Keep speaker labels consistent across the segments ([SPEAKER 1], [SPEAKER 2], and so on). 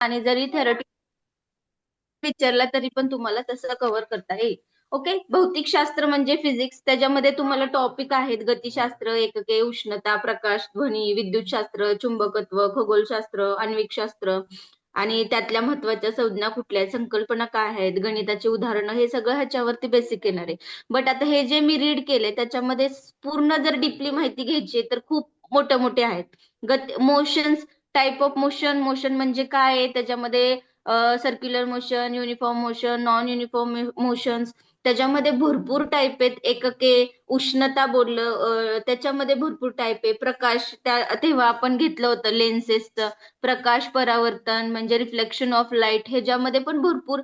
[SPEAKER 1] आणि जरी थेरटिकल विचारला तरी पण तुम्हाला तसं कव्हर करता येईल. ओके. भौतिकशास्त्र म्हणजे फिजिक्स, त्याच्यामध्ये तुम्हाला टॉपिक आहेत गतिशास्त्र, एकके, उष्णता, प्रकाश, ध्वनी, विद्युतशास्त्र, चुंबकत्व, खगोलशास्त्र, आण्विकशास्त्र आणि त्यातल्या महत्वाच्या संज्ञा कुठल्या आहेत, संकल्पना काय आहेत, गणिताची उदाहरणं, हे सगळं ह्याच्यावरती बेसिक येणार आहे. बट आता हे जे मी रीड केले त्याच्यामध्ये पूर्ण जर डीपली माहिती घ्यायची तर खूप मोठे मोठे आहेत. Motions, type of motion, motion म्हणजे काय आहे, त्याच्यामध्ये circular motion, uniform motion, non uniform motions, त्याच्यामध्ये भरपूर टाईप आहेत. एकके, उष्णता बोललं, त्याच्यामध्ये भरपूर टाईप आहे. प्रकाश, तेव्हा आपण घेतलं होतं लेन्सेसचं, प्रकाश परावर्तन म्हणजे रिफ्लेक्शन ऑफ लाईट, ह्याच्यामध्ये पण भरपूर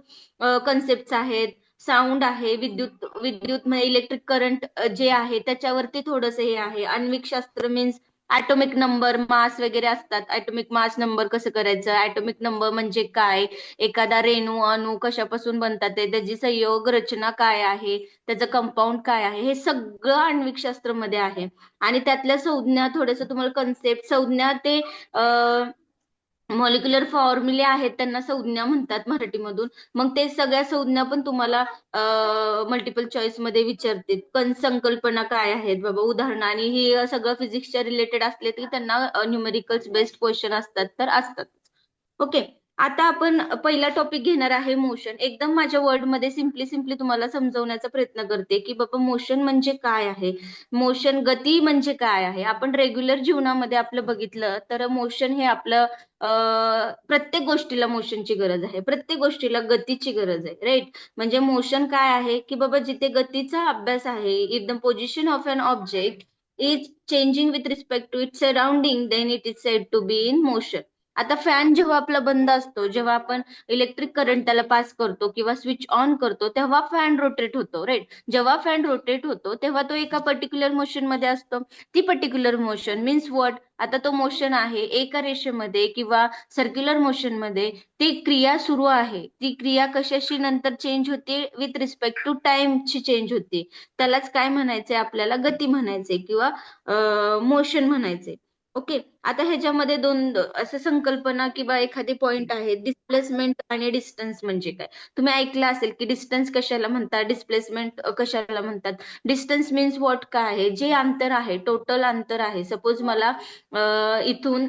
[SPEAKER 1] कन्सेप्ट आहेत. साऊंड आहे, विद्युत विद्युत म्हणजे इलेक्ट्रिक करंट जे आहे त्याच्यावरती थोडंसं हे आहे. आण्विक शास्त्र मीन्स ऍटॉमिक नंबर, मास वगैरे असतात. ऍटॉमिक मास नंबर कसं करायचं, ऍटॉमिक नंबर म्हणजे काय, एखादा रेणू अणू कशापासून बनतात ते, त्याची संयोग रचना काय आहे, त्याचं कंपाऊंड काय आहे, हे सगळं आण्विक शास्त्रामध्ये आहे. आणि त्यातल्या संज्ञा, थोडंसं तुम्हाला कन्सेप्ट, संज्ञा ते मॉलिक्युलर फॉर्म्युले आहेत त्यांना संज्ञा म्हणतात मराठीमधून. मग ते सगळ्या संज्ञा पण तुम्हाला मल्टिपल चॉईस मध्ये विचारते. संकल्पना काय आहेत बाबा, उदाहरणं, आणि ही सगळं फिजिक्सच्या रिलेटेड असले की त्यांना न्यूमेरिकल्स बेस्ड क्वेश्चन असतात तर असतात. ओके. आता आपण पहिला टॉपिक घेणार आहे मोशन. एकदम माझ्या वर्ड मध्ये सिम्पली सिम्पली तुम्हाला समजवण्याचा प्रयत्न करते की बाबा मोशन म्हणजे काय आहे, मोशन गती म्हणजे काय आहे. आपण रेग्युलर जीवनामध्ये आपलं बघितलं तर मोशन हे आपलं प्रत्येक गोष्टीला मोशनची गरज आहे, प्रत्येक गोष्टीला गतीची गरज आहे, राईट. म्हणजे मोशन काय आहे की बाबा जिथे गतीचा अभ्यास आहे, if the position of an object is changing with respect to it surrounding then it is said to be in motion. आता फॅन जेव्हा आपला बंद असतो, जेव्हा आपण इलेक्ट्रिक करंट त्याला पास करतो किंवा स्विच ऑन करतो तेव्हा फॅन रोटेट होतो, राईट. जेव्हा फॅन रोटेट होतो तेव्हा तो एका पर्टिक्युलर मोशन मध्ये असतो. ती पर्टिक्युलर मोशन मीन्स व्हॉट, आता तो मोशन आहे एका रेषेमध्ये किंवा सर्क्युलर मोशन मध्ये, ती क्रिया सुरू आहे. ती क्रिया कशाशी नंतर चेंज होते, विथ रिस्पेक्ट टू टाइमची चेंज होते. त्यालाच काय म्हणायचंय आपल्याला, गती म्हणायचंय किंवा मोशन म्हणायचंय. ओके. आता ह्याच्यामध्ये दोन असं संकल्पना किंवा एखादी पॉइंट आहे, डिस्प्लेसमेंट आणि डिस्टन्स म्हणजे काय. तुम्ही ऐकलं असेल की डिस्टन्स कशाला म्हणतात, डिस्प्लेसमेंट कशाला म्हणतात. डिस्टन्स मीन्स व्हॉट, काय आहे, जे अंतर आहे, टोटल अंतर आहे. सपोज मला इथून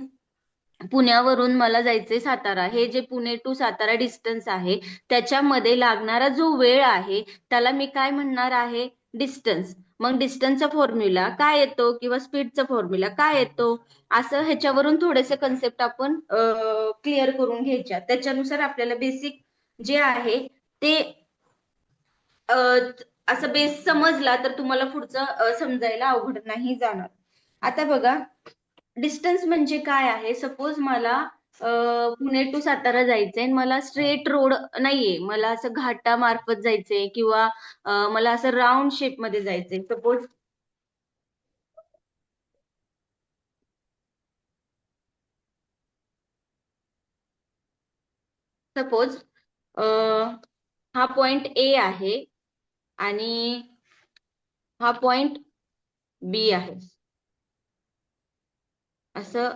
[SPEAKER 1] पुण्यावरून मला जायचंय सातारा, हे जे पुणे टू सातारा डिस्टन्स आहे त्याच्यामध्ये लागणारा जो वेळ आहे त्याला मी काय म्हणणार आहे, डिस्टन्स. मग डिस्टन्सचा फॉर्म्युला काय येतो किंवा स्पीडचा फॉर्म्युला काय येतो, असं ह्याच्यावरून थोडेसे कन्सेप्ट आपण क्लिअर करून घ्यायच्या. त्याच्यानुसार आपल्याला बेसिक जे आहे ते असं बेस समजला तर तुम्हाला पुढचं समजायला अवघड नाही जाणार. आता बघा, डिस्टन्स म्हणजे काय आहे. सपोज मला पुणे टू सातारा जायचंय आणि मला स्ट्रेट रोड नाहीये, मला असं घाटा मार्फत जायचंय किंवा मला असं राऊंड शेप मध्ये जायचंय. सपोज सपोज हा पॉइंट ए आहे आणि हा पॉइंट बी आहे, असं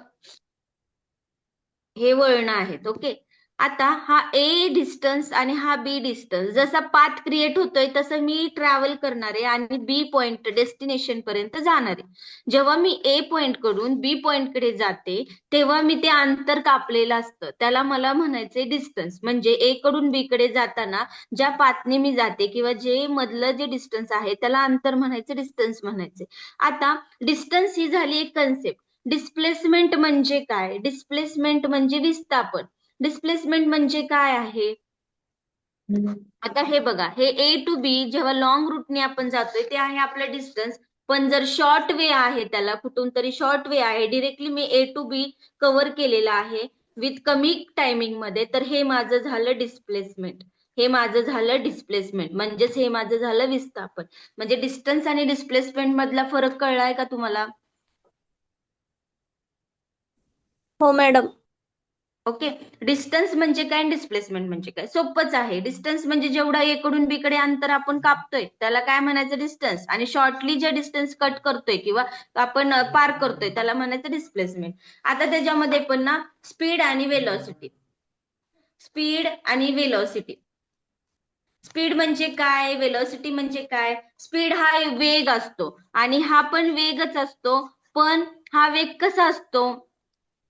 [SPEAKER 1] हे वळण आहेत. ओके. आता हा ए डिस्टन्स आणि हा बी डिस्टन्स, जसा पाथ क्रिएट होतोय तसं मी ट्रॅव्हल करणार आहे आणि बी पॉइंट डेस्टिनेशन पर्यंत जाणार आहे. जेव्हा मी ए पॉइंट कडून बी पॉइंट कडे जाते तेव्हा मी ते अंतर कापलेलं असतं, त्याला मला म्हणायचंय डिस्टन्स. म्हणजे ए कडून बी कडे जाताना ज्या पाथने मी जाते किंवा जे मधलं जे डिस्टन्स आहे त्याला अंतर म्हणायचं, डिस्टन्स म्हणायचे. आता डिस्टन्स ही झाली एक कन्सेप्ट. डिस्प्लेसमेंट म्हणजे काय, डिस्प्लेसमेंट म्हणजे विस्थापन. डिस्प्लेसमेंट म्हणजे काय आहे, आता हे बघा, हे ए टू बी जेव्हा लॉंग रूटने आपण जातोय ते आहे आपलं डिस्टन्स. पण जर शॉर्ट वे आहे, त्याला कुठून तरी शॉर्ट वे आहे, डिरेक्टली मी ए टू बी कव्हर केलेला आहे विथ कमी टायमिंग मध्ये, तर हे माझं झालं डिस्प्लेसमेंट. हे माझं झालं डिस्प्लेसमेंट म्हणजेच हे माझं झालं विस्थापन. म्हणजे डिस्टन्स आणि डिस्प्लेसमेंट मधला फरक कळलाय का तुम्हाला?
[SPEAKER 2] हो मॅडम.
[SPEAKER 1] ओके. डिस्टन्स म्हणजे काय, डिस्प्लेसमेंट म्हणजे काय, सोपंच आहे. डिस्टन्स म्हणजे जेवढा ए कडून बी कडे अंतर आपण कापतोय त्याला काय म्हणायचं, डिस्टन्स. आणि शॉर्टली जे डिस्टन्स कट करतोय किंवा आपण पार करतोय त्याला म्हणायचं डिस्प्लेसमेंट. आता त्याच्यामध्ये पण ना स्पीड आणि वेलॉसिटी, स्पीड आणि वेलोसिटी. स्पीड म्हणजे काय, वेलोसिटी म्हणजे काय? स्पीड हा वेग असतो आणि हा पण वेगच असतो, पण हा वेग कसा असतो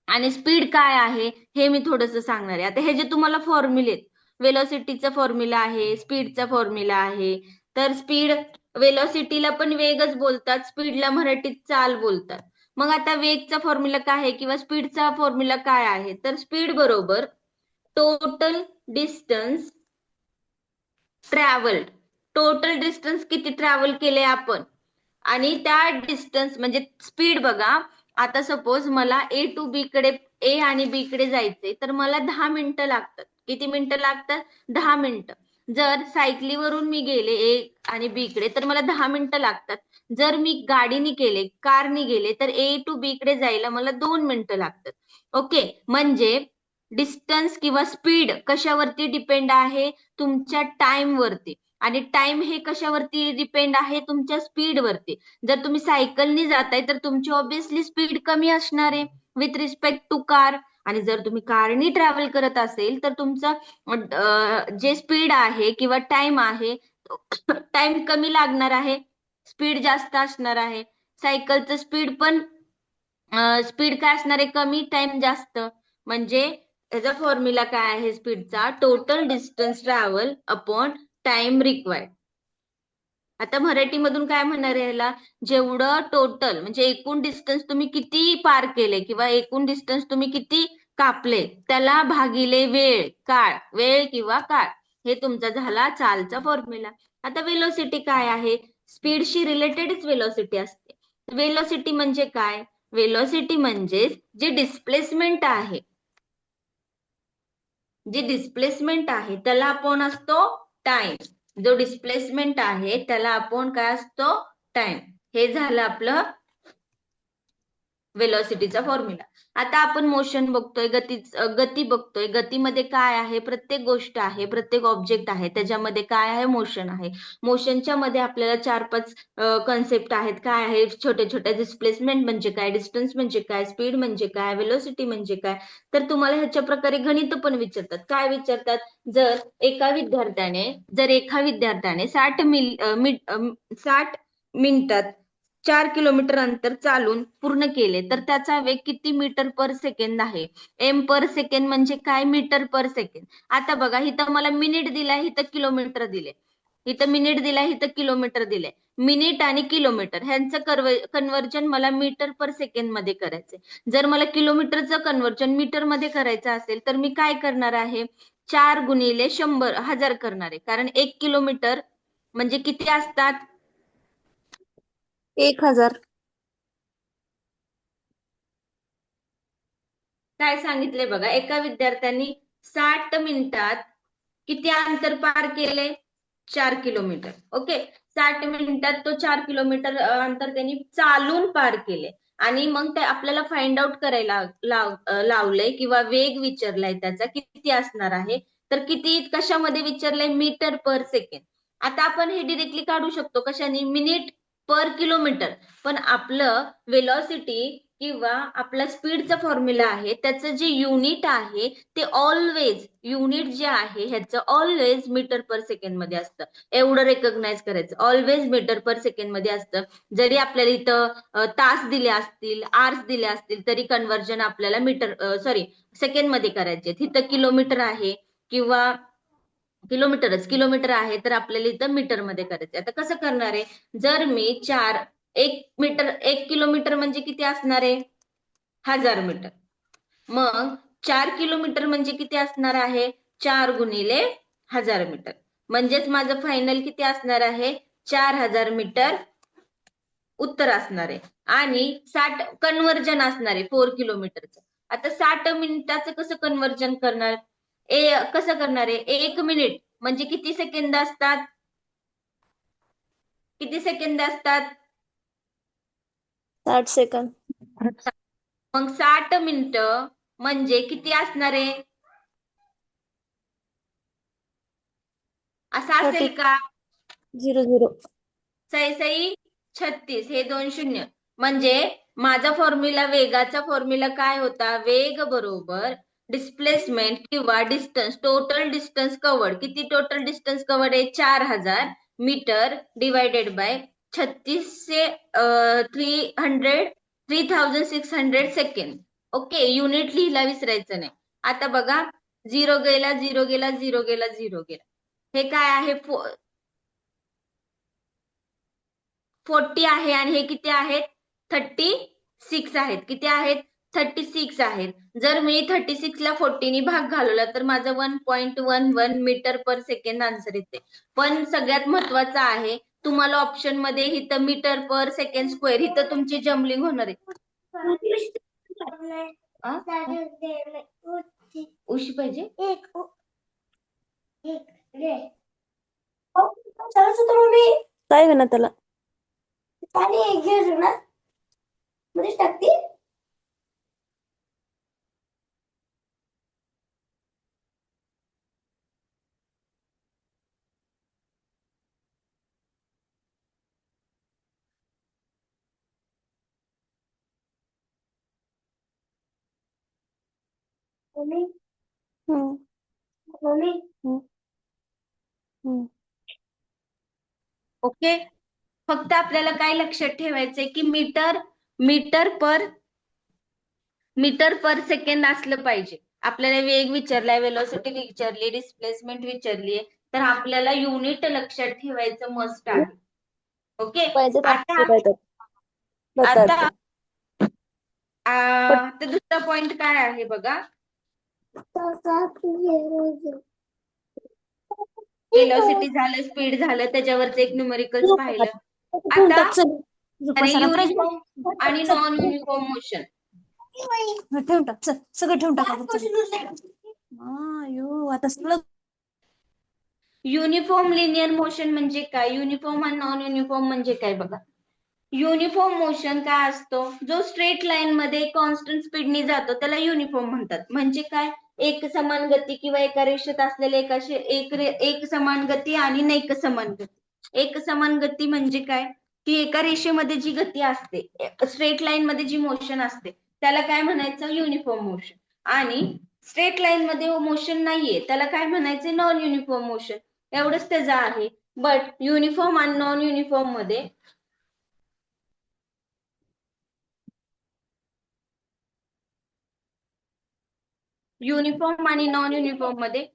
[SPEAKER 1] आणि स्पीड काय आहे हे मी थोडस सांगणार आहे. आता हे जे तुम्हाला फॉर्म्युले, वेलोसिटीचा फॉर्म्युला आहे, स्पीडचा फॉर्म्युला आहे. तर स्पीड, वेलोसिटीला पण वेगच बोलतात, स्पीडला मराठीत चाल बोलतात. मग आता वेगचा फॉर्म्युला काय आहे किंवा स्पीडचा फॉर्म्युला काय आहे? तर स्पीड बरोबर total distance travelled. Total distance किती ट्रॅव्हल केले आपण आणि त्या डिस्टन्स म्हणजे स्पीड बघा. आता सपोज मला ए टू बी कडे, ए आणि बी कडे जायचंय, तर मला 10 मिनिटं लागतात. किती मिनिटं लागतात? 10 मिनिटं. जर सायकलीवरून मी गेले ए आणि बी कडे तर मला 10 मिनिटं लागतात. जर मी गाडीने गेले, कारने गेले, तर ए टू बी कडे जायला मला 2 मिनिटं लागतात. ओके, म्हणजे डिस्टन्स किंवा स्पीड कशावरती डिपेंड आहे? तुमच्या टाइम वरती. आणि टाइम हे कशावरती डिपेंड आहे? तुमच्या स्पीड वरती. जर तुम्ही सायकलनी जाताय तर तुमची ऑब्विसली स्पीड कमी असणार आहे विथ रिस्पेक्ट टू कार. आणि जर तुम्ही कारनी ट्रॅव्हल करत असेल तर तुमचं जे स्पीड आहे किंवा टाइम आहे, टाइम कमी लागणार आहे, स्पीड जास्त असणार आहे. सायकलचं स्पीड पण, स्पीड काय असणार आहे? कमी, टाइम जास्त. म्हणजे याचा फॉर्म्युला काय आहे स्पीडचा? Total distance travel upon time required. आता मराठीमधून काय म्हणणार आहे याला? जेवढं टोटल म्हणजे एकूण डिस्टन्स तुम्ही किती पार केले किंवा एकूण डिस्टन्स तुम्ही किती कापले, त्याला भागिले वेळ, काळ, वेळ किंवा काळ. हे तुमचा झाला चालचा फॉर्म्युला. आता वेलोसिटी काय आहे? स्पीडशी रिलेटेडच वेलोसिटी असते. वेलोसिटी म्हणजे काय? वेलोसिटी म्हणजे जे डिस्प्लेसमेंट आहे, जे डिस्प्लेसमेंट आहे त्याला आपण असतो टाइम. जो डिस्प्लेसमेंट आहे त्याला आपण काय असतो? टाइम. हे झालं आपलं वेलोसिटीचा फॉर्म्युला. आता आपण मोशन बघतोय, गती बघतोय. गतीमध्ये काय आहे? प्रत्येक गोष्ट आहे, प्रत्येक ऑब्जेक्ट आहे, त्याच्यामध्ये काय आहे? मोशन आहे. मोशनच्या मध्ये आपल्याला 4-5 कन्सेप्ट आहेत. काय आहे? छोटे छोटे. डिस्प्लेसमेंट म्हणजे काय, डिस्टन्स म्हणजे काय, स्पीड म्हणजे काय, वेलोसिटी म्हणजे काय. तर तुम्हाला ह्याच्या प्रकारे गणित पण विचारतात. काय विचारतात? जर एका विद्यार्थ्याने 60 मिनिटात 4 किलोमीटर अंतर चालून पूर्ण केले तर त्याचा वेग किती मीटर पर सेकंद आहे? एम पर सेकंड म्हणजे काय? Metre per second. आता बघा, इथं मला मिनिट दिलाय, इथं किलोमीटर दिले. इथं मिनिट दिलाय, इथं किलोमीटर दिले. मिनिट आणि किलोमीटर ह्यांचं कन्वर्जन मला मीटर पर सेकंड मध्ये करायचंय. जर मला किलोमीटरचं कन्वर्जन मीटर मध्ये करायचं असेल तर मी काय करणार आहे? 4 गुणिले 100 करणार आहे. कारण 1 किलोमीटर म्हणजे किती असतात?
[SPEAKER 2] 1000.
[SPEAKER 1] काय सांगितले बघा, एका विद्यार्थ्यांनी 60 मिनिटात किती अंतर पार केले? 4 किलोमीटर. ओके, 60 मिनिटात तो 4 किलोमीटर अंतर त्यांनी चालून पार केले. आणि मग ते आपल्याला फाइंड आउट करायला लावलंय किंवा वेग विचारलाय त्याचा किती असणार आहे. तर किती कशामध्ये विचारलंय? Metre per second. आता आपण हे डिरेक्टली काढू शकतो कशाने? मिनिट पर किलोमीटर. पण आपलं वेलॉसिटी किंवा आपला स्पीडचा फॉर्म्युला आहे, त्याचं जे युनिट आहे ते ऑलवेज, युनिट जे आहे ह्याचं ऑलवेज मीटर पर सेकंड मध्ये असतं. एवढं रेकग्नाइज करायचं, ऑलवेज मीटर पर सेकंड मध्ये असतं. जरी आपल्याला इथं तास दिले असतील, आर्स दिले असतील, तरी कन्वर्जन आपल्याला सेकंड मध्ये करायचे. इथं किलोमीटर आहे किंवा किलोमीटर आहे, तर आपल्याला इथं मीटर मध्ये करायचे. आता कसं करणार आहे? जर मी 1 किलोमीटर म्हणजे किती असणार आहे? 1000 मीटर. मग 4 किलोमीटर म्हणजे किती असणार आहे? 4 गुणिले 1000 मीटर. म्हणजेच माझं फायनल किती असणार आहे? 4000 मीटर उत्तर असणार आहे. आणि 60 कन्वर्जन असणार आहे 4 किलोमीटरचं. आता 60 मिनिटाचं कसं कन्वर्जन करणार? कसं करणार आहे? 1 मिनिट म्हणजे किती सेकंद असतात? किती सेकंद असतात?
[SPEAKER 2] 60 सेकंद.
[SPEAKER 1] मग 60 मिनिटं म्हणजे किती असणार आहे? असं असेल
[SPEAKER 2] 30.
[SPEAKER 1] का?
[SPEAKER 2] 00.
[SPEAKER 1] सई 36, हे 2 शून्य. म्हणजे माझा फॉर्म्युला, वेगाचा फॉर्म्युला काय होता? वेग बरोबर डिस्प्लेसमेंट किंवा डिस्टन्स, टोटल डिस्टन्स कवर्ड, किती टोटल डिस्टन्स कवर्ड आहे? 4000 metre divided by 3600 second. Okay, unit लिहिला विसरायचं नाही. आता बघा, झिरो गेला, झिरो गेला, झिरो गेला, झिरो गेला. हे काय आहे? 40 आहे आणि हे किती आहेत? 36 आहेत. किती आहेत? 36 आहेत. जर मी 36 ला 40 ने भाग घालवला तर माझं 1.11 मीटर पर सेकंड आन्सर येते. पण सगळ्यात महत्वाचं आहे, तुम्हाला ऑप्शन मध्ये इथं मीटर पर सेकंड स्क्वेअर, इथं तुमची जम्बलिंग होणार आहे. उशी पाहिजे.
[SPEAKER 2] काय म्हणा त्याला टाकते.
[SPEAKER 1] ओके, फक्त आपल्याला काय लक्षात ठेवायचंय की मीटर पर सेकंड असलं पाहिजे. आपल्याला वेग विचारलाय, वेलोसिटी विचारली, डिस्प्लेसमेंट विचारली, तर आपल्याला युनिट लक्षात ठेवायचं मस्ट आहे. ओके, आता आता दुसरा पॉइंट काय आहे बघा. वेलोसिटी झालं, स्पीड झालं, त्याच्यावरचं एक न्यूमेरिकल्स पाहिलं. आता युनिफॉर्म आणि नॉन युनिफॉर्म मोशन.
[SPEAKER 2] ठेवून टाक, सगळं ठेवून टाक. आता सगळं
[SPEAKER 1] युनिफॉर्म लिनियर मोशन म्हणजे काय? युनिफॉर्म आणि नॉन युनिफॉर्म म्हणजे काय बघा. युनिफॉर्म मोशन काय असतो? जो स्ट्रेट लाईन मध्ये कॉन्स्टंट स्पीडने जातो त्याला युनिफॉर्म म्हणतात. म्हणजे काय? एक समान गती किंवा एका रेषेत असलेले एक समान गती आणि नैक समान गती. एक समान गती म्हणजे काय? की एका रेषेमध्ये जी गती असते, स्ट्रेट लाईन मध्ये जी मोशन असते, त्याला काय म्हणायचं? Uniform motion. आणि स्ट्रेट लाईन मध्ये मोशन नाहीये त्याला काय म्हणायचे? Non uniform motion. एवढंच त्याचं आहे. बट युनिफॉर्म आणि नॉन युनिफॉर्म मध्ये युनिफॉर्म आणि नॉन युनिफॉर्म मध्ये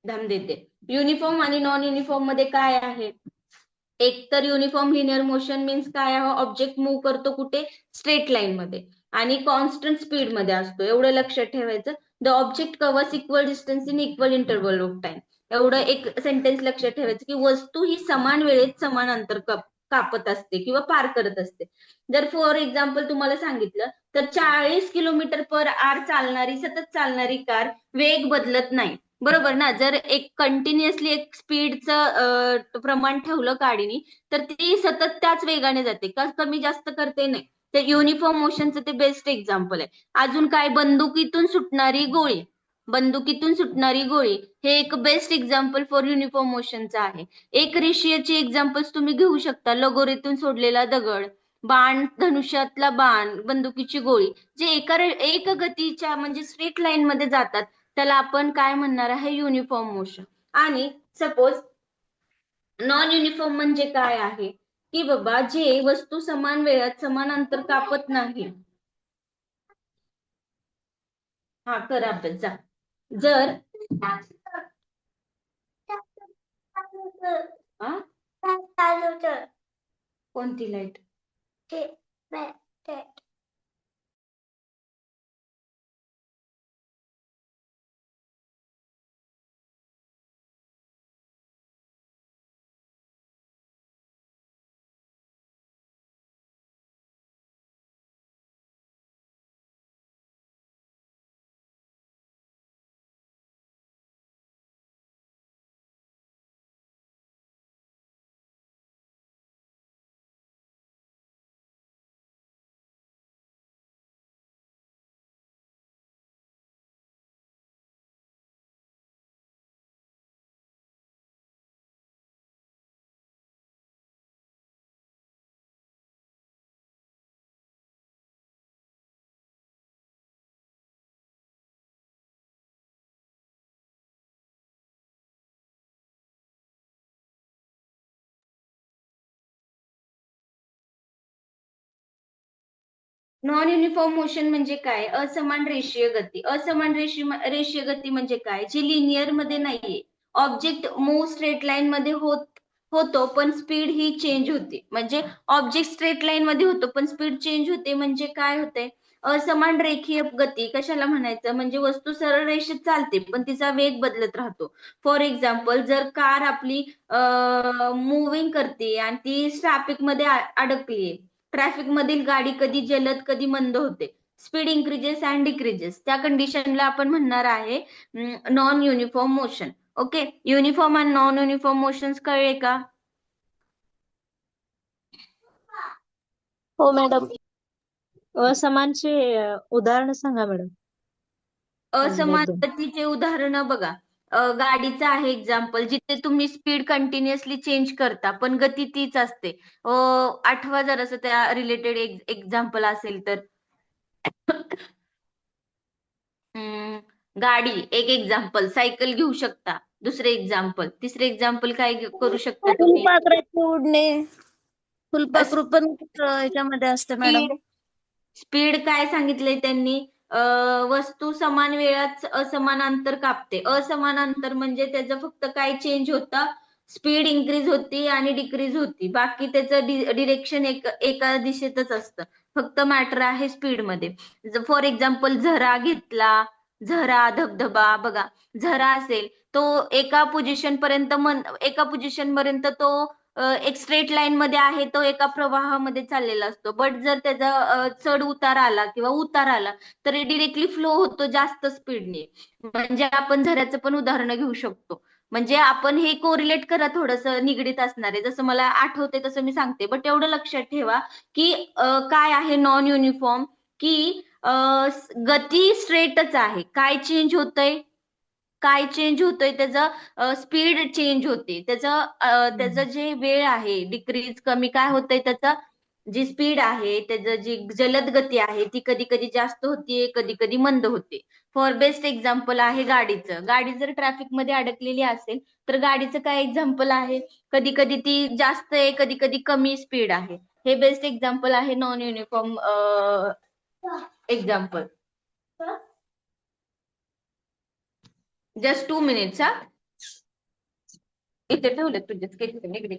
[SPEAKER 1] दम देते. युनिफॉर्म आणि नॉन युनिफॉर्म मध्ये काय आहे? एक तर युनिफॉर्म लिनियर मोशन मीन्स काय आहे? ऑब्जेक्ट मूव्ह करतो कुठे? स्ट्रेट लाईन मध्ये आणि कॉन्स्टंट स्पीड मध्ये असतो. एवढं लक्षात ठेवायचं. The object covers equal distance in equal interval of time. एवढं एक सेंटेन्स लक्षात ठेवायचं की वस्तू ही समान वेळेत समान अंतर कापत असते किंवा पार करत असते. जर फॉर एक्झाम्पल तुम्हाला सांगितलं तर 40 किलोमीटर पर आवर चालणारी, सतत चालणारी कार वेग बदलत नाही, बरोबर ना? जर एक कंटिन्युअसली एक स्पीडचं प्रमाण ठेवलं गाडीनी तर ती सतत त्याच वेगाने जाते, का कमी जास्त करते नाही. ते युनिफॉर्म मोशनचं ते बेस्ट एक्झाम्पल आहे. अजून काय? बंदुकीतून सुटणारी गोळी हे एक बेस्ट एक्झाम्पल फॉर युनिफॉर्म मोशनचं आहे. एक रेषीयची एक्झाम्पल्स तुम्ही घेऊ शकता. लगोरीतून सोडलेला दगड, बाण, धनुष्यातला बाण, बंदुकीची गोळी, जे एक गतीच्या म्हणजे स्ट्रेट लाईन मध्ये जातात त्याला आपण काय म्हणणार आहे? Uniform motion. आणि सपोज नॉन युनिफॉर्म म्हणजे काय आहे? की बाबा जे वस्तू समान वेळात समान अंतर कापत नाही. हा, कर अभ्यास जा. जर कोणती लाईट? नॉन युनिफॉर्म मोशन म्हणजे काय? असमान रेषीय गती. असमान रेषीय गती म्हणजे काय? जी लिनियर मध्ये नाहीये. ऑब्जेक्ट मूव्ह स्ट्रेट लाईन मध्ये होतो, पण स्पीड ही चेंज होते. म्हणजे ऑब्जेक्ट स्ट्रेट लाईन मध्ये होतो, पण स्पीड चेंज होते. म्हणजे काय होते? असमान रेखीय गती कशाला म्हणायचं? म्हणजे वस्तू सरळ रेषेत चालते, पण तिचा वेग बदलत राहतो. फॉर एक्झाम्पल, जर कार आपली मुव्हिंग करते आणि ती ट्रॅफिक मध्ये अडकलीये. ट्रॅफिक मधील गाडी कधी जलद कधी मंद होते. Speed increases and decreases. त्या कंडिशनला आपण म्हणणार आहे non uniform motion. Okay, uniform आणि नॉन युनिफॉर्म मोशन्स कळले का?
[SPEAKER 2] हो मॅडम. असमानचे उदाहरण सांगा मॅडम.
[SPEAKER 1] असमान
[SPEAKER 2] एक दोन.
[SPEAKER 1] गतीचे उदाहरण बघा. गाडीचं आहे एक्झाम्पल, जिथे तुम्ही स्पीड कंटिन्युअसली चेंज करता पण गती तीच असते. आठवा जरासं त्या रिलेटेड एक्झाम्पल असेल तर. गाडी एक एक्झाम्पल, सायकल घेऊ शकता दुसरे एक्झाम्पल, तिसरे एक्झाम्पल काय करू शकता तुम्ही?
[SPEAKER 2] फुलपाखराचे उडणे. फुलपाखरू पण याच्यामध्ये असते मॅडम.
[SPEAKER 1] स्पीड. स्पीड काय सांगितलंय त्यांनी? वस्तू समान वेळात असमान अंतर कापते. असमान अंतर म्हणजे त्याचं फक्त काय चेंज होतं? स्पीड इन्क्रीज होती आणि डिक्रीज होती. बाकी त्याचं डिरेक्शन एका दिशेतच असतं. फक्त मॅटर आहे स्पीड मध्ये. फॉर एक्झाम्पल, झरा घेतला. झरा, धबधबा बघा. झरा असेल तो एका पोझिशन पर्यंत तो एक स्ट्रेट लाईन मध्ये आहे, तो एका प्रवाहामध्ये चाललेला असतो. बट जर त्याचा चढ उतार आला किंवा उतार आला तर डिरेक्टली फ्लो होतो जास्त स्पीडने. म्हणजे आपण झऱ्याचं पण उदाहरण घेऊ शकतो. म्हणजे आपण हे कोरिलेट करा, थोडस निगडीत असणार आहे. जसं मला आठवते तसं मी सांगते, बट एवढं लक्षात ठेवा की काय आहे नॉन युनिफॉर्म, की गती स्ट्रेटच आहे. काय चेंज होतंय? काय चेंज होतोय? त्याचं स्पीड चेंज होते. त्याचं जे वेळ आहे डिक्रीज कमी काय होतंय, त्याचं जी स्पीड आहे, त्याचं जी जलद गती आहे ती कधी कधी जास्त होतीये, कधी कधी मंद होते. फॉर बेस्ट एक्झाम्पल आहे गाडीचं. गाडी जर ट्रॅफिक मध्ये अडकलेली असेल तर गाडीचं काय एक्झाम्पल आहे? कधी कधी ती जास्त आहे, कधी कधी कमी स्पीड आहे. हे बेस्ट एक्झाम्पल आहे non uniform example. Just 2 minutes हा. इथे ठेवले तुझे sketch Nigdi.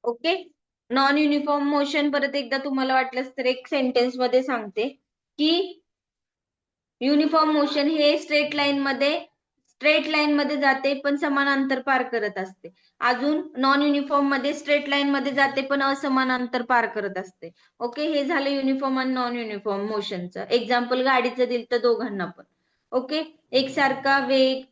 [SPEAKER 1] Okay. Non uniform motion परत एकदा तुम्हाला वाटलंच तर एक सेंटेन्स मध्ये सांगते की युनिफॉर्म मोशन हे स्ट्रेट लाईन मध्ये जाते पण समान अंतर पार करत असते. अजून नॉन युनिफॉर्म मध्ये स्ट्रेट लाईन मध्ये जाते पण असमान अंतर पार करत असते. ओके, हे झालं युनिफॉर्म आणि नॉन युनिफॉर्म मोशनचं एक्झाम्पल. गाडीचं दिलं तर दोघांना पण. ओके, एकसारखा वेग.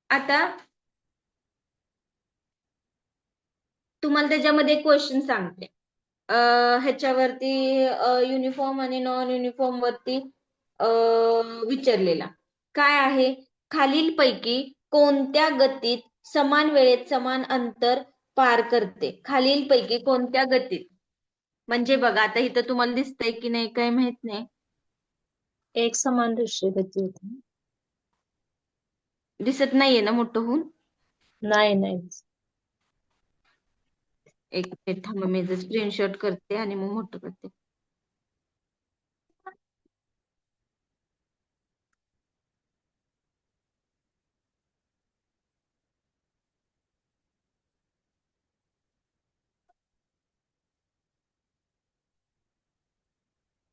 [SPEAKER 1] आता तुम्हाला त्याच्यामध्ये क्वेश्चन सांगते. ह्याच्यावरती युनिफॉर्म आणि नॉन युनिफॉर्म वरती विचारलेला काय आहे? खालीलपैकी कोणत्या गतीत समान वेळेत समान अंतर पार करते? खालीलपैकी कोणत्या गतीत? म्हणजे बघा, आता इथं तुम्हाला दिसतंय की नाही काय माहित नाही.
[SPEAKER 2] एक समान रेषीय गती होती.
[SPEAKER 1] दिसत नाहीये ना मोठं होऊन?
[SPEAKER 2] नाही नाही.
[SPEAKER 1] एक मिनिट थांबा, मी स्क्रीनशॉट करते आणि मग मोठं करते.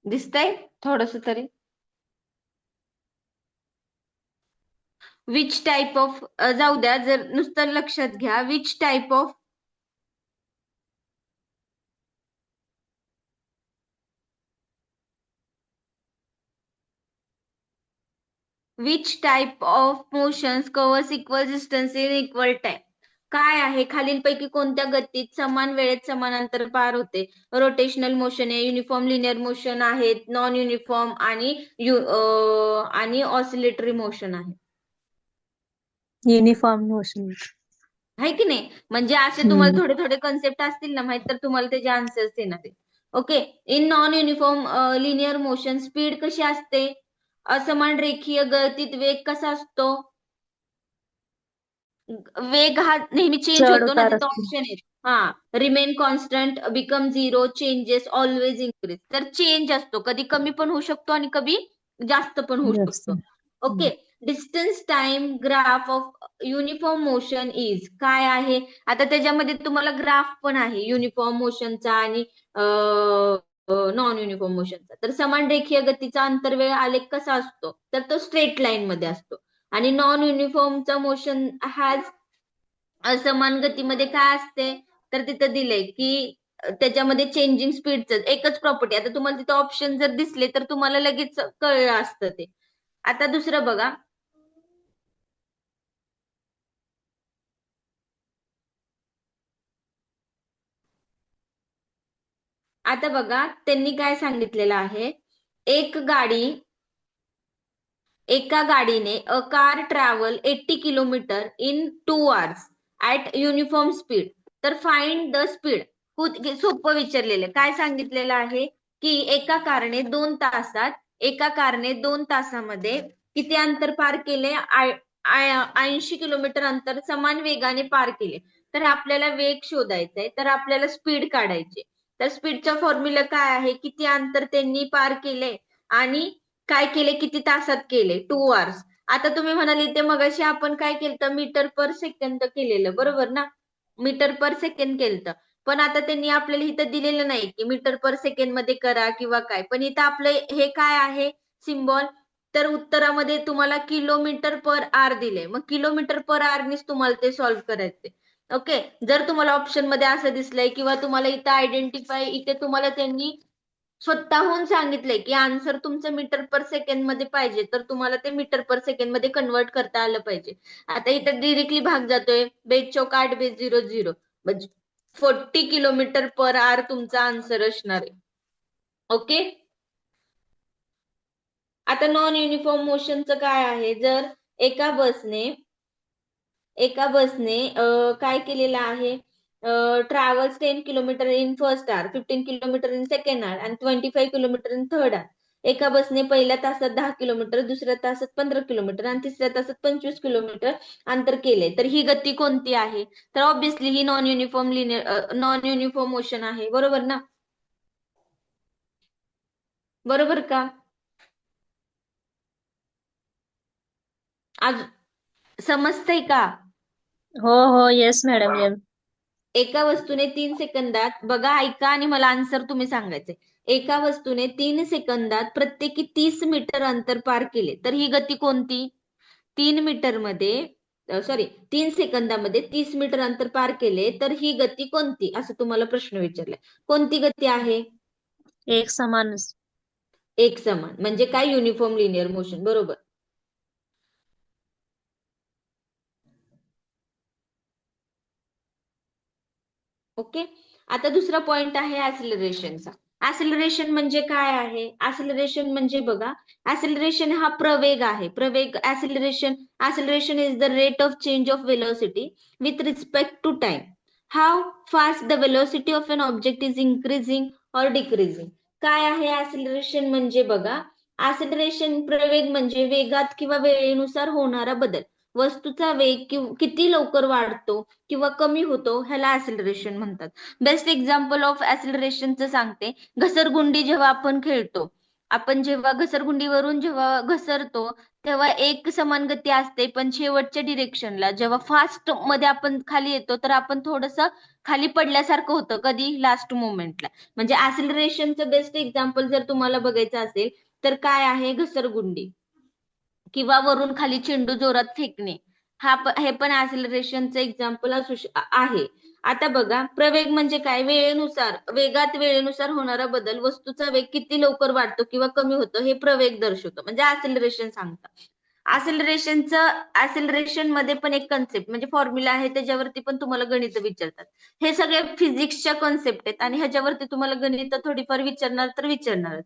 [SPEAKER 1] दिसतंय थोडस तरी? विच टाईप ऑफ जाऊ द्या, जर नुसतं लक्षात घ्या, which type of motions covers equal distance in equal time. काय आहे, खालीलपैकी कोणत्या गतीत समान वेळेत समान अंतर पार होते? रोटेशनल मोशन आहे, युनिफॉर्म लिनियर मोशन आहेत, नॉन युनिफॉर्म आणि ऑसिलेटरी मोशन आहे.
[SPEAKER 2] Uniform motion.
[SPEAKER 1] आहे की नाही? म्हणजे असे तुम्हाला थोडे थोडे कन्सेप्ट असतील ना माहित, तर तुम्हाला त्याचे आन्सर्स येणार आहे. Okay. In non uniform linear motion speed कशी असते? असमान रेखीय गतीत वेग कसा असतो? वेग हा नेहमी चेंज
[SPEAKER 2] चढ
[SPEAKER 1] होतो ना,
[SPEAKER 2] उतार
[SPEAKER 1] तिथं
[SPEAKER 2] असतो.
[SPEAKER 1] ऑप्शन आहेत. हा, remain constant, become zero, changes, always increase. तर चेंज असतो, कधी कमी पण होऊ शकतो आणि कधी जास्त पण होऊ
[SPEAKER 2] जास्त.
[SPEAKER 1] शकतो. Okay. Distance time graph of uniform motion is काय आहे? आता त्याच्यामध्ये तुम्हाला ग्राफ पण आहे युनिफॉर्म मोशनचा आणि नॉन युनिफॉर्म मोशनचा. तर समान रेखीय गतीचा अंतर्वेळ आलेख कसा असतो? तर तो स्ट्रेट लाईन मध्ये असतो. आणि नॉन युनिफॉर्मचा मोशन हॅज असमान गतीमध्ये काय असते? तर तिथं दिलंय की त्याच्यामध्ये चेंजिंग स्पीडच एकच प्रॉपर्टी. आता तुम्हाला तिथं ऑप्शन जर दिसले तर तुम्हाला लगेच कळलं असतं ते. आता दुसरं बघा. आता बघा त्यांनी काय सांगितलेलं आहे. एका गाडीने a car travel 80 kilometre in 2 hours at uniform speed. तर फाइंड द स्पीड. सोपं विचारलेलं. काय सांगितलेलं आहे की एका कारने 2 तासामध्ये किती अंतर पार केले? 80 किलोमीटर अंतर समान वेगाने पार केले. तर आपल्याला वेग शोधायचा आहे, तर आपल्याला स्पीड काढायची. तर स्पीडचा फॉर्म्युला काय आहे? किती अंतर त्यांनी पार केले आणि काय केले, किती तासात केले? 2 hours. आता तुम्ही म्हणाले ते मगाशी आपण काय केलं, मीटर पर सेकंद केलेलं, बरोबर ना? मीटर पर सेकंड केलं. पण आता त्यांनी आपल्याला इथं दिलेलं नाही की मीटर पर सेकंड मध्ये करा किंवा काय. पण इथं आपलं हे काय आहे सिम्बॉल? तर उत्तरामध्ये तुम्हाला किलोमीटर पर आर दिले. मग किलोमीटर पर आरनीच तुम्हाला ते सॉल्व्ह करायचे. ओके. जर तुम्हाला ऑप्शन मध्ये असं दिसलंय किंवा तुम्हाला इथं आयडेंटिफाय, इथे तुम्हाला त्यांनी स्वतःहून सांगितलंय की आन्सर तुमचं मीटर पर सेकंड मध्ये पाहिजे, तर तुम्हाला ते मीटर पर सेकंड मध्ये कन्वर्ट करता आलं पाहिजे. आता इथं डिरेक्टली भाग जातोय. 2 चौक 8 बेस 0 0 म्हणजे 40 किलोमीटर पर आवर तुमचा आन्सर असणार आहे. ओके. आता नॉन युनिफॉर्म मोशनचं काय आहे? जर एका बसने काय केलेलं आहे? Travels 10 kilometre in first hour, 15 kilometre in second hour आणि 25 किलोमीटर इन थर्ड आवर. एका बसने पहिल्या तासात 10 किलोमीटर, दुसऱ्या तासात 15 किलोमीटर आणि तिसऱ्या तासात 25 किलोमीटर अंतर केले. तर ही गती कोणती आहे? तर ऑब्व्हियसली ही नॉन युनिफॉर्म मोशन आहे, बरोबर ना? बरोबर का? आज समजतंय का?
[SPEAKER 2] हो हो, येस मॅडम, येस.
[SPEAKER 1] एका वस्तूने 3 सेकंदात, बघा ऐका आणि मला आन्सर तुम्ही सांगायचंय. एका वस्तूने 3 सेकंदात प्रत्येकी 30 मीटर अंतर पार केले, तर ही गती कोणती? 3 सेकंदामध्ये 30 मीटर अंतर पार केले, तर ही गती कोणती? असं तुम्हाला प्रश्न विचारलाय. कोणती गती आहे?
[SPEAKER 2] एक समानच.
[SPEAKER 1] एक समान म्हणजे काय? युनिफॉर्म लिनियर मोशन, बरोबर. ओके. आता दुसरा पॉइंट आहे ऍसिलरेशनचा. ऍसिलरेशन म्हणजे काय आहे? ऍसिलरेशन म्हणजे बघा, ऍसिलरेशन हा प्रवेग आहे. Acceleration is the rate of change of velocity with respect to time. How fast the velocity of an object is increasing और डिक्रीजिंग. काय आहे ऍसिलरेशन म्हणजे? बघा, ऍसिलरेशन प्रवेग म्हणजे वेगात किंवा वेळेनुसार होणारा बदल. वस्तूचा वेग किती लवकर वाढतो किंवा कमी होतो ह्याला ऍसिलरेशन म्हणतात. बेस्ट एक्झाम्पल ऑफ ऍसिलरेशनचं सांगते. घसरगुंडी जेव्हा आपण खेळतो, आपण जेव्हा घसरगुंडीवरून जेव्हा घसरतो तेव्हा एक समान गती असते, पण शेवटच्या डिरेक्शनला जेव्हा फास्ट मध्ये आपण खाली येतो तर आपण थोडस खाली पडल्यासारखं होतं. कधी? लास्ट मोमेंटला. म्हणजे ऍसिलरेशनचं बेस्ट एक्झाम्पल जर तुम्हाला बघायचं असेल तर काय आहे? घसरगुंडी. किंवा वरून खाली चेंडू जोरात फेकणे, हे पण ऍक्सिलरेशनचं एक्झाम्पल आहे. आता बघा, प्रवेग म्हणजे काय? वेळेनुसार होणारा बदल, वस्तूचा वेग किती लवकर वाढतो किंवा कमी होतो हे प्रवेग दर्शवतो, म्हणजे ऍक्सिलरेशन सांगतात. ऍक्सिलरेशन मध्ये पण एक कन्सेप्ट म्हणजे फॉर्म्युला आहे, त्याच्यावरती पण तुम्हाला गणित विचारतात. हे सगळे फिजिक्सच्या कॉन्सेप्ट आहेत आणि ह्याच्यावरती तुम्हाला गणित थोडीफार विचारणार तर विचारणारच.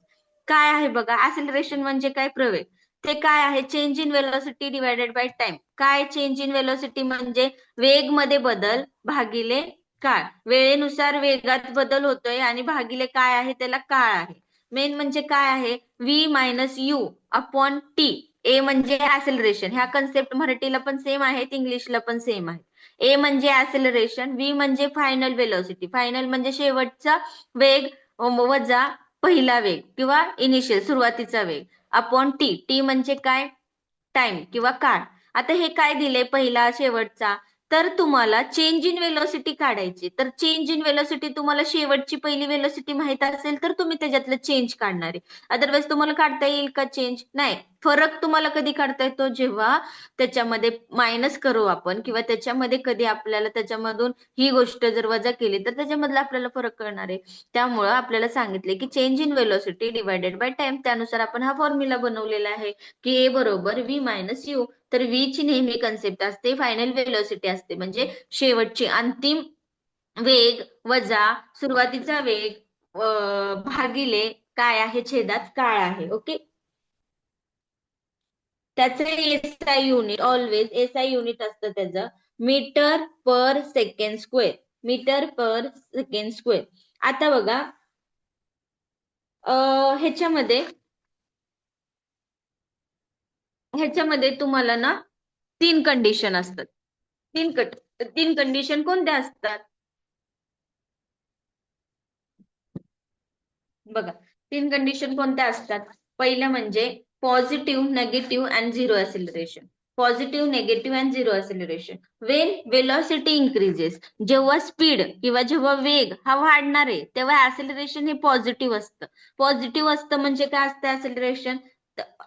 [SPEAKER 1] काय आहे बघा, ऍक्सिलरेशन म्हणजे काय? प्रवेग. ते काय आहे? Change in velocity divided by time. काय चेंज इन वेलोसिटी म्हणजे वेग मध्ये बदल भागिले काळ. वेळेनुसार वेगात बदल होतोय आणि भागिले काय आहे? त्याला काळ आहे. मेन म्हणजे काय आहे? V minus U upon T. A म्हणजे ऍक्सिलरेशन. ह्या कन्सेप्ट मराठीला पण सेम आहेत, इंग्लिशला पण सेम आहे. ए म्हणजे ऍक्सिलरेशन, व्ही म्हणजे फायनल वेलोसिटी. फायनल म्हणजे शेवटचा वेग वजा पहिला वेग किंवा इनिशियल सुरुवातीचा वेग अपॉन टी. टी म्हणजे काय? टाइम किंवा काळ. आता हे काय दिले पहिला शेवटचा, तर तुम्हाला चेंज इन वेलोसिटी काढायची. तर चेंज इन वेलोसिटी तुम्हाला शेवटची पहिली वेलोसिटी माहित असेल तर तुम्ही त्याच्यातलं चेंज काढणार आहे. अदरवाईज तुम्हाला काढता येईल का चेंज? नाही. फरक तुम्हाला कधी काढता येतो? जेव्हा त्याच्यामध्ये मायनस करू आपण किंवा त्याच्यामध्ये कधी आपल्याला त्याच्यामधून ही गोष्ट जर वजा केली तर त्याच्यामधला आपल्याला फरक कळणार आहे. त्यामुळं आपल्याला सांगितले की change in velocity divided by time. त्यानुसार आपण हा फॉर्म्युला बनवलेला आहे की ए बरोबर व्ही मायनस यू. तर व्ही ची नेहमी कन्सेप्ट असते फायनल वेलोसिटी असते, म्हणजे शेवटची अंतिम वेग वजा सुरुवातीचा वेग भागिले काय आहे? छेदात काळ आहे. ओके. त्याचे SI unit, always SI unit असतं त्याचं metre per second square. Metre per second square. आता बघा, ह्याच्यामध्ये तुम्हाला ना 3 कंडिशन असतात. तीन कंडिशन कोणत्या असतात? बघा, 3 कंडिशन कोणत्या असतात? पहिलं म्हणजे positive, negative and zero acceleration. Positive, negative and zero acceleration. Wien velocity increases, जेव्हा स्पीड किंवा जेव्हा वेग हा वाढणार आहे तेव्हा ऍक्सिलरेशन हे पॉझिटिव्ह असतं. पॉझिटिव्ह असतं म्हणजे काय असतं ऍक्सिलरेशन?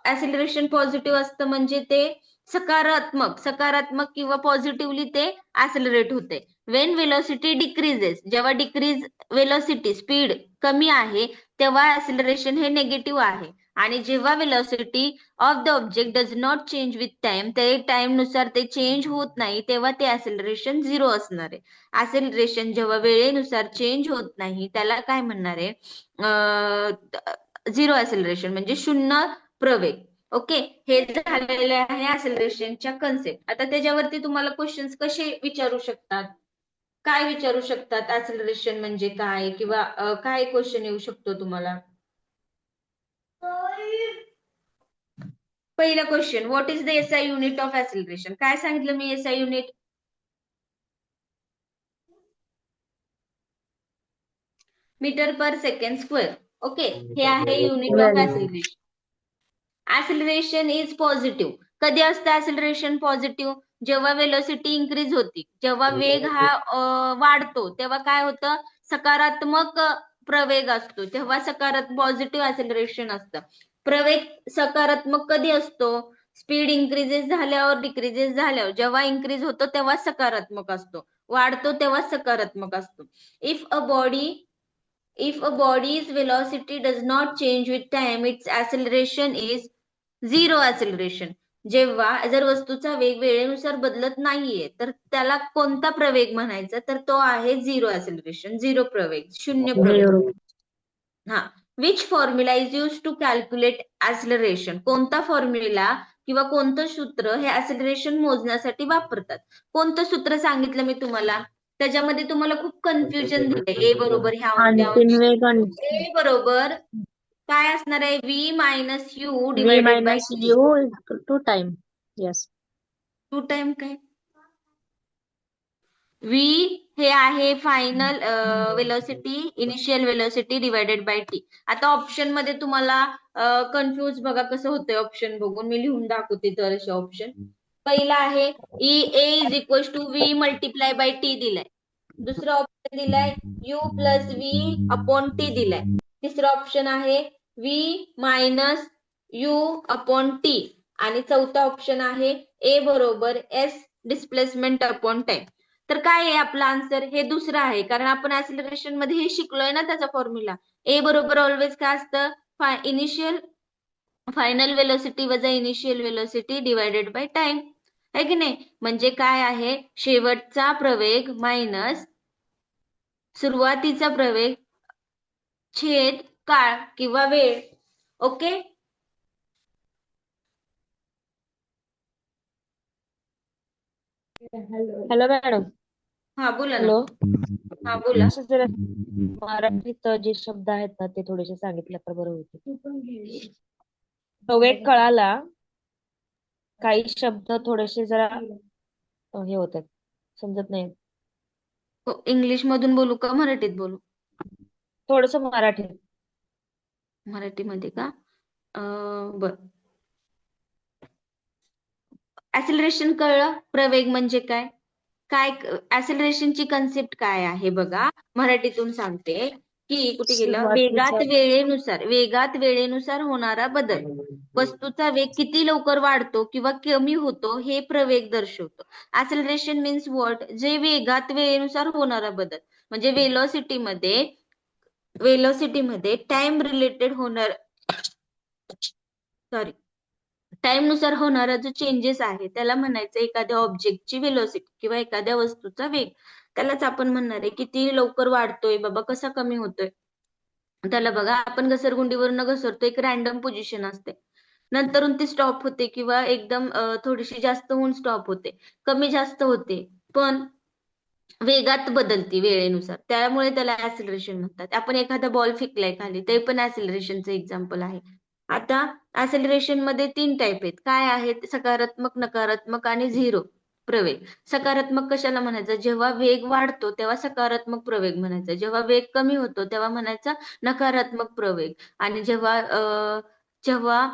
[SPEAKER 1] ऍक्सिलरेशन पॉझिटिव्ह असतं म्हणजे ते सकारात्मक किंवा पॉझिटिव्हली ते ऍक्सिलरेट होते. वेन वेलॉसिटी डिक्रीजेस, जेव्हा डिक्रीज वेलॉसिटी स्पीड कमी आहे तेव्हा ऍक्सिलरेशन हे निगेटिव्ह आहे. आणि जेव्हा velocity of the object does not change with time, ते टाइम नुसार ते चेंज होत नाही, तेव्हा ते ऍक्सिलरेशन झिरो असणार आहे. ऍक्सिलरेशन जेव्हा वेळेनुसार चेंज होत नाही त्याला काय म्हणणार आहे? झिरो ऍक्सिलरेशन म्हणजे शून्य प्रवेग. ओके. हे झालेले आहे ऍक्सिलरेशनच्या कन्सेप्ट. आता त्याच्यावरती तुम्हाला क्वेश्चन्स कसे विचारू शकतात? काय विचारू शकतात? ऍक्सिलरेशन म्हणजे काय किंवा काय क्वेश्चन येऊ शकतो तुम्हाला? पहिला question, what is the SI unit of acceleration? काय सांगितलं मी SI unit? Metre per second square. Okay. हे आहे unit of
[SPEAKER 2] Very good.
[SPEAKER 1] Acceleration. Acceleration is positive. कधी असतं ऍक्सिलरेशन पॉझिटिव्ह? जेव्हा वेलोसिटी इन्क्रीज होती, जेव्हा वेग हा वाढतो तेव्हा काय होतं? सकारात्मक प्रवेग असतो, तेव्हा पॉझिटिव्ह ऍक्सिलरेशन असतं. प्रवेग सकारात्मक कधी असतो? स्पीड इन्क्रीजेस झाल्यावर, डिक्रीजेस झाल्यावर. जेव्हा इन्क्रीज होतो तेव्हा सकारात्मक असतो, वाढतो तेव्हा सकारात्मक असतो. If a body's velocity does not change with time, its acceleration is zero acceleration. जेव्हा जर वस्तूचा वेग वेळेनुसार बदलत नाहीये तर त्याला कोणता प्रवेग म्हणायचा? तर तो आहे झिरो ऍक्सिलरेशन, झिरो प्रवेग, शून्य प्रवेग.
[SPEAKER 2] Very good.
[SPEAKER 1] हा. Which formula is use to calculate acceleration? कोणता फॉर्म्युला किंवा कोणतं सूत्र हे ऍक्सिलरेशन मोजण्यासाठी वापरतात? कोणतं सूत्र सांगितलं मी तुम्हाला? त्याच्यामध्ये तुम्हाला खूप कन्फ्युजन दिलंय. ए बरोबर ह्या अंशी
[SPEAKER 2] अंतिम वेग
[SPEAKER 1] ए बरोबर काय असणार आहे? V minus U
[SPEAKER 2] v
[SPEAKER 1] divided by
[SPEAKER 2] minus
[SPEAKER 1] T.
[SPEAKER 2] u is equal to time. Yes.
[SPEAKER 1] To time काय? व्ही हे आहे final velocity, initial velocity divided by T. आता ऑप्शन मध्ये तुम्हाला कन्फ्युज बघा कसं होतंय ऑप्शन बघून. मी लिहून दाखवते तर असे ऑप्शन. पहिला आहे A is equal to V multiply by T दिलाय. दुसरा ऑप्शन दिलाय U plus V upon T दिलाय. तिसरा ऑप्शन आहे V minus U upon T. आणि चौथा ऑप्शन आहे ए बरोबर एस डिस्प्लेसमेंट अपॉन टाइम. तर काय आहे आपला आन्सर? हे दुसरं आहे, कारण आपण ऍक्सिलरेशन मध्ये हे शिकलोय ना त्याचा फॉर्म्युला. ए बरोबर ऑलवेज काय असतं? इनिशियल फायनल वेलोसिटी वजा initial velocity divided by time, है की नाही? म्हणजे काय आहे? शेवटचा प्रवेग मायनस सुरुवातीचा प्रवेग छेद काळ किंवा वेळ. ओके.
[SPEAKER 3] Hello madam.
[SPEAKER 1] हा बोला ना.
[SPEAKER 3] हॅलो.
[SPEAKER 1] हा बोला.
[SPEAKER 3] असं जरा मराठीत जे शब्द आहेत ना ते थोडेसे सांगितले तर बरं होते. प्रवेग कळाला, काही शब्द थोडेसे जरा हे होतात, समजत नाही.
[SPEAKER 1] इंग्लिश मधून बोलू का मराठीत बोलू?
[SPEAKER 3] थोडस मराठीत.
[SPEAKER 1] मराठीमध्ये का? बर. ऍक्सिलरेशन कळलं? प्रवेग म्हणजे काय? काय ऍक्सिलरेशनची कन्सेप्ट काय आहे बघा, मराठीतून सांगते. की कुठे गेलं?
[SPEAKER 2] सुरुवातीचा
[SPEAKER 1] वेगात वेळेनुसार होणारा बदल. वस्तूचा वेग किती लवकर वाढतो किंवा कमी होतो हे प्रवेग दर्शवतो. Acceleration means what? जे वेगात वेळेनुसार होणारा बदल. म्हणजे वेलोसिटीमध्ये टाइम रिलेटेड होणार, सॉरी, टाइम नुसार होणारा जो चेंजेस आहे त्याला म्हणायचं एखाद्या ऑब्जेक्टची वेलोसिटी किंवा एखाद्या वस्तूचा वेग. त्यालाच आपण म्हणणार आहे किती लवकर वाढतोय बाबा, कसा कमी होतोय. त्याला बघा, आपण घसरगुंडीवरनं घसरतो, एक रॅन्डम पोझिशन असते, नंतरून ती स्टॉप होते किंवा एकदम थोडीशी जास्त होऊन स्टॉप होते, कमी जास्त होते, पण वेगात बदलती वेळेनुसार, त्यामुळे त्याला ऍक्सिलरेशन म्हणतात. आपण एखादा बॉल फेकलाय खाली, ते पण ऍक्सिलरेशनचं एक्झाम्पल आहे. आता ऍक्सिलरेशन मध्ये 3 टाईप आहेत. काय आहेत? सकारात्मक, नकारात्मक आणि झिरो प्रवेग. सकारात्मक कशाला म्हणायचं? जेव्हा वेग वाढतो तेव्हा सकारात्मक प्रवेग म्हणायचा, जेव्हा वेग कमी होतो तेव्हा म्हणायचा नकारात्मक प्रवेग. आणि जेव्हा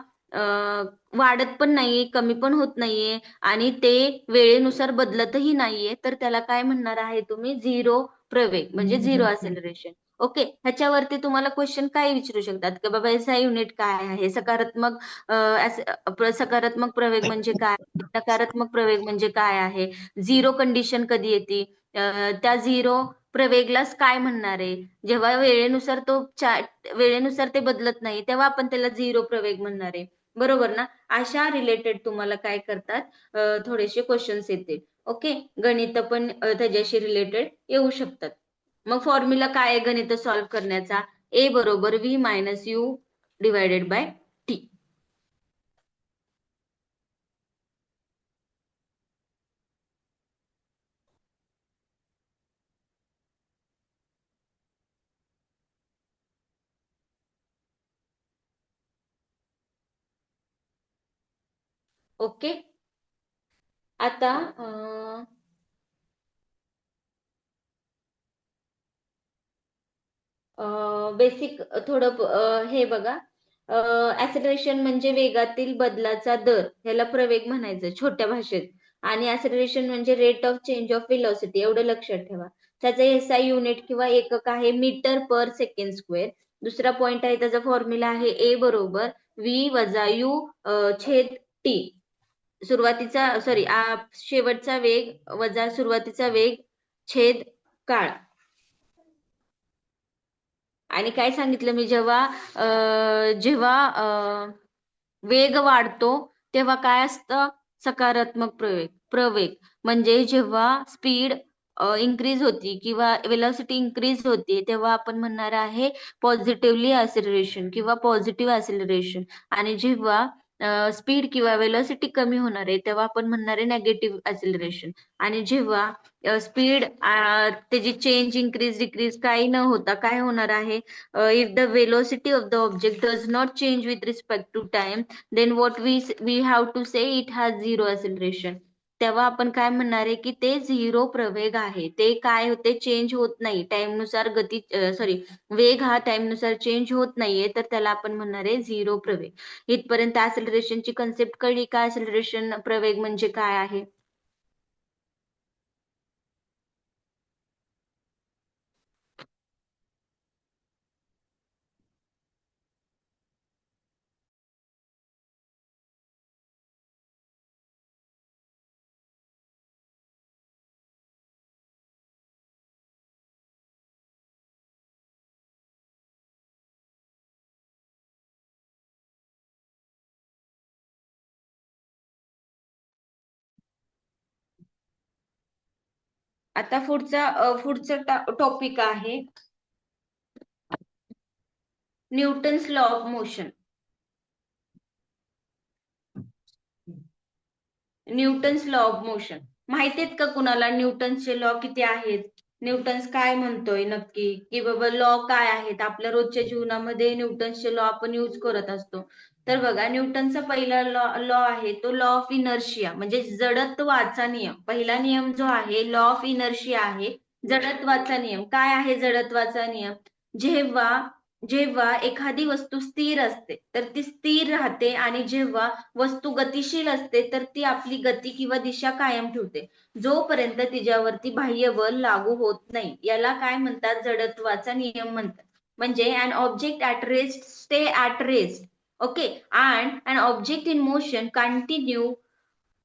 [SPEAKER 1] वाढत पण नाहीये, कमी पण होत नाहीये आणि ते वेळेनुसार बदलतही नाहीये, तर त्याला काय म्हणणार आहे तुम्ही? झिरो प्रवेग, म्हणजे झिरो ऍक्सिलरेशन. ओके. ह्याच्यावरती तुम्हाला क्वेश्चन काय विचारू शकतात की बाबा एसआय युनिट काय आहे? सकारात्मक प्रवेग म्हणजे काय? नकारात्मक प्रवेग म्हणजे काय आहे? झिरो कंडिशन कधी येते? त्या झिरो प्रवेगलाच काय म्हणणार आहे? जेव्हा वेळेनुसार ते बदलत नाही तेव्हा आपण त्याला झिरो प्रवेग म्हणणार आहे. बरोबर ना? अशा रिलेटेड तुम्हाला काय करतात? थोडेसे क्वेश्चन्स येतील. ओके. गणित पण त्याच्याशी रिलेटेड येऊ शकतात. मग फॉर्म्युला काय आहे गणित सॉल्व्ह करण्याचा? ए बरोबर V minus you divided by T. Okay. आता बेसिक थोडं हे बघा. ऍक्सिलरेशन म्हणजे वेगातील बदलाचा दर, ह्याला प्रवेग म्हणायचं छोट्या भाषेत. आणि ऍक्सिलरेशन म्हणजे rate of change of velocity, एवढं लक्षात ठेवा. त्याचं एसआय युनिट किंवा एकक आहे मीटर पर सेकंड स्क्वेअर. दुसरा पॉइंट आहे, त्याचा फॉर्म्युला आहे ए बरोबर व्ही वजा यू छेद टी. शेवटचा वेग वजा सुरुवातीचा वेग छेद काळ. आणि काय सांगितलं मी? जेव्हा वेग वाढतो तेव्हा काय असतं? सकारात्मक प्रवेग म्हणजे जेव्हा स्पीड इन्क्रीज होती किंवा वेलॉसिटी इन्क्रीज होती तेव्हा आपण म्हणणार आहे पॉझिटिव्हली ऍक्सिलरेशन किंवा पॉझिटिव्ह ऍक्सिलरेशन. आणि जेव्हा स्पीड किंवा वेलॉसिटी कमी होणार आहे तेव्हा आपण म्हणणार आहे नेगेटिव्ह ऍक्सिलरेशन. आणि जेव्हा स्पीड त्याची चेंज इन्क्रीज डिक्रीज काही न होता काय होणार आहे? If the velocity of the object does not change with respect to time, then what we have to say it has zero acceleration. तेव्हा आपण काय म्हणणार आहे की ते झिरो प्रवेग आहे. ते काय होते? चेंज होत नाही टाइम नुसार. वेग हा टाइम नुसार चेंज होत नाहीये, तर त्याला आपण म्हणणार आहे झिरो प्रवेग. इथपर्यंत ऍक्सिलरेशनची कन्सेप्ट कळली का? ऍक्सिलरेशन प्रवेग म्हणजे काय आहे? आता पुढचा टॉपिक आहे Newton's law of motion. Newton's law of motion माहिती आहेत का कुणाला? न्यूटन्सचे लॉ किती आहेत? न्यूटन्स काय म्हणतोय नक्की, की बाबा लॉ काय आहेत? आपल्या रोजच्या जीवनामध्ये न्यूटन्सचे लॉ आपण यूज करत असतो. तर बघा, न्यूटनचा पहिला लॉ आहे तो लॉ ऑफ इनर्शिया, म्हणजे जडत्वाचा नियम. पहिला नियम जो आहे लॉ ऑफ इनर्शिया आहे, जडत्वाचा नियम. काय आहे जडत्वाचा नियम? जेव्हा जेव्हा एखादी वस्तू स्थिर असते तर ती स्थिर राहते, आणि जेव्हा वस्तू गतिशील असते तर ती आपली गती किंवा दिशा कायम ठेवते, जोपर्यंत तिच्यावरती बाह्य बल लागू होत नाही. याला काय म्हणतात? जडत्वाचा नियम म्हणतात. म्हणजे an object at rest stay at rest, okay, and an object in motion continue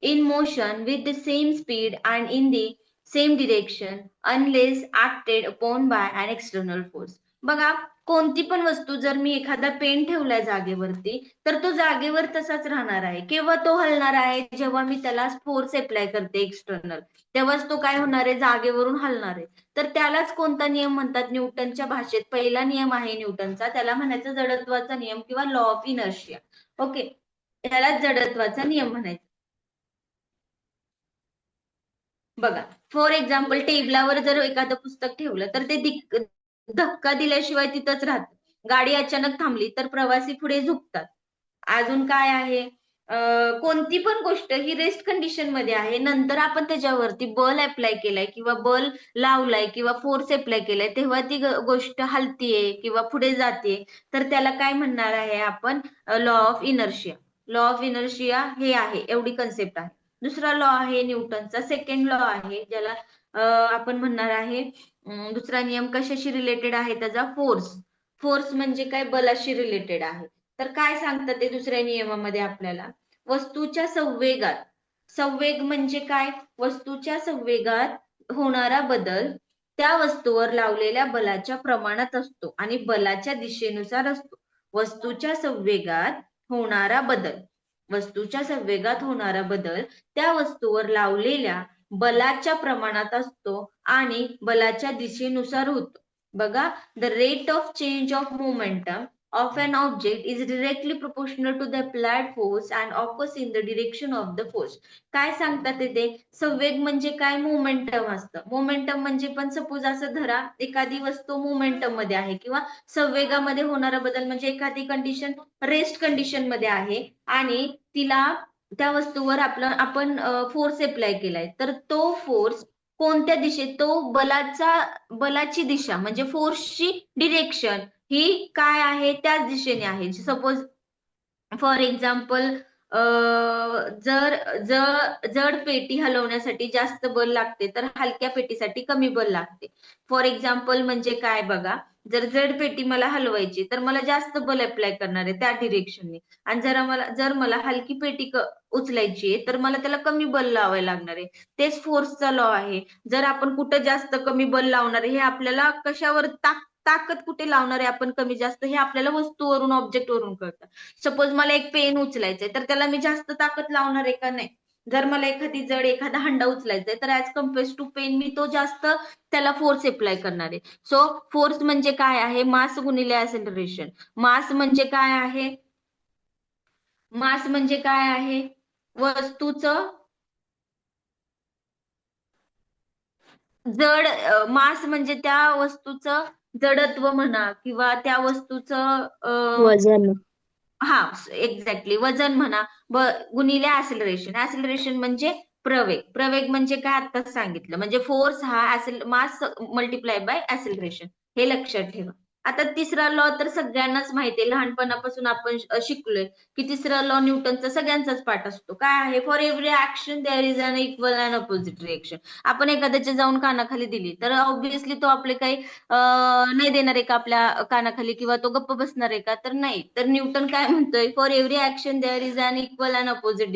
[SPEAKER 1] in motion with the same speed and in the same direction unless acted upon by an external force. बघा, कोणती पण वस्तू, जर मी एखादा pen ठेवलाय जागेवरती, तर तो जागेवर तसाच राहणार आहे. केव्हा तो हलणार आहे? जेव्हा मी त्याला फोर्स अप्लाय करते एक्सटर्नल, तेव्हाच तो काय होणार आहे? जागेवरून हलणार आहे. तर त्यालाच कोणता नियम म्हणतात? न्यूटनच्या भाषेत पहिला नियम आहे न्यूटनचा, त्याला म्हणायचं जडत्वाचा नियम किंवा लॉ ऑफ इनर्शिया. ओके, त्यालाच जडत्वाचा नियम म्हणायचं. बघा, फॉर एक्झाम्पल टेबलावर जर एखादं पुस्तक ठेवलं तर ते धक्का दिल्याशिवाय तिथंच राहतं. गाडी अचानक थांबली तर प्रवासी पुढे झुकतात. अजून काय आहे? कोणती पण गोष्ट ही रेस्ट कंडिशन मध्ये आहे, नंतर आपण त्याच्यावरती बल अप्लाय केलाय किंवा बल लावलाय किंवा फोर्स अप्लाय केलाय, तेव्हा ती गोष्ट हलतीये किंवा पुढे जाते, तर त्याला काय म्हणणार आहे आपण? Law of inertia. Law of inertia हे आहे, एवढी कन्सेप्ट आहे. दुसरा लॉ आहे न्यूटनचा, सेकंड लॉ आहे, ज्याला आपण म्हणणार आहे दुसरा नियम कशाशी रिलेटेड आहे त्याचा? फोर्स. फोर्स म्हणजे काय? बलाशी रिलेटेड आहे. तर काय सांगतात ते दुसऱ्या नियमामध्ये आपल्याला? वस्तूच्या संवेगात, संवेग म्हणजे काय? वस्तूच्या संवेगात होणारा बदल त्या वस्तूवर लावलेल्या बलाच्या प्रमाणात असतो आणि बलाच्या दिशेनुसार असतो. वस्तूच्या संवेगात होणारा बदल, वस्तूच्या संवेगात होणारा बदल त्या वस्तूवर लावलेल्या बलाच्या प्रमाणात असतो आणि बलाच्या दिशेनुसार होतो. बघा, the rate of change of momentum of an object is directly proportional to the applied force and occurs in the direction of the force. काय सांगतात ते? संवेग म्हणजे काय? मोमेंटम असतं. मोमेंटम म्हणजे पण सपोज असं धरा, एखादी वस्तू मोमेंटम मध्ये आहे किंवा संवेगामध्ये होणारा बदल म्हणजे एखादी कंडिशन रेस्ट कंडिशन मध्ये आहे आणि तिला त्या वस्तूवर आपण फोर्स अप्लाय केलाय, तर तो फोर्स कोणत्या दिशेत? तो बलाची दिशा म्हणजे फोर्सची डिरेक्शन ही काय आहे? त्याच दिशेने आहे. सपोज फॉर एक्झाम्पल, जर जड पेटी हलवण्यासाठी जास्त बल लागते तर हलक्या पेटीसाठी कमी बल लागते. फॉर एक्झाम्पल म्हणजे काय? बघा, जर जड पेटी मला हलवायची तर मला जास्त बल अप्लाय करणार आहे त्या डिरेक्शनने, आणि जर मला हलकी पेटी उचलायची आहे तर मला त्याला कमी बल लावायला लागणार आहे. तेच फोर्सचा लॉ आहे. जर आपण कुठं जास्त कमी बल लावणार आहे हे आपल्याला कशावर, ताकद कुठे लावणार आहे आपण कमी जास्त, हे आपल्याला वस्तूवरून, ऑब्जेक्ट वरून कळतं. सपोज मला एक पेन उचलायचंय तर त्याला मी जास्त ताकद लावणार आहे का? नाही. जर मला एखादा हंडा उचलायचा तर ऍज कम्पेअर टू पेन मी तो जास्त त्याला फोर्स अप्लाय करणार आहे. सो फोर्स म्हणजे काय आहे? मास गुणिले ऍक्सेलरेशन. मास म्हणजे काय आहे? मास म्हणजे काय आहे? वस्तूचं जड, मास म्हणजे त्या वस्तूचं जडत्व म्हणा किंवा त्या वस्तूचं
[SPEAKER 2] वजन.
[SPEAKER 1] हा, एक्झॅक्टली, वजन म्हणा, गुणिले ऍक्सेलरेशन. ऍक्सेलरेशन म्हणजे प्रवेग. प्रवेग म्हणजे काय? आत्ताच सांगितलं, म्हणजे फोर्स हा मास मल्टिप्लाय बाय ऍक्सेलरेशन. हे लक्षात ठेवा. आता तिसरा लॉ तर सगळ्यांनाच माहितीये, लहानपणापासून आपण शिकलोय की तिसरा लॉ न्यूटनचा सगळ्यांचाच पाठ असतो. काय आहे? For every action there is an equal and opposite reaction. आपण एखाद्याच्या जाऊन कानाखाली दिली तर ऑब्व्हियसली तो आपले काही नाही देणार आहे का आपल्या कानाखाली, किंवा तो गप्प बसणार आहे का? तर नाही. तर न्यूटन काय म्हणतोय? For every action there is an equal and opposite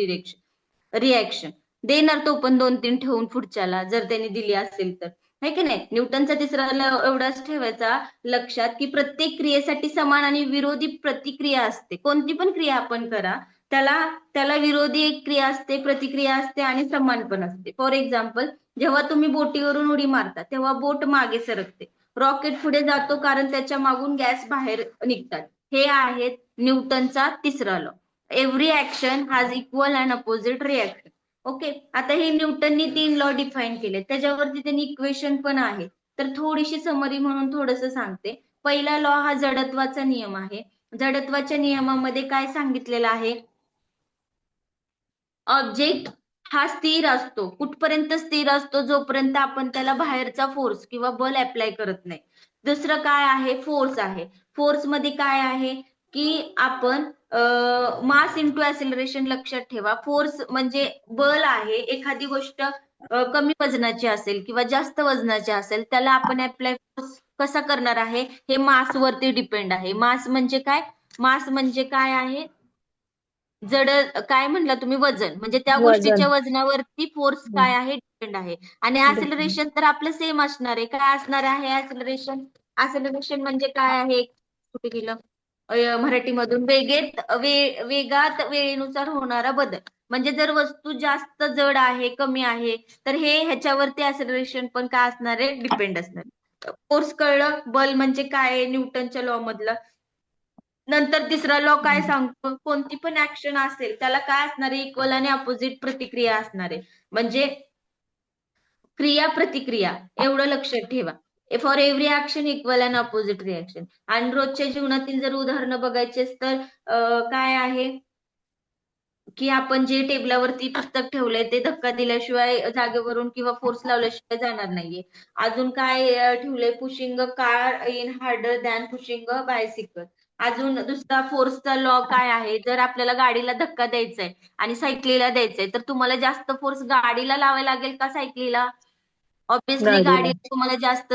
[SPEAKER 1] reaction. देणार तो पण 2-3 ठेवून पुढच्याला, जर त्यांनी दिली असेल तर, है की नाही? न्यूटनचा तिसरा लॉ एवढाच ठेवायचा लक्षात की प्रत्येक क्रियेसाठी समान आणि विरोधी प्रतिक्रिया असते. कोणती पण क्रिया आपण करा त्याला त्याला विरोधी एक क्रिया असते, प्रतिक्रिया असते आणि समान पण असते. फॉर एक्झाम्पल, जेव्हा तुम्ही बोटीवरून उडी मारता तेव्हा बोट मागे सरकते, रॉकेट पुढे जातो कारण त्याच्या मागून गॅस बाहेर निघतात. हे आहेत न्यूटनचा तिसरा law. Every action has equal and opposite reaction. Okay, आता हे न्यूटननी 3 लॉ डिफाईन केले, त्याच्यावरती त्यांनी इक्वेशन पण आहे. तर थोडीशी समरी म्हणून थोडस सांगते. पहिला लॉ हा जडत्वाचा नियम आहे. जडत्वाच्या नियमामध्ये काय सांगितलेलं आहे? ऑब्जेक्ट हा स्थिर असतो. कुठपर्यंत स्थिर असतो? जोपर्यंत आपण त्याला बाहेरचा फोर्स किंवा बल अप्लाय करत नाही. दुसरं काय आहे? फोर्स आहे. फोर्स मध्ये काय आहे की आपण मास इंटू ऍक्सिलरेशन लक्षात ठेवा. फोर्स म्हणजे बल आहे. एखादी गोष्ट कमी वजनाची असेल किंवा जास्त वजनाची असेल, त्याला आपण अप्लाय फोर्स कसा करणार आहे हे मास वरती डिपेंड आहे. मास म्हणजे काय? मास म्हणजे काय आहे? जड काय म्हणला तुम्ही? वजन. म्हणजे त्या
[SPEAKER 2] वजन
[SPEAKER 1] गोष्टीच्या वजनावरती फोर्स काय आहे? डिपेंड आहे. आणि ऍक्सिलरेशन तर आपलं सेम असणार आहे. काय असणार आहे ऍक्सिलरेशन? ऍक्सिलरेशन म्हणजे काय आहे? कुठे गेलं मराठीमधून? वेगात वेळेनुसार होणारा बदल. म्हणजे जर वस्तू जास्त जड आहे, कमी आहे, तर ह्याच्यावरती ऍक्सिलरेशन पण काय असणार आहे? डिपेंड असणार. फोर्स कळलं. बल म्हणजे काय आहे न्यूटनच्या लॉ मधलं. नंतर तिसरा लॉ काय सांगतो? कोणती पण ऍक्शन असेल त्याला काय असणार आहे? इक्वल आणि अपोजिट प्रतिक्रिया असणार आहे. म्हणजे क्रिया प्रतिक्रिया, एवढं लक्षात ठेवा. For every action equal and opposite reaction. आणि रोजच्या जीवनातील जर उदाहरणं बघायची तर काय आहे की आपण जे टेबलावरती पुस्तक ठेवलंय ते धक्का दिल्याशिवाय जागेवरून किंवा फोर्स लावल्याशिवाय जाणार नाहीये. अजून काय ठेवलंय? Pushing a car in harder than pushing a bicycle. अजून दुसरा फोर्सचा लॉ काय आहे? जर आपल्याला गाडीला धक्का द्यायचा आहे आणि सायकलीला द्यायचंय, तर तुम्हाला जास्त फोर्स गाडीला लावायला लागेल का सायकलीला? ऑब्व्हियसली
[SPEAKER 2] गाडीला.
[SPEAKER 1] गाडीला तुम्हाला जास्त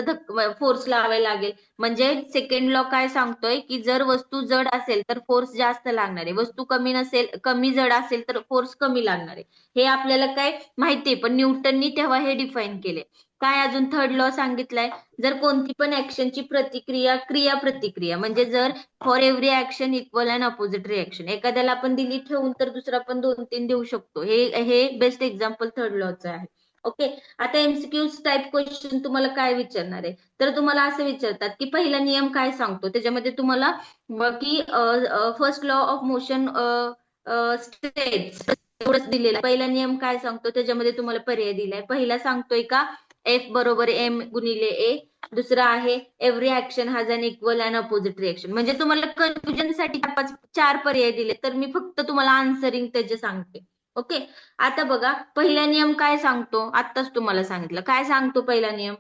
[SPEAKER 1] फोर्स लावायला लागेल. म्हणजे सेकंड लॉ काय सांगतोय की जर वस्तू जड असेल तर फोर्स जास्त लागणार आहे, वस्तू कमी जड असेल तर फोर्स कमी लागणार आहे. हे आपल्याला काय माहितीये, पण न्यूटननी तेव्हा हे डिफाईन केले. काय अजून थर्ड लॉ सांगितलाय? जर कोणती पण ऍक्शनची प्रतिक्रिया क्रिया प्रतिक्रिया, म्हणजे जर for every action equal and opposite reaction. एखाद्याला आपण दिली ठेवून तर दुसरा पण 2-3 देऊ शकतो. हे बेस्ट एक्झाम्पल थर्ड लॉचं आहे. ओके, आता एमसीक्यू टाईप क्वेश्चन तुम्हाला काय विचारणार आहे? तर तुम्हाला असं विचारतात की पहिला नियम काय सांगतो. त्याच्यामध्ये तुम्हाला की first law of motion states एवढंच दिलेलं आहे. पहिला नियम काय सांगतो त्याच्यामध्ये तुम्हाला पर्याय दिलाय. पहिला सांगतोय का एफ बरोबर एम गुणिले ए. दुसरा आहे every action has an equal and opposite reaction. म्हणजे तुम्हाला कन्फ्युजन साठी 4 पर्याय दिले, तर मी फक्त तुम्हाला आन्सरिंग त्याचे सांगते. ओके, आता बघा पहिला नियम काय सांगतो. आत्ताच तुम्हाला सांगितलं. काय सांगतो पहिला नियम?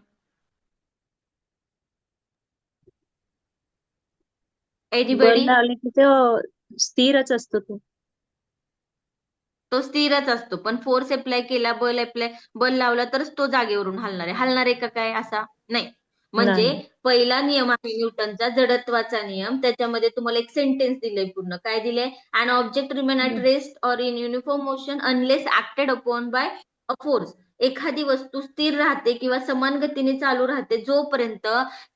[SPEAKER 2] बल
[SPEAKER 1] एनीबडी?
[SPEAKER 2] लावले की तो स्थिरच असतो तो.
[SPEAKER 1] तो स्थिरच असतो, पण फोर्स अप्लाय केला, बल लावला तरच तो जागेवरून हलणार आहे. हलणार आहे का काय असा? नाही. म्हणजे
[SPEAKER 2] नाही.
[SPEAKER 1] पहिला नियम आहे न्यूटनचा जडत्वाचा नियम. त्याच्यामध्ये तुम्हाला एक सेंटेन्स दिलंय पूर्ण. काय दिलंय? An object remain at rest or in uniform motion unless acted upon by a force. एखादी वस्तू स्थिर राहते किंवा समान गतीने चालू राहते जोपर्यंत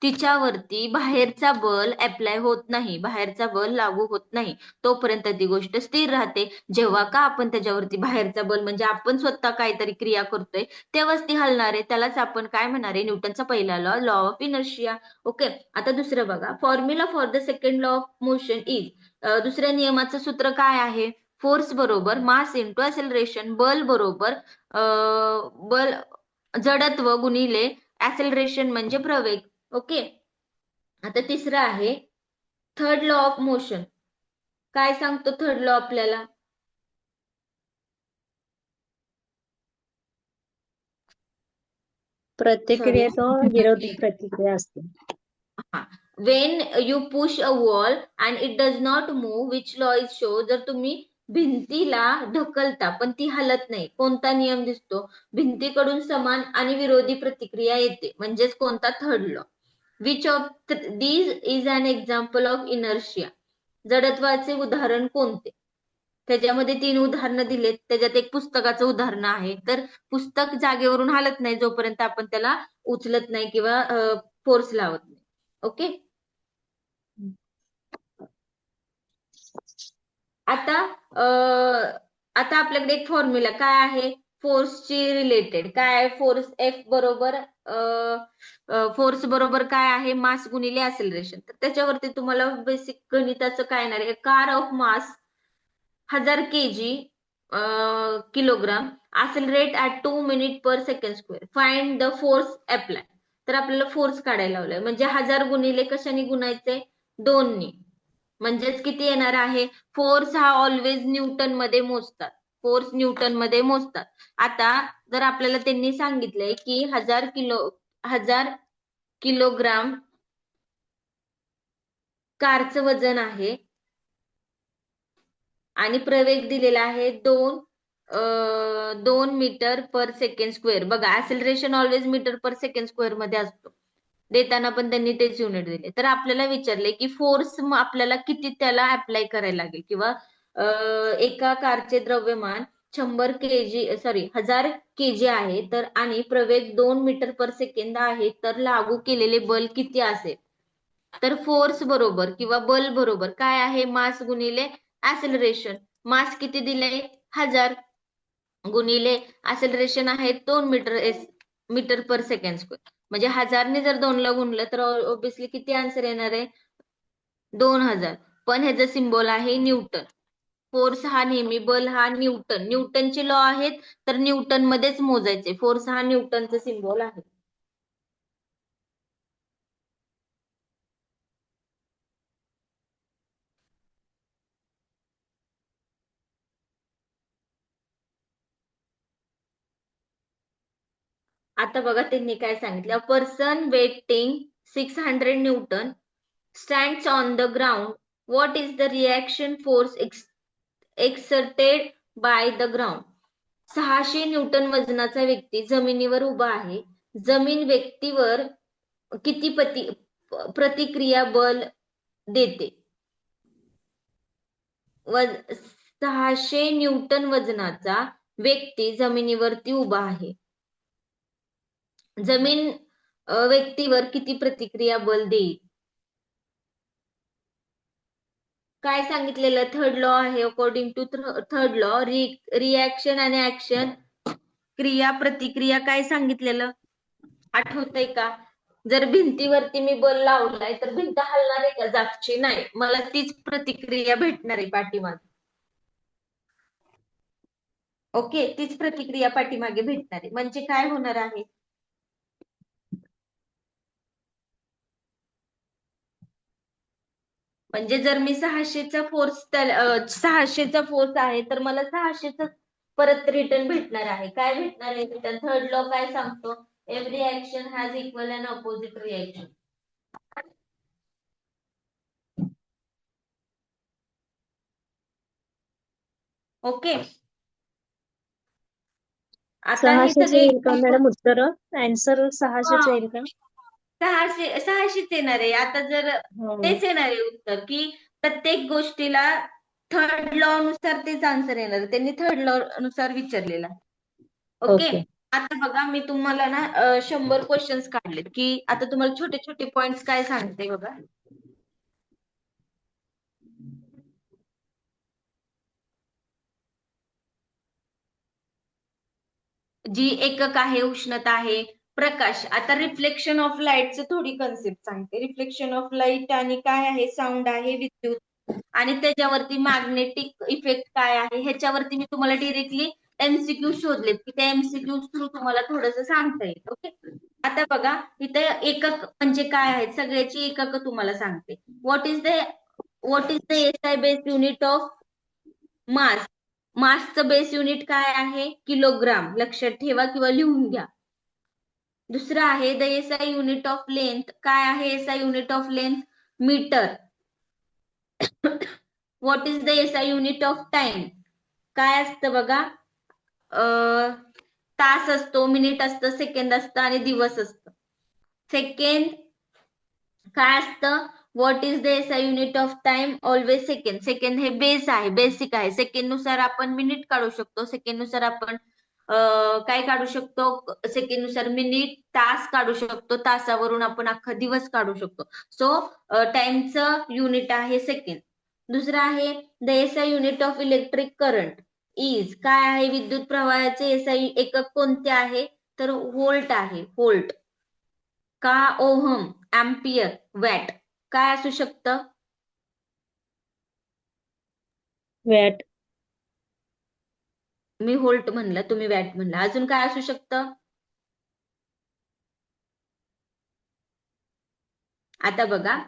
[SPEAKER 1] तिच्यावरती बाहेरचा बल अप्लाय होत नाही, बाहेरचा बल लागू होत नाही, तोपर्यंत ती गोष्ट स्थिर राहते. जेव्हा का आपण त्याच्यावरती बाहेरचा बल म्हणजे आपण स्वतः काहीतरी क्रिया करतोय तेव्हाच ती हलणार आहे. त्यालाच आपण काय म्हणणार आहे? न्यूटनचा पहिला law, law of inertia. Okay, आता दुसरं बघा. Formula for the second law of motion is. दुसऱ्या नियमाचं सूत्र काय आहे? फोर्स बरोबर मास इंटू ऍक्सेलरेशन. बल बरोबर बल जडत्व गुणिले ऍक्सेलरेशन म्हणजे प्रवेग. ओके, आता तिसरं आहे थर्ड लॉ ऑफ मोशन. काय सांगतो थर्ड लॉ आपल्याला? सॉरी,
[SPEAKER 2] प्रतिक्रिया तो विरोधी प्रतिक्रिया असते.
[SPEAKER 1] Wien you push a wall and it does not move which law is show. जर तुम्ही भिंतीला ढकलता पण ती हलत नाही, कोणता नियम दिसतो? भिंतीकडून समान आणि विरोधी प्रतिक्रिया येते, म्हणजेच कोणता? Third law. Which of these is an example of inertia. जडत्वाचे उदाहरण कोणते? त्याच्यामध्ये 3 उदाहरणं दिलेत. त्याच्यात एक पुस्तकाचं उदाहरण आहे. तर पुस्तक जागेवरून हलत नाही जोपर्यंत आपण त्याला उचलत नाही किंवा फोर्स लावत नाही. ओके, आता आता आपल्याकडे एक फॉर्म्युला काय आहे फोर्सची रिलेटेड काय आहे फोर्स एफ बरोबर फोर्स बरोबर काय आहे मास गुणिले ऍक्सेलरेशन. तर त्याच्यावरती तुम्हाला बेसिक गणिताचं काय येणार आहे car of mass 1000 kg kilogram accelerate at 2 minutes per second square. Find the force apply. तर आपल्याला फोर्स काढायला लावलाय म्हणजे 1000 गुणिले कशाने गुणायचे 2 म्हणजेच किती येणार आहे फोर्स हा ऑलवेज न्यूटन मध्ये मोजतात. फोर्स न्यूटन मध्ये मोजतात. आता जर आपल्याला त्यांनी सांगितलंय की 1000 किलोग्राम कारचं वजन आहे आणि प्रवेग दिलेला आहे 2 मीटर पर सेकंड स्क्वेअर. बघा acceleration always metre per second square मध्ये असतो. देताना पण त्यांनी तेच युनिट दिले. तर आपल्याला विचारले की फोर्स आपल्याला किती त्याला अप्लाय करायला लागेल किंवा एका कारचे द्रव्यमान 1000 केजी आहे तर आणि प्रवेग 2 मीटर पर सेकंद आहे तर लागू केलेले बल किती असेल. तर फोर्स बरोबर किंवा बल बरोबर काय आहे मास गुणिले ऍक्सेलरेशन. मास किती दिलंय 1000 गुणिले ऍक्सेलरेशन आहे 2 मीटर पर सेकंड स्क्वेअर. म्हणजे 1000 ने जर 2 ला गुणलं तर ऑब्विसली किती आन्सर येणार आहे 2000. पण ह्याचं सिम्बॉल आहे न्यूटन. फोर्स हा नेहमी बल हा न्यूटनचे लॉ आहेत तर न्यूटन मध्येच मोजायचे. फोर्स हा न्यूटनचा सिम्बॉल आहे. आता बघा त्यांनी काय सांगितलं a person waiting 600 Newton stands on the ground. What is the reaction force exerted by the ground? 600 Newton वजनाचा व्यक्ती जमिनीवर उभा आहे. जमीन व्यक्तीवर किती प्रतिक्रिया बल देते. 600 न्यूटन वजनाचा व्यक्ती जमिनीवरती उभा आहे. जमीन व्यक्तीवर किती प्रतिक्रिया बल देईल. काय सांगितलेलं थर्ड लॉ आहे according to third law reaction आणि ऍक्शन क्रिया प्रतिक्रिया काय सांगितलेलं आठवतंय का. जर भिंतीवरती मी बल लावलाय तर भिंत हलणार आहे का जागची नाही मला तीच प्रतिक्रिया भेटणार आहे पाठीमागे. ओके तीच प्रतिक्रिया पाठीमागे भेटणार आहे म्हणजे काय होणार आहे म्हणजे जर मी 600चा फोर्स 600चा फोर्स आहे तर मला 600च परत रिटर्न भेटणार आहे. काय भेटणार आहे रिटर्न थर्ड लॉ काय सांगतो every action has equal and opposite reaction. Okay आता हे
[SPEAKER 2] 600च
[SPEAKER 1] सगळे
[SPEAKER 2] येईल का मॅडम उत्तर आन्सर 600च येईल का
[SPEAKER 1] 600च येणार आहे. आता जर
[SPEAKER 2] हो
[SPEAKER 1] तेच येणार आहे उत्तर की प्रत्येक गोष्टीला थर्ड लॉ नुसार तेच आन्सर येणार. त्यांनी थर्ड लॉ नुसार विचारलेला. ओके
[SPEAKER 2] ओके
[SPEAKER 1] आता बघा मी तुम्हाला ना 100 क्वेश्चन्स काढलेत की आता तुम्हाला छोटे छोटे पॉइंट्स काय सांगते बघा. जी एकक आहे उष्णता आहे प्रकाश. आता रिफ्लेक्शन ऑफ लाईटचं थोडी कन्सेप्ट सांगते. रिफ्लेक्शन ऑफ लाईट आणि काय आहे साऊंड आहे विद्युत आणि त्याच्यावरती मॅग्नेटिक इफेक्ट काय आहे ह्याच्यावरती मी तुम्हाला डिरेक्टली एमसीक्यू शोधलेत की त्या एमसीक्यू थ्रू तुम्हाला थोडंसं सांगता येईल. ओके आता बघा इथं एकक म्हणजे काय आहेत सगळ्याची एकक तुम्हाला सांगते. What is the SI base unit of mass. मासचं बेस युनिट काय आहे किलोग्राम. लक्षात ठेवा किंवा लिहून घ्या. दुसरं आहे the SI unit of length. काय आहे SI unit of length metre. What is the SI unit of time. काय असतं बघा तास असतो मिनिट असतं सेकंद असतं आणि दिवस असतं. सेकंड काय असतं what is the SI unit of time always second. Second हे बेस आहे बेसिक आहे. सेकंड नुसार आपण मिनिट काढू शकतो. सेकंड नुसार आपण काय काढू शकतो सेकंड नुसार मिनिट तास काढू शकतो. तासावरून आपण अख्खा दिवस काढू शकतो. सो टाइमचं युनिट आहे सेकंड. दुसरा आहे the SI unit of electric current is, काय आहे विद्युत प्रवाहाचे एसआय एकक कोणते आहे, तर व्होल्ट आहे, व्होल्ट. का ओहम, अँपियर, वॅट, काय असू शकतं?
[SPEAKER 3] वॅट.
[SPEAKER 1] मी व्होल्ट म्हणलं, तुम्ही वॅट म्हणलं. अजून काय असू शकतं? आता बघा,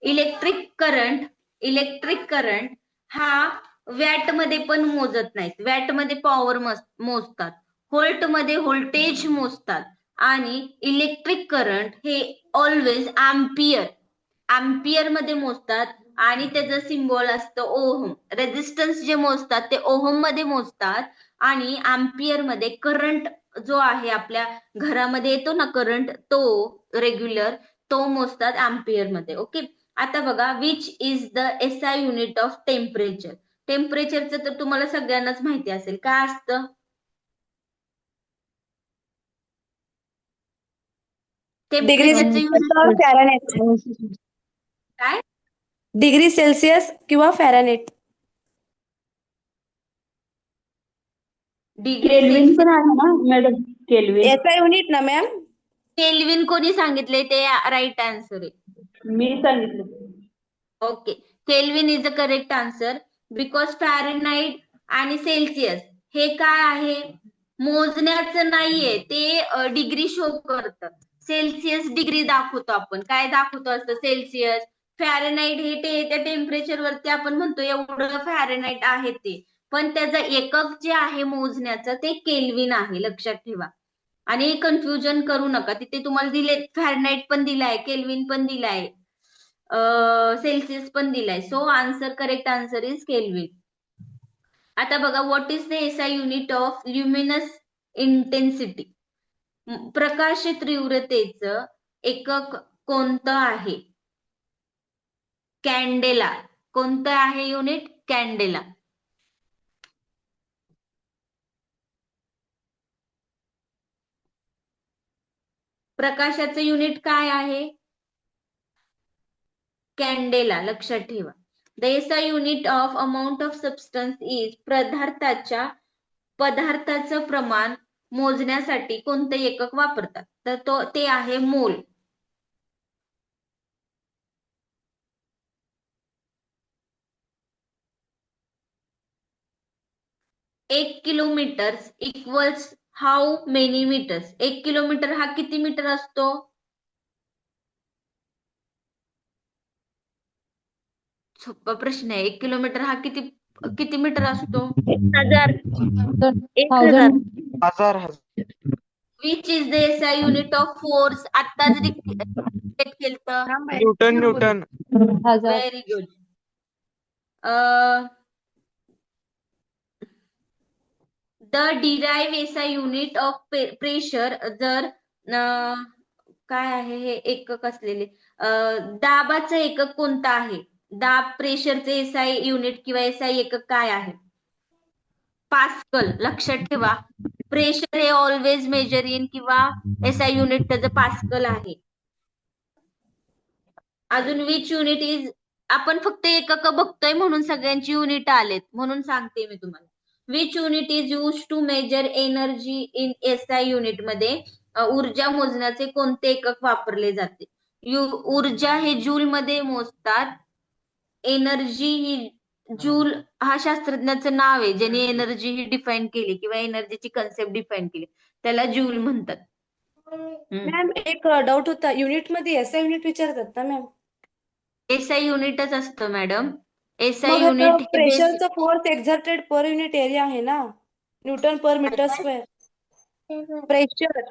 [SPEAKER 1] इलेक्ट्रिक करंट हा वॅट मध्ये पण मोजत नाहीत. वॅट मध्ये पॉवर मोजतात, व्होल्ट मध्ये व्होल्टेज मोजतात, आणि इलेक्ट्रिक करंट हे ऑलवेज अँपियर मध्ये मोजतात, आणि त्याचं सिम्बॉल असतं ओहम. रेझिस्टन्स जे मोजतात ते ओहम मध्ये मोजतात, आणि अँपियर मध्ये करंट जो आहे आपल्या घरामध्ये येतो ना करंट, तो रेग्युलर, तो मोजतात अँपियर मध्ये. ओके. आता बघा, which is the SI unit of temperature. टेम्परेचरचं तर तुम्हाला सगळ्यांनाच माहिती असेल, काय असतं?
[SPEAKER 4] डिग्री
[SPEAKER 1] टेम्परेचरचं
[SPEAKER 4] सेल्सिअस
[SPEAKER 1] युनिट
[SPEAKER 4] और फॅरनहीट.
[SPEAKER 1] काय?
[SPEAKER 4] डिग्री सेल्सिअस किंवा फॅरनहीट.
[SPEAKER 1] Degree
[SPEAKER 3] kelvin
[SPEAKER 1] Celsius.
[SPEAKER 3] पण आहे ना मॅडम, केल्विन.
[SPEAKER 4] एसआय युनिट ना मॅम.
[SPEAKER 1] केल्विन कोणी सांगितले? ते राईट आन्सर आहे.
[SPEAKER 3] मी सांगितलं.
[SPEAKER 1] Okay. Kelvin is the correct answer, because Fahrenheit आणि सेल्सिअस हे काय आहे, मोजण्याचं नाहीये, ते डिग्री शो करतं. सेल्सिअस डिग्री दाखवतो आपण, काय दाखवतो असतं सेल्सिअस. फॅरेनहाइट हे त्या टेम्परेचर वरती आपण म्हणतो एवढं फॅरेनहाइट आहे ते, पण त्याचं एकक जे आहे मोजण्याचं ते केल्विन आहे, लक्षात ठेवा. आणि कन्फ्युजन करू नका, तिथे तुम्हाला दिले फॅरेनहाइट पण दिलाय, केल्विन पण दिलाय, सेल्सिअस पण दिलाय. So answer, correct answer is kelvin. आता बघा, what is the SI unit of luminous intensity. प्रकाश तीव्रतेचं एकक कोणतं आहे? कॅन्डेला. कोणतं आहे युनिट? कॅन्डेला. प्रकाशाचं युनिट काय आहे? कॅन्डेला, लक्षात ठेवा. The SI unit of amount of substance is, पदार्थाचं प्रमाण मोजण्यासाठी कोणतं एकक वापरतात, तर ते आहे मोल. एक kilometre equals how many metres. 1 kilometre हा किती मीटर असतो? सोपा प्रश्न आहे. 1 किलोमीटर हा किती मीटर असतो?
[SPEAKER 2] 1000. 1000.
[SPEAKER 5] हजार.
[SPEAKER 1] Which is the SI unit of force. आता जरी केलं.
[SPEAKER 5] Newton.
[SPEAKER 1] Very good. The derive SI unit of pressure. जर काय आहे हे एकक असलेले, दाबाचं एकक कोणतं आहे? दाब, प्रेशरचे एसआय युनिट किंवा एसआय एकक काय आहे? पास्कल, लक्षात ठेवा. प्रेशर हे ऑलवेज मेजर इन, किंवा एसआय युनिट त्याचं पास्कल आहे. अजून विच युनिट इज, आपण फक्त एकक बघतोय म्हणून सगळ्यांची युनिट आलेत म्हणून सांगते मी तुम्हाला. Which unit is use to measure energy in SI unit मध्ये ऊर्जा मोजण्याचे कोणते एकक वापरले जाते? ऊर्जा हे जूल मध्ये मोजतात. एनर्जी ही, जूल हा शास्त्रज्ञाचं नाव आहे ज्याने एनर्जी ही डिफाईन केली, किंवा एनर्जीची कन्सेप्ट डिफाईन केली, त्याला जूल म्हणतात.
[SPEAKER 4] मॅम एक डाऊट होता, युनिट मध्ये एसआय युनिट विचारतात ना मॅम?
[SPEAKER 1] एसआय युनिटच असतं मॅडम. एसआय
[SPEAKER 4] मग
[SPEAKER 1] युनिट हे
[SPEAKER 4] प्रेशरचा force exerted per unit area आहे ना, newton per metre square. Pressure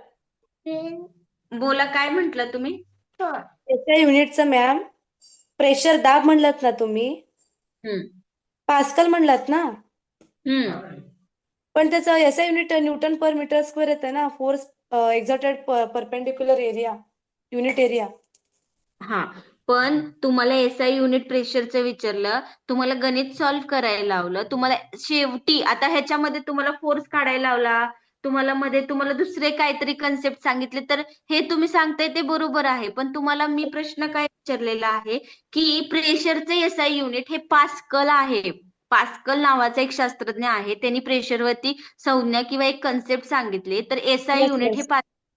[SPEAKER 1] बोला, काय म्हंटल तुम्ही?
[SPEAKER 4] एसआय युनिटचं मॅम, प्रेशर दाब म्हणलात ना तुम्ही,
[SPEAKER 1] हम्म
[SPEAKER 4] पास्कल म्हणलात ना,
[SPEAKER 1] हम्म
[SPEAKER 4] पण त्याचं SI unit Newton per metre square येतं ना, force exerted perpendicular area, unit area.
[SPEAKER 1] हा, पण तुम्हाला एसआय युनिट प्रेशरचं विचारलं, तुम्हाला गणित सॉल्व्ह करायला लावलं, तुम्हाला शेवटी आता ह्याच्यामध्ये तुम्हाला फोर्स काढायला लावला, तुम्हाला दुसरे काहीतरी कन्सेप्ट सांगितले, तर हे तुम्ही सांगताय ते बरोबर आहे, पण तुम्हाला मी प्रश्न काय विचारलेला आहे की प्रेशरचे एसआय युनिट हे पास्कल आहे. पास्कल नावाचा एक शास्त्रज्ञ आहे, त्यांनी प्रेशरवरती संज्ञा किंवा एक कन्सेप्ट सांगितले. तर एसआय
[SPEAKER 4] येस
[SPEAKER 1] युनिट हे
[SPEAKER 4] येस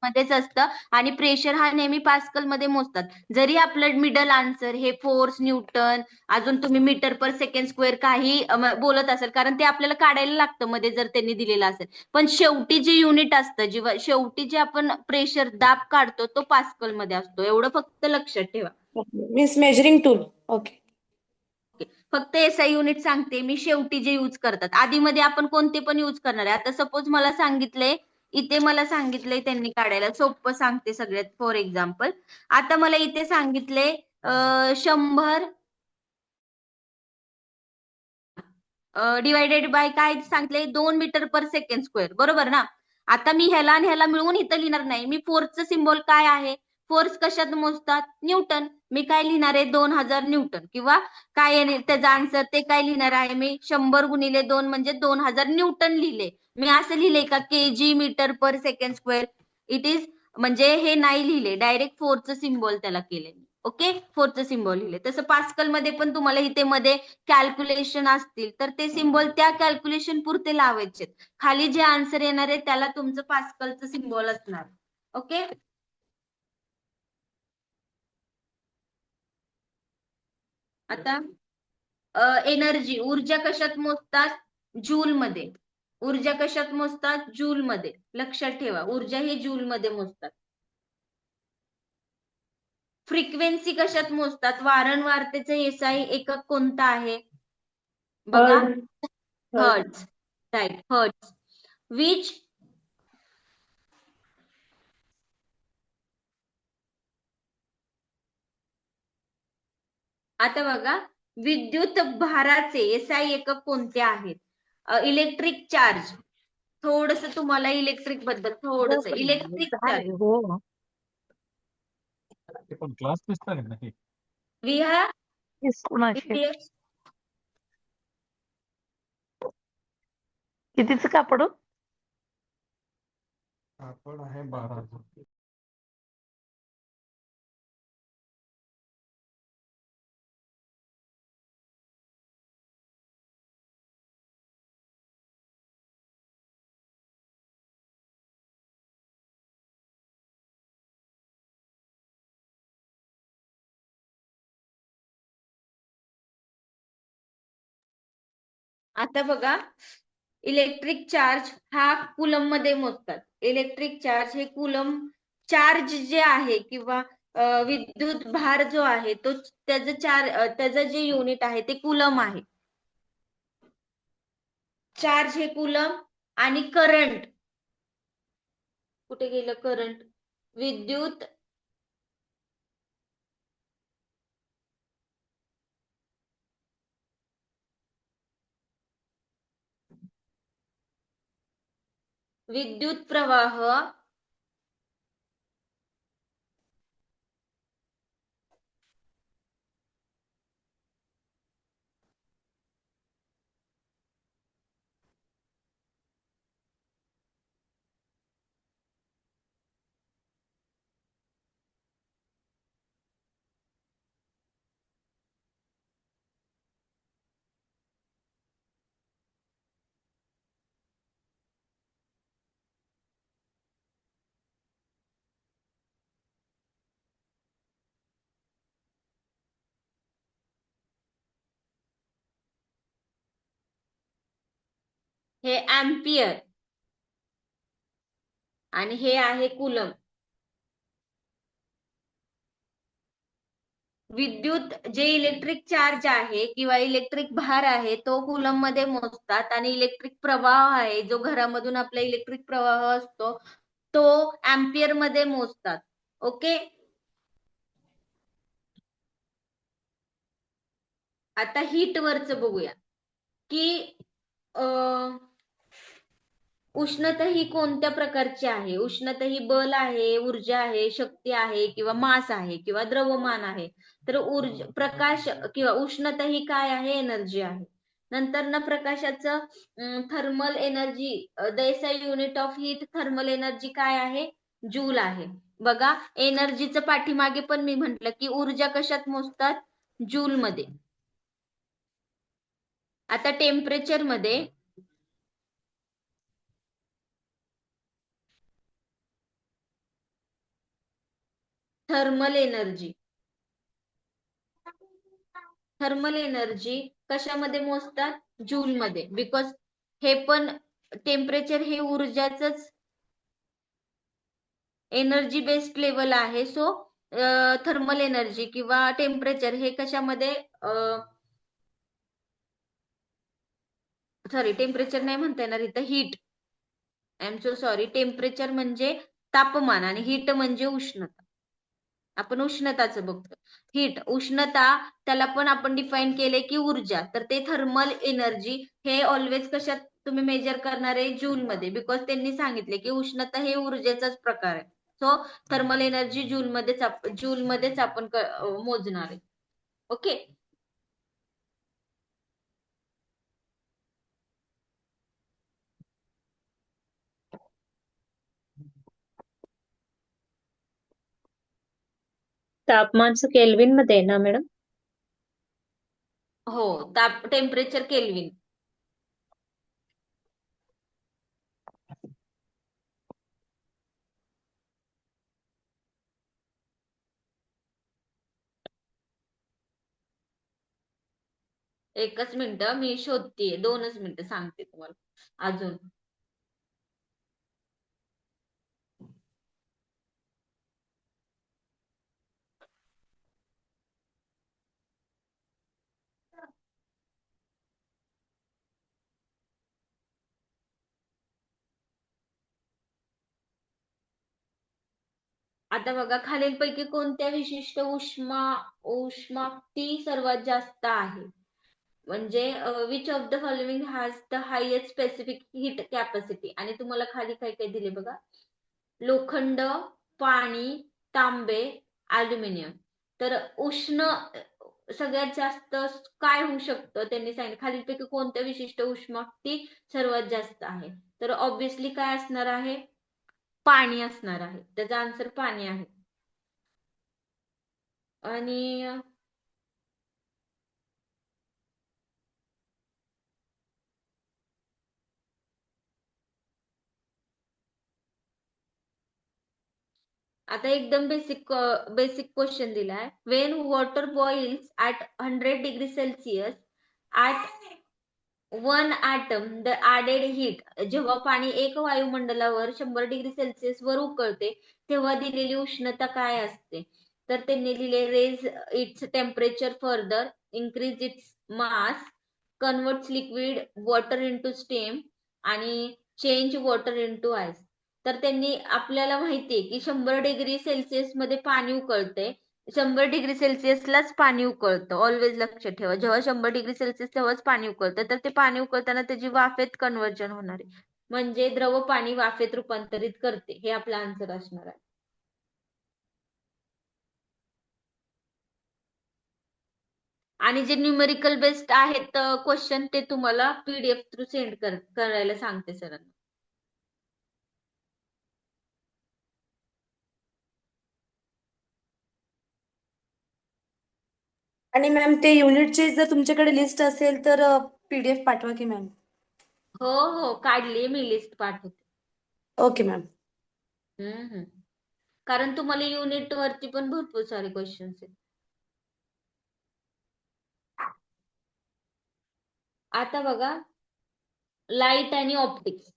[SPEAKER 1] मध्येच असतं आणि प्रेशर हा नेहमी पास्कल मध्ये मोजतात. जरी आपलं मिडल आन्सर हे फोर्स, न्यूटन, अजून तुम्ही मीटर पर सेकंड स्क्वेअर काही बोलत असेल, कारण ते आपल्याला काढायला लागतं मध्ये जर त्यांनी दिलेलं असेल, पण शेवटी जे युनिट असतं, जेव्हा शेवटी जे आपण प्रेशर दाब काढतो तो पास्कल मध्ये असतो. एवढं फक्त लक्षात ठेवा.
[SPEAKER 4] Means measuring tool. ओके.
[SPEAKER 1] फक्त एसआय युनिट सांगते मी, शेवटी जे यूज करतात. आधीमध्ये आपण कोणते पण यूज करणार आहे. आता सपोज मला सांगितलंय, इथे मला सांगितलंय त्यांनी काढायला, सोपं सांगते सगळ्यात. फॉर एक्झाम्पल, आता मला इथे सांगितलंय 100 डिवायडेड बाय काय सांगितलंय, 2 मीटर पर सेकंड स्क्वेअर, बरोबर ना. आता मी ह्याला आणि ह्याला मिळवून इथं लिहिणार नाही. मी फोर्सचं सिम्बॉल काय आहे, फोर्स कशात मोजतात, न्यूटन. मी काय लिहिणार आहे, 2000 न्यूटन, किंवा काय आहे त्याचा आन्सर ते काय लिहिणार आहे मी, 100 गुणिले 2 म्हणजे 2000 न्यूटन लिहिले. मी असं लिहिले का KG metre per second square, it is, म्हणजे हे नाही लिहिले, डायरेक्ट फोर्सचं सिम्बॉल त्याला केले. ओके, फोर्सचं सिम्बॉल लिहिले. तसं पास्कल मध्ये पण तुम्हाला इथे मध्ये कॅल्क्युलेशन असतील तर ते सिम्बॉल त्या कॅल्क्युलेशन पुरते लावायचे. खाली जे आन्सर येणार आहे त्याला तुमचं पास्कलचं सिम्बॉल असणार. ओके. आता एनर्जी, ऊर्जा कशात मोजतात, जूल मध्ये. ऊर्जा कशात मोजतात, जूल मध्ये. लक्षात ठेवा, ऊर्जा ही जूल मध्ये मोजतात. फ्रिक्वेन्सी कशात मोजतात, वारंवारतेचे एसआय एकक कोणता आहे बघा, हर्ट्ज. Right, hertz. विच आता बघा, विद्युत भाराचे एसआय एकक कोणते आहेत, इलेक्ट्रिक चार्ज. थोडस तुम्हाला इलेक्ट्रिक बद्दल थोडस, इलेक्ट्रिक चार्ज
[SPEAKER 2] हो.
[SPEAKER 6] क्लास नाही.
[SPEAKER 1] वी हॅव
[SPEAKER 2] कोणाशी कितीचं कापड हो?
[SPEAKER 6] कापड आहे 12,000.
[SPEAKER 1] आता बघा, इलेक्ट्रिक चार्ज हा कुलम मध्ये मोजतात. इलेक्ट्रिक चार्ज हे कुलम, चार्ज जे आहे किंवा विद्युत भार जो आहे तो त्याचं जे युनिट आहे ते कुलम आहे. चार्ज हे कुलम, आणि करंट कुठे गेलं, करंट, विद्युत विद्युत प्रवाह हे अँपियर आणि हे आहे कुलम. विद्युत जे इलेक्ट्रिक चार्ज आहे किंवा इलेक्ट्रिक भार आहे तो कुलम मध्ये मोजतात, आणि इलेक्ट्रिक प्रवाह आहे जो घरामधून आपला इलेक्ट्रिक प्रवाह असतो तो अँपियर मध्ये मोजतात. ओके. आता हीट वरच बघूया की उष्णता ही कोणत्या प्रकारची आहे. उष्णता ही बल आहे, ऊर्जा आहे, शक्ती आहे, किंवा मास आहे, किंवा द्रव्यमान आहे. तर प्रकाश किंवा उष्णता ही काय आहे, एनर्जी आहे. नंतर ना प्रकाशाचं thermal energy, the SI unit of heat thermal energy काय आहे? जूल आहे. बघा, एनर्जीचं पाठीमागे पण मी म्हंटल की ऊर्जा कशात मोजतात? जूल मध्ये. आता टेम्परेचर मध्ये थर्मल एनर्जी कशामध्ये मोजतात? जूल मध्ये. बिकॉज हे पण टेम्परेचर हे ऊर्जाचंच एनर्जी बेस्ड लेवल आहे. सो थर्मल एनर्जी किंवा टेम्परेचर हे कशामध्ये, सॉरी टेम्परेचर नाही म्हणता येणार इथं, heat. I am so sorry. Temperature म्हणजे तापमान आणि हीट म्हणजे उष्णता. आपण उष्णताचं बघतो. हीट उष्णता, त्याला पण आपण डिफाईन केले की ऊर्जा. तर ते थर्मल एनर्जी हे ऑलवेज कशात तुम्ही मेजर करणार आहे? जूल मध्ये. बिकॉज त्यांनी सांगितले की उष्णता हे ऊर्जेचाच प्रकार आहे. सो थर्मल एनर्जी जूल मध्येच आपण मोजणार आहे. ओके.
[SPEAKER 3] तापमानचं केल्विन मध्ये आहे ना मॅडम?
[SPEAKER 1] हो, टेम्परेचर केल्विन. एकच मिनिट मी शोधतीये, 2च मिनिटं सांगते तुम्हाला अजून. आता बघा, खालीलपैकी कोणत्या विशिष्ट उष्माकती सर्वात जास्त आहे? म्हणजे which of the following has the highest specific heat capacity. आणि तुम्हाला खाली काय काय दिले बघा: लोखंड, पाणी, तांबे, अल्युमिनियम. तर उष्ण सगळ्यात जास्त काय होऊ शकतं? त्यांनी सांगितलं खालीलपैकी कोणत्या विशिष्ट उष्माकती सर्वात जास्त आहे? तर ऑब्विसली काय असणार आहे? पाणी असणार आहे. त्याचा आन्सर पाणी आहे. आणि आता एकदम बेसिक क्वेश्चन दिलाय. When water boils at 100 degree Celsius at 1 atom the added heat. जेव्हा पाणी एक वायुमंडलावर 100 डिग्री सेल्सिअस वर उकळते तेव्हा दिलेली उष्णता काय असते? तर त्यांनी लिहिले raise its temperature further, increase its mass, converts liquid water into steam आणि चेंज वॉटर इनटू आईस. तर त्यांनी, आपल्याला माहितीये की 100 डिग्री सेल्सिअस मध्ये पाणी उकळते. 100 डिग्री सेल्सिअसलाच पाणी उकळतं. ऑलवेज लक्षात ठेवा, जेव्हा 100 डिग्री सेल्सिअस तेव्हाच पाणी उकळतं. तर ते पाणी उकळताना त्याची वाफेत कन्व्हर्जन होणार आहे. म्हणजे द्रव पाणी वाफेत रूपांतरित करते. हे आपला आन्सर असणार आहे. आणि जे न्यूमेरिकल बेस्ड आहेत क्वेश्चन ते तुम्हाला PDF थ्रू सेंड करायला सांगते सरांना.
[SPEAKER 4] आणि मॅम ते युनिटची जर तुमच्याकडे लिस्ट असेल तर PDF पाठवा की मॅम.
[SPEAKER 1] हो हो, काढली मी लिस्ट, पाठवते.
[SPEAKER 4] Okay ma'am.
[SPEAKER 1] कारण तुम्हाला युनिट वरती पण भरपूर सारे क्वेश्चन्स आहेत. आता बघा, लाईट आणि ऑप्टिक्स.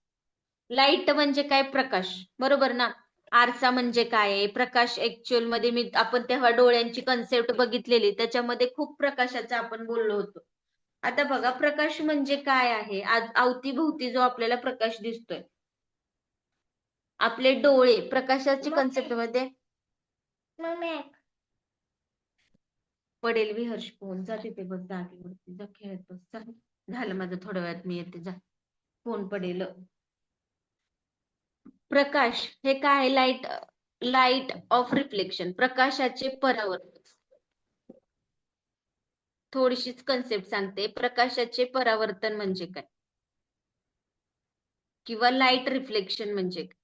[SPEAKER 1] लाईट म्हणजे काय? प्रकाश, बरोबर ना? आरसा म्हणजे काय आहे? प्रकाश. ऍक्च्युअल मध्ये आपण तेव्हा डोळ्यांची कन्सेप्ट बघितलेली, त्याच्यामध्ये खूप प्रकाशाचं आपण बोललो होतो. आता बघा, प्रकाश म्हणजे काय आहे? अवतीभोवती जो आपल्याला प्रकाश दिसतोय, आपले डोळे प्रकाशाची कन्सेप्ट मध्ये पडेल. विहर्ष फोन जा तिथे बस, जागेवरती जा, खेळत बस. झालं माझं, थोड्या वेळात मी येते, जा. फोन पडेल. प्रकाश हे काय? लाईट ऑफ रिफ्लेक्शन, प्रकाशाचे परावर्तन. थोडीशीच कन्सेप्ट सांगते. प्रकाशाचे परावर्तन म्हणजे काय किंवा लाईट रिफ्लेक्शन म्हणजे काय.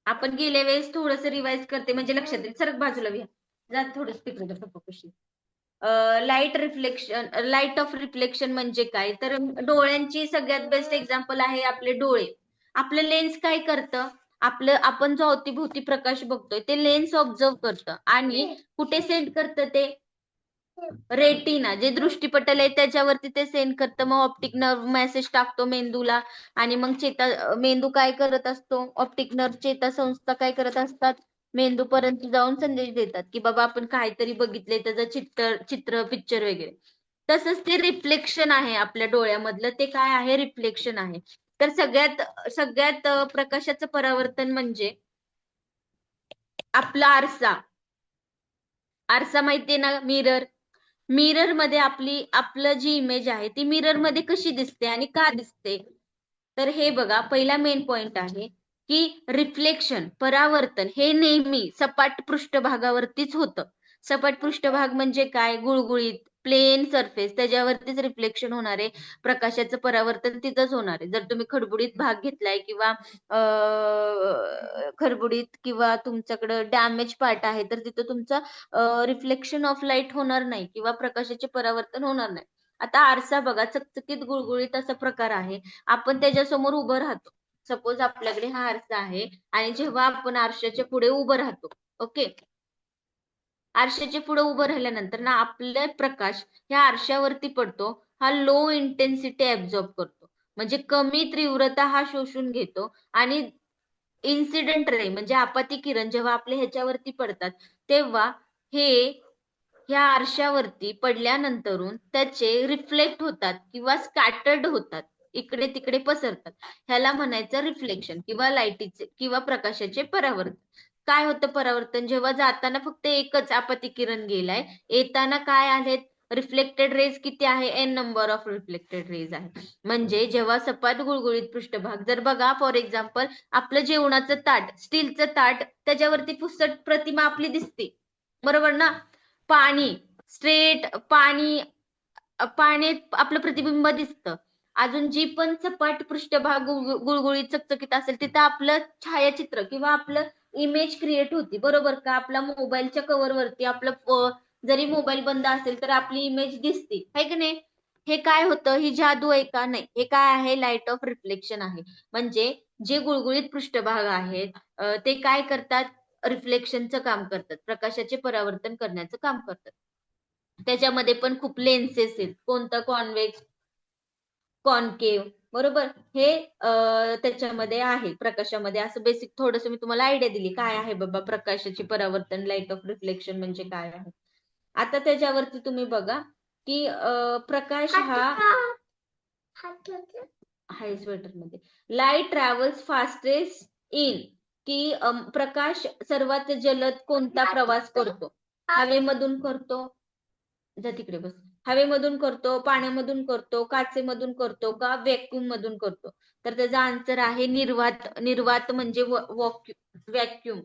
[SPEAKER 1] आपण गेल्या वेळेस थोडंसं रिवाइज करते म्हणजे लक्षात येईल. सरक बाजूला घ्या, जा थोडं तिकडे पप्पापाशी. लाईट ऑफ रिफ्लेक्शन म्हणजे काय, तर डोळ्यांची सगळ्यात बेस्ट एक्झाम्पल आहे आपले डोळे. आपलं लेन्स काय करतं, आपण जो अवतीभोवती प्रकाश बघतोय ते लेन्स ऑब्झर्व करतं आणि कुठे सेंड करतं, ते रेटिना जे दृष्टीपटल आहे त्याच्यावरती ते सेंड करतं. मग ऑप्टिक नर्व मेसेज टाकतो मेंदूला आणि मग मेंदू काय करत असतो, ऑप्टिक नर्व चेतासंस्था काय करत असतात, मेंदूपर्यंत जाऊन संदेश देतात की बाबा आपण काहीतरी बघितलंय, त्याचं चित्र पिक्चर वगैरे. तसंच ते रिफ्लेक्शन आहे आपल्या डोळ्यामधलं, ते काय आहे, रिफ्लेक्शन आहे. तर सगळ्यात प्रकाशाचं परावर्तन म्हणजे आपला आरसा माहितीये ना, मिरर मध्ये आपलं जी इमेज आहे ती मिरर मध्ये कशी दिसते आणि का दिसते. तर हे बघा, पहिला मेन पॉइंट आहे की रिफ्लेक्शन परावर्तन हे नेहमी सपाट पृष्ठभागावरतीच होतं. सपाट पृष्ठभाग म्हणजे काय, गुळगुळीत प्लेन सरफेस, त्याच्यावरतीच रिफ्लेक्शन होणार आहे. प्रकाशाचं परावर्तन तिथंच होणार आहे. जर तुम्ही खडबडीत भाग घेतलाय किंवा खडबडीत किंवा तुमच्याकडे डॅमेज पार्ट आहे तर तिथं तुमचा रिफ्लेक्शन ऑफ लाईट होणार नाही किंवा प्रकाशाचे परावर्तन होणार नाही. आता आरसा बघा, चकचकीत गुळगुळीत असा प्रकार आहे. आपण त्याच्यासमोर उभं राहतो. सपोज आपल्याकडे हा आरसा आहे आणि जेव्हा आपण आरशाच्या पुढे उभं राहतो, ओके, आरशाच्या पुढे उभं राहिल्यानंतर ना आपला प्रकाश ह्या आरशावरती पडतो. हा लो इंटेन्सिटी ऍब्झॉर्ब करतो, म्हणजे कमी तीव्रता हा शोषून घेतो. आणि इन्सिडेंट रे म्हणजे आपत्ती किरण जेव्हा आपल्या ह्याच्यावरती पडतात तेव्हा हे ह्या आरशावरती पडल्यानंतरून त्याचे रिफ्लेक्ट होतात किंवा स्कॅटर्ड होतात, इकडे तिकडे पसरतात. ह्याला म्हणायचं रिफ्लेक्शन किंवा लाईटीचे किंवा प्रकाशाचे परावर्तन. काय होतं परावर्तन, जेव्हा जाताना फक्त एकच आपत्ती किरण गेलाय, येताना काय आहेत, रिफ्लेक्टेड रेज किती आहे, an number of reflected rays आहे. म्हणजे जेव्हा सपाट गुळगुळीत पृष्ठभाग, जर बघा फॉर एक्झाम्पल आपलं जेवणाचं ताट, स्टीलचं ताट, त्याच्यावरती पुसट प्रतिमा आपली दिसते, बरोबर ना. पाणी, स्ट्रेट पाण्यात आपलं प्रतिबिंब दिसतं. अजून जी पण सपाट पृष्ठभाग गुळगुळीत चकचकीत असेल तिथं आपलं छायाचित्र किंवा आपलं इमेज क्रिएट होती, बरोबर का. आपल्या मोबाईलच्या कव्हरवरती आपलं जरी मोबाईल बंद असेल तर आपली इमेज दिसते, है की नाही. हे काय होतं, ही जादू आहे का, नाही. हे काय आहे, लाईट ऑफ रिफ्लेक्शन आहे. म्हणजे जे गुळगुळीत पृष्ठभाग आहेत ते काय करतात, रिफ्लेक्शनचं काम करतात, प्रकाशाचे परावर्तन करण्याचं काम करतात. त्याच्यामध्ये पण खूप लेन्सेस आहेत, कोणतं, कॉन्व्हेक्स, कॉन्केव्ह, बरोबर. हे त्याच्यामध्ये आहे प्रकाशामध्ये. असं बेसिक थोडंसं मी तुम्हाला आयडिया दिली काय आहे बाबा प्रकाशाची परावर्तन, लाईट ऑफ रिफ्लेक्शन म्हणजे काय आहे. आता त्याच्यावरती तुम्ही बघा की प्रकाश हा हाय स्वेटर मध्ये, लाईट ट्रॅव्हल्स फास्टेस्ट इन, की प्रकाश सर्वात जलद कोणता प्रवास करतो, हवेमधून करतो, जा तिकडे बस, हवेमधून करतो, पाण्यामधून करतो, काचेमधून करतो का व्हॅक्यूम मधून करतो. तर त्याचा आन्सर आहे निर्वात म्हणजे व्हॅक्यूम.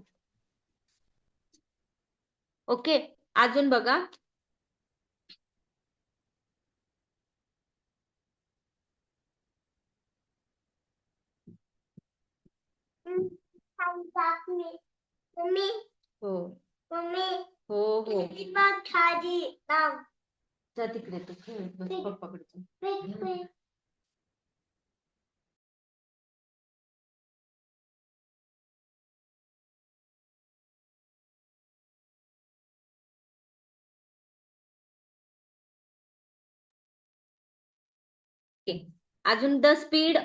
[SPEAKER 1] ओके, अजून बघा, हो हो हो, जा तिकडे तू खेळत बस पप्पाकडे. अजून द स्पीड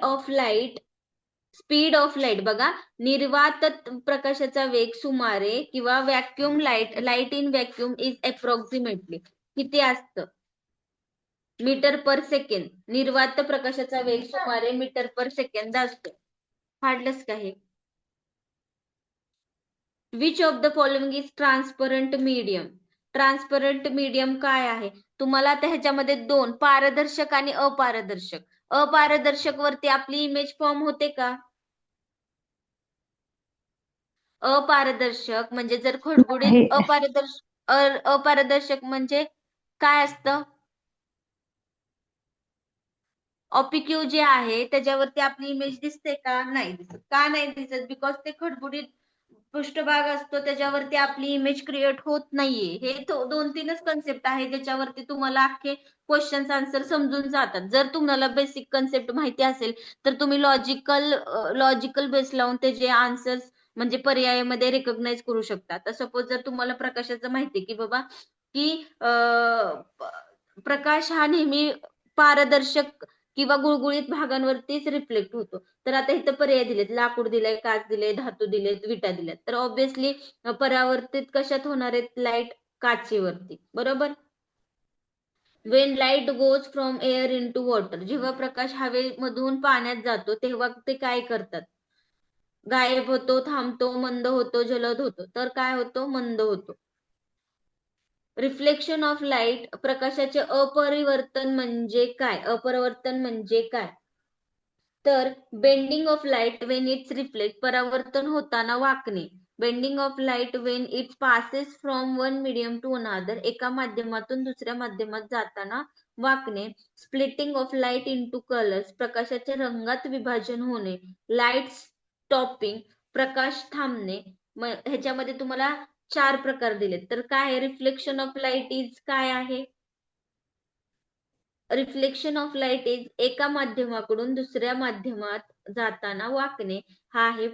[SPEAKER 1] ऑफ लाईट बघा, निर्वात प्रकाशाचा वेग सुमारे किंवा vacuum light in vacuum is approximately किती असतं, मीटर पर सेकंड. निर्वात प्रकाशाचा वेग सुमारे मीटर पर सेकंद असतो. फाडलंच का हे. Which of the following is transparent medium. Transparent medium काय आहे, तुम्हाला आता ह्याच्यामध्ये दोन, पारदर्शक आणि अपारदर्शक. अपारदर्शक वरती आपली इमेज फॉर्म होते का. अपारदर्शक म्हणजे जर खडबडीत,
[SPEAKER 3] आहे.
[SPEAKER 1] अपारदर्शक अपारदर्शक म्हणजे काय असतं? ऑपिक्यू जे आहे त्याच्यावरती आपली इमेज दिसते का? नाही दिसत. का नाही दिसत? बिकॉज ते खडबडीत पृष्ठभाग असतो, त्याच्यावरती आपली इमेज क्रिएट होत नाहीये. हे 2-3च कन्सेप्ट आहे ज्याच्यावरती तुम्हाला अख्खे क्वेश्चन्स आन्सर समजून जातात. जर तुम्हाला बेसिक कन्सेप्ट माहिती असेल तर तुम्ही लॉजिकल बेस लावून त्याचे आन्सर्स म्हणजे पर्यायामध्ये रेकग्नाइज करू शकता. आता सपोज जर तुम्हाला प्रकाशाचं माहितीये की बाबा की प्रकाश हा नेहमी पारदर्शक किंवा गुळगुळीत भागांवरतीच रिफ्लेक्ट होतो. तर आता इथं पर्याय दिलेत, लाकूड दिलंय, काच दिले, धातू दिलेत, विटा दिल्यात. तर ऑब्व्हियसली परावर्तित कशात होणार आहेत? लाईट काचेवरती, बरोबर? When light goes from air in to water, जेव्हा प्रकाश हवेमधून पाण्यात जातो तेव्हा ते काय करतात? गायब होतो, थांबतो, मंद होतो, जलद होतो. तर काय होतो? मंद होतो. रिफ्लेक्शन ऑफ लाईट, प्रकाशाचे अपरिवर्तन म्हणजे काय? अपरिवर्तन म्हणजे काय? तर bending of light when its reflect, परावर्तन होताना वाकणे. Bending of light when it passes from one medium to another, एका माध्यमातून दुसऱ्या माध्यमात जाताना वाकणे. Splitting of light into colours, प्रकाशाचे रंगात विभाजन होणे. लाईट स्टॉपिंग, प्रकाश थांबणे. ह्याच्यामध्ये तुम्हाला 4 प्रकार दिलेत. तर काय आहे? रिफ्लेक्शन ऑफ लाईट इज काय आहे? रिफ्लेक्शन ऑफ लाईट इज एका माध्यमाकडून दुसऱ्या माध्यमात जाताना वाकणे. हा आहे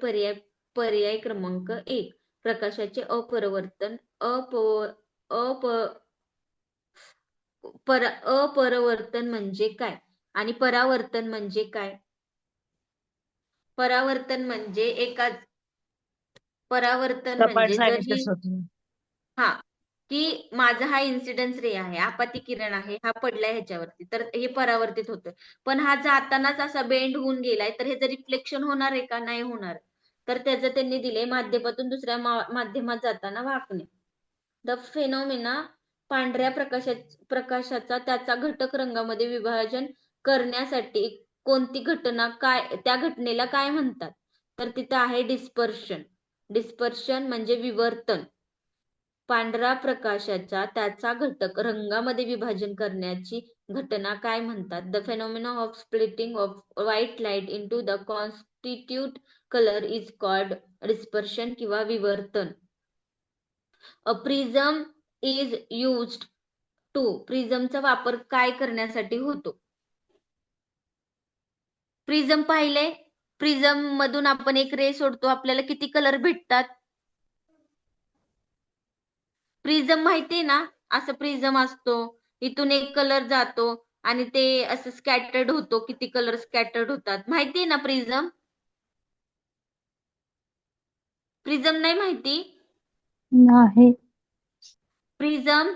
[SPEAKER 1] पर्याय क्रमांक 1. प्रकाशाचे अपरिवर्तन अपरिवर्तन म्हणजे काय आणि परावर्तन म्हणजे काय? परावर्तन म्हणजे परावर्तन
[SPEAKER 3] सपाट
[SPEAKER 1] म्हणजे जर
[SPEAKER 3] जागेत
[SPEAKER 1] ही
[SPEAKER 3] तसं होतं.
[SPEAKER 1] हा की माझा हा इन्सिडन्स रे आहे, आपाती किरण आहे, हा पडलाय ह्याच्यावरती, तर हे परावर्तित होतं. पण हा जातानाच असा बेंड होऊन गेलाय, तर ह्याचं रिफ्लेक्शन होणार आहे का? नाही होणार. तर त्याचं त्यांनी दिले माध्यमातून दुसऱ्या माध्यमात जाताना वाकणे. द फेनॉमिना, पांढऱ्या प्रकाशाचा त्याचा घटक रंगामध्ये विभाजन करण्यासाठी कोणती घटना, काय त्या घटनेला काय म्हणतात? तर तिथं आहे डिस्पर्शन. डिस्पर्शन म्हणजे विवर्तन. पांढरा प्रकाशाचा त्याचा घटक रंगामध्ये विभाजन करण्याची घटना काय म्हणतात? The phenomena of splitting off white light into the constitute colour is called dispersion किंवा विवर्तन. अ प्रिझम इज युज्ड टू, प्रिझमचा वापर काय करण्यासाठी होतो? प्रिझम पाहिले? प्रिझम मधून आपण एक रे सोडतो, आपल्याला किती कलर भेटतात? प्रिझम माहितीये ना? असं प्रिझम असतो, इथून एक कलर जातो आणि ते असं स्कॅटर्ड होतो, किती कलर स्कॅटर्ड होतात, माहितीये ना प्रिझम? प्रिझम नाही माहिती?
[SPEAKER 2] नाही.
[SPEAKER 1] प्रिझम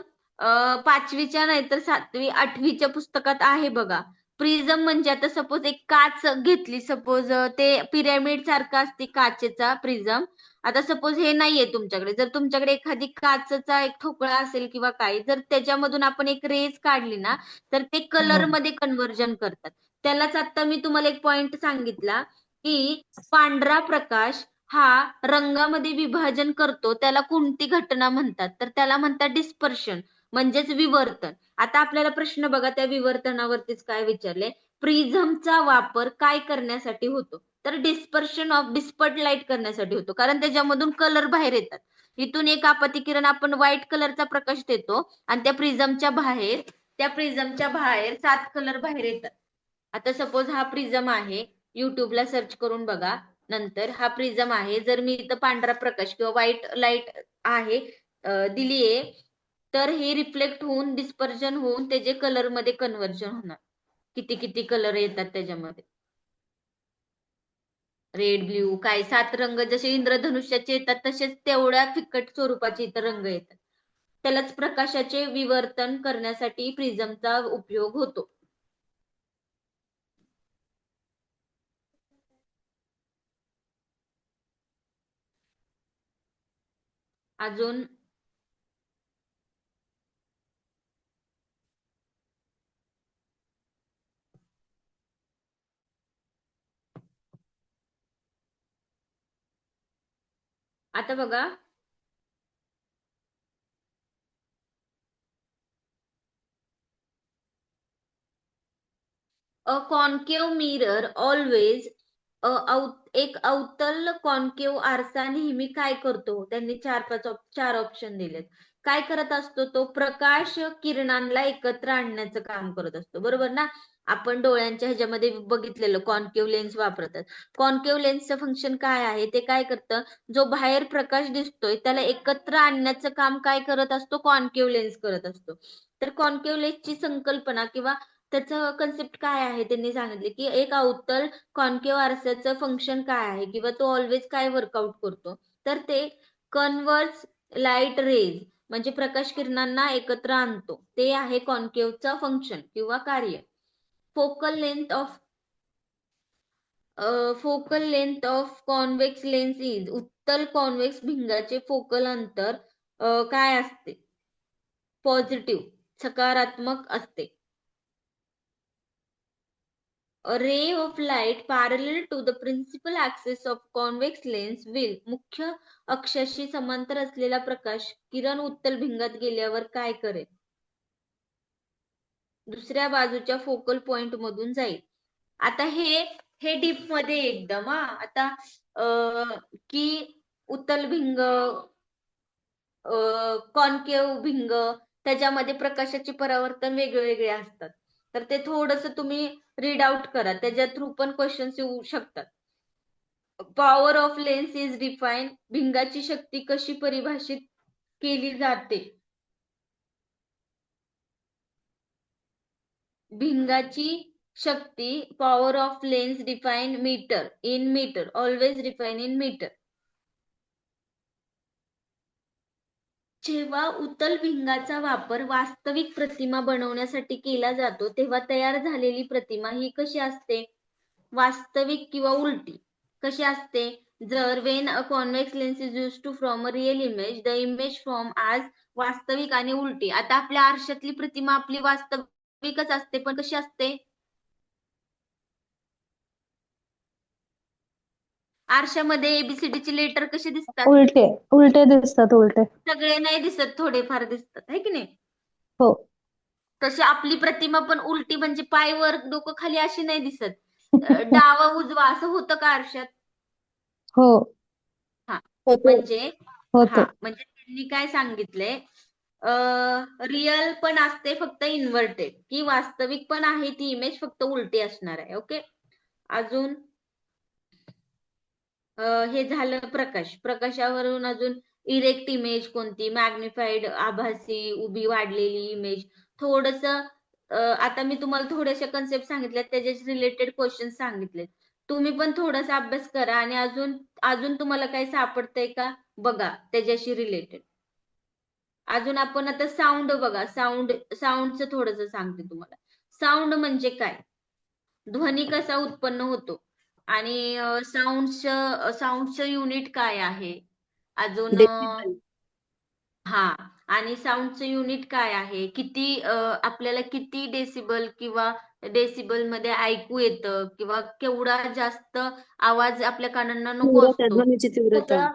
[SPEAKER 1] 5वीच्या नाहीतर 7वी 8वीच्या पुस्तकात आहे बघा. प्रिझम म्हणजे आता सपोज एक काच घेतली, सपोज ते पिरॅमिड सारखं असते काचेचा प्रिझम. आता सपोज हे नाहीये तुमच्याकडे, जर तुमच्याकडे एखादी काचचा एक ठोकळा असेल किंवा काही, जर त्याच्यामधून आपण एक रेज काढली ना, तर ते कलर मध्ये कन्व्हर्जन करतात. त्यालाच आता मी तुम्हाला एक पॉइंट सांगितला की पांढरा प्रकाश हा रंगामध्ये विभाजन करतो, त्याला कोणती घटना म्हणतात? तर त्याला म्हणतात डिस्पर्शन म्हणजेच विवर्तन. आता आपल्याला प्रश्न बघा, त्या विवर्तनावरतीच काय विचारले, प्रिझमचा वापर काय करण्यासाठी होतो? तर डिस्पर्ट लाईट करण्यासाठी होतो, कारण त्याच्यामधून कलर बाहेर येतात. इथून एक आपत्ती किरण आपण व्हाईट कलरचा प्रकाश देतो आणि त्या प्रिझमच्या बाहेर 7 कलर बाहेर येतात. आता सपोज हा प्रिझम आहे, युट्यूबला सर्च करून बघा. नंतर हा प्रिझम आहे, जर मी इथं पांढरा प्रकाश किंवा व्हाईट लाईट आहे दिलीये, तर हे रिफ्लेक्ट होऊन डिस्पर्जन होऊन त्याचे कलर मध्ये कन्व्हर्जन होणार. किती किती कलर येतात त्याच्यामध्ये, रेड, ब्ल्यू, काय 7 रंग जसे इंद्रधनुष्याचे येतात तसेच तेवढ्या फिकट स्वरूपाचे इतर रंग येतात. त्यालाच प्रकाशाचे विवर्तन करण्यासाठी प्रिझमचा उपयोग होतो. अजून आता बघा, अ कॉन्केव मिरर ऑलवेज एक अवतल कॉन्केव आरसा नेहमी काय करतो? त्यांनी चार ऑप्शन दिलेत. काय करत असतो तो? प्रकाश किरणांना एकत्र आणण्याचं काम करत असतो, बरोबर ना? आपण डोळ्यांच्या ह्याच्यामध्ये बघितलेलं कॉन्केव लेन्स वापरतात. कॉन्केव लेन्सचं फंक्शन काय आहे? ते काय करतं? जो बाहेर प्रकाश दिसतोय त्याला एकत्र आणण्याचं काम काय करत असतो? कॉन्केव लेन्स करत असतो. तर कॉन्केव लेन्सची संकल्पना किंवा त्याचं कन्सेप्ट काय आहे त्यांनी सांगितले की एक अवतल कॉन्केव आरशाचं फंक्शन काय आहे किंवा तो ऑलवेज काय वर्कआउट करतो, तर ते कन्व्हर्स लाईट रेज म्हणजे प्रकाश किरणांना एकत्र आणतो. ते आहे कॉन्केवचं फंक्शन किंवा कार्य. Focal length of convex lens is उत्तल कॉन्व्हेक्स भिंगाचे फोकल अंतर काय असते? पॉझिटिव्ह, सकारात्मक असते. A ray of light parallel to the principal axis of convex lens will मुख्य अक्षाशी समांतर असलेला प्रकाश किरण उत्तल भिंगात गेल्यावर काय करेल? दुसऱ्या बाजूच्या फोकल पॉइंट मधून जाईल. आता हे डीप मध्ये एकदम आता की उत्तल भिंग कॉन्केव भिंग त्याच्यामध्ये प्रकाशाचे परावर्तन वेगवेगळे असतात. तर ते थोडस तुम्ही रीड आउट करा, त्याच्या थ्रू पण क्वेश्चन्स येऊ शकतात. Power of lens is define, भिंगाची शक्ती कशी परिभाषित केली जाते? भिंगाची शक्ती power of lens define in metre, always define in metre. जेव्हा उत्तल भिंगाचा वापर वास्तविक प्रतिमा बनवण्यासाठी केला जातो तेव्हा तयार झालेली प्रतिमा ही कशी असते? वास्तविक किंवा उलटी. कशी असते? जर when a convex lens is use to from a real image, the image form आज वास्तविक आणि उलटी. आता आपल्या आरशातली प्रतिमा आपली वास्तविकच असते, पण कशी असते? आरशामध्ये ABCD चे लेटर कसे दिसतात?
[SPEAKER 2] उलटे उलटे दिसतात, उलटे.
[SPEAKER 1] सगळे नाही दिसत, थोडेफार दिसतात, है की नाही?
[SPEAKER 2] हो.
[SPEAKER 1] तशी आपली प्रतिमा पण उलटी म्हणजे पाय वर डोकं खाली अशी नाही दिसत. डावा उजवा असं होतं का आरशात?
[SPEAKER 2] हो.
[SPEAKER 1] हा
[SPEAKER 4] होतो.
[SPEAKER 1] म्हणजे
[SPEAKER 2] होतो.
[SPEAKER 1] म्हणजे त्यांनी काय सांगितलंय, रिअल पण असते फक्त इन्व्हर्टेड, की वास्तविक पण आहे ती इमेज फक्त उलटी असणार आहे. ओके. अजून हे झालं प्रकाशावरून अजून इरेक्ट इमेज कोणती? मॅग्निफाईड, आभासी, उभी वाढलेली इमेज. थोडस आता मी तुम्हाला थोडेसे कन्सेप्ट सांगितले, त्याच्याशी रिलेटेड क्वेश्चन सांगितले. तुम्ही पण थोडासा अभ्यास करा आणि अजून तुम्हाला काही सापडतंय का बघा त्याच्याशी रिलेटेड. अजून आपण आता साऊंड बघा. साऊंडचं थोडस सांगते तुम्हाला. साऊंड म्हणजे काय? ध्वनी कसा उत्पन्न होतो आणि साऊंडचं युनिट काय आहे? अजून
[SPEAKER 2] डेसिबल.
[SPEAKER 1] आणि साऊंडचं युनिट काय आहे? आपल्याला किती डेसिबल किंवा डेसिबल मध्ये ऐकू येतं किंवा केवढा जास्त आवाज आपल्या कानांना नको
[SPEAKER 2] तीव्रता,
[SPEAKER 1] असतो,
[SPEAKER 2] ध्वनीची तीव्रता.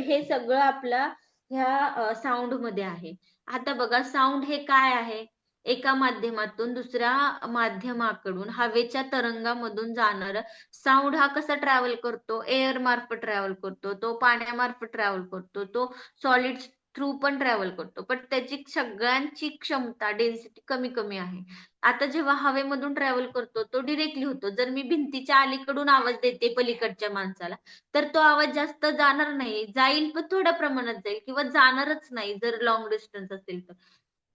[SPEAKER 1] हे सगळं आपला ह्या साऊंड मध्ये आहे. आता बघा, साऊंड हे काय आहे? एका माध्यमातून दुसऱ्या माध्यमाकडून हवेच्या तरंगामधून जाणार साऊंड हा कसा ट्रॅव्हल करतो? एअर मार्फत ट्रॅव्हल करतो, तो पाण्यामार्फत ट्रॅव्हल करतो, तो सॉलिड थ्रू पण ट्रॅव्हल करतो, पण त्याची सगळ्यांची क्षमता डेन्सिटी कमी कमी आहे. आता जेव्हा हवेमधून ट्रॅव्हल करतो तो डिरेक्टली होतो. जर मी भिंतीच्या अलीकडून आवाज देते पलीकडच्या माणसाला, तर तो आवाज जास्त जाणार नाही, जाईल पण थोड्या प्रमाणात जाईल किंवा जाणारच नाही जर लॉंग डिस्टन्स असेल तर.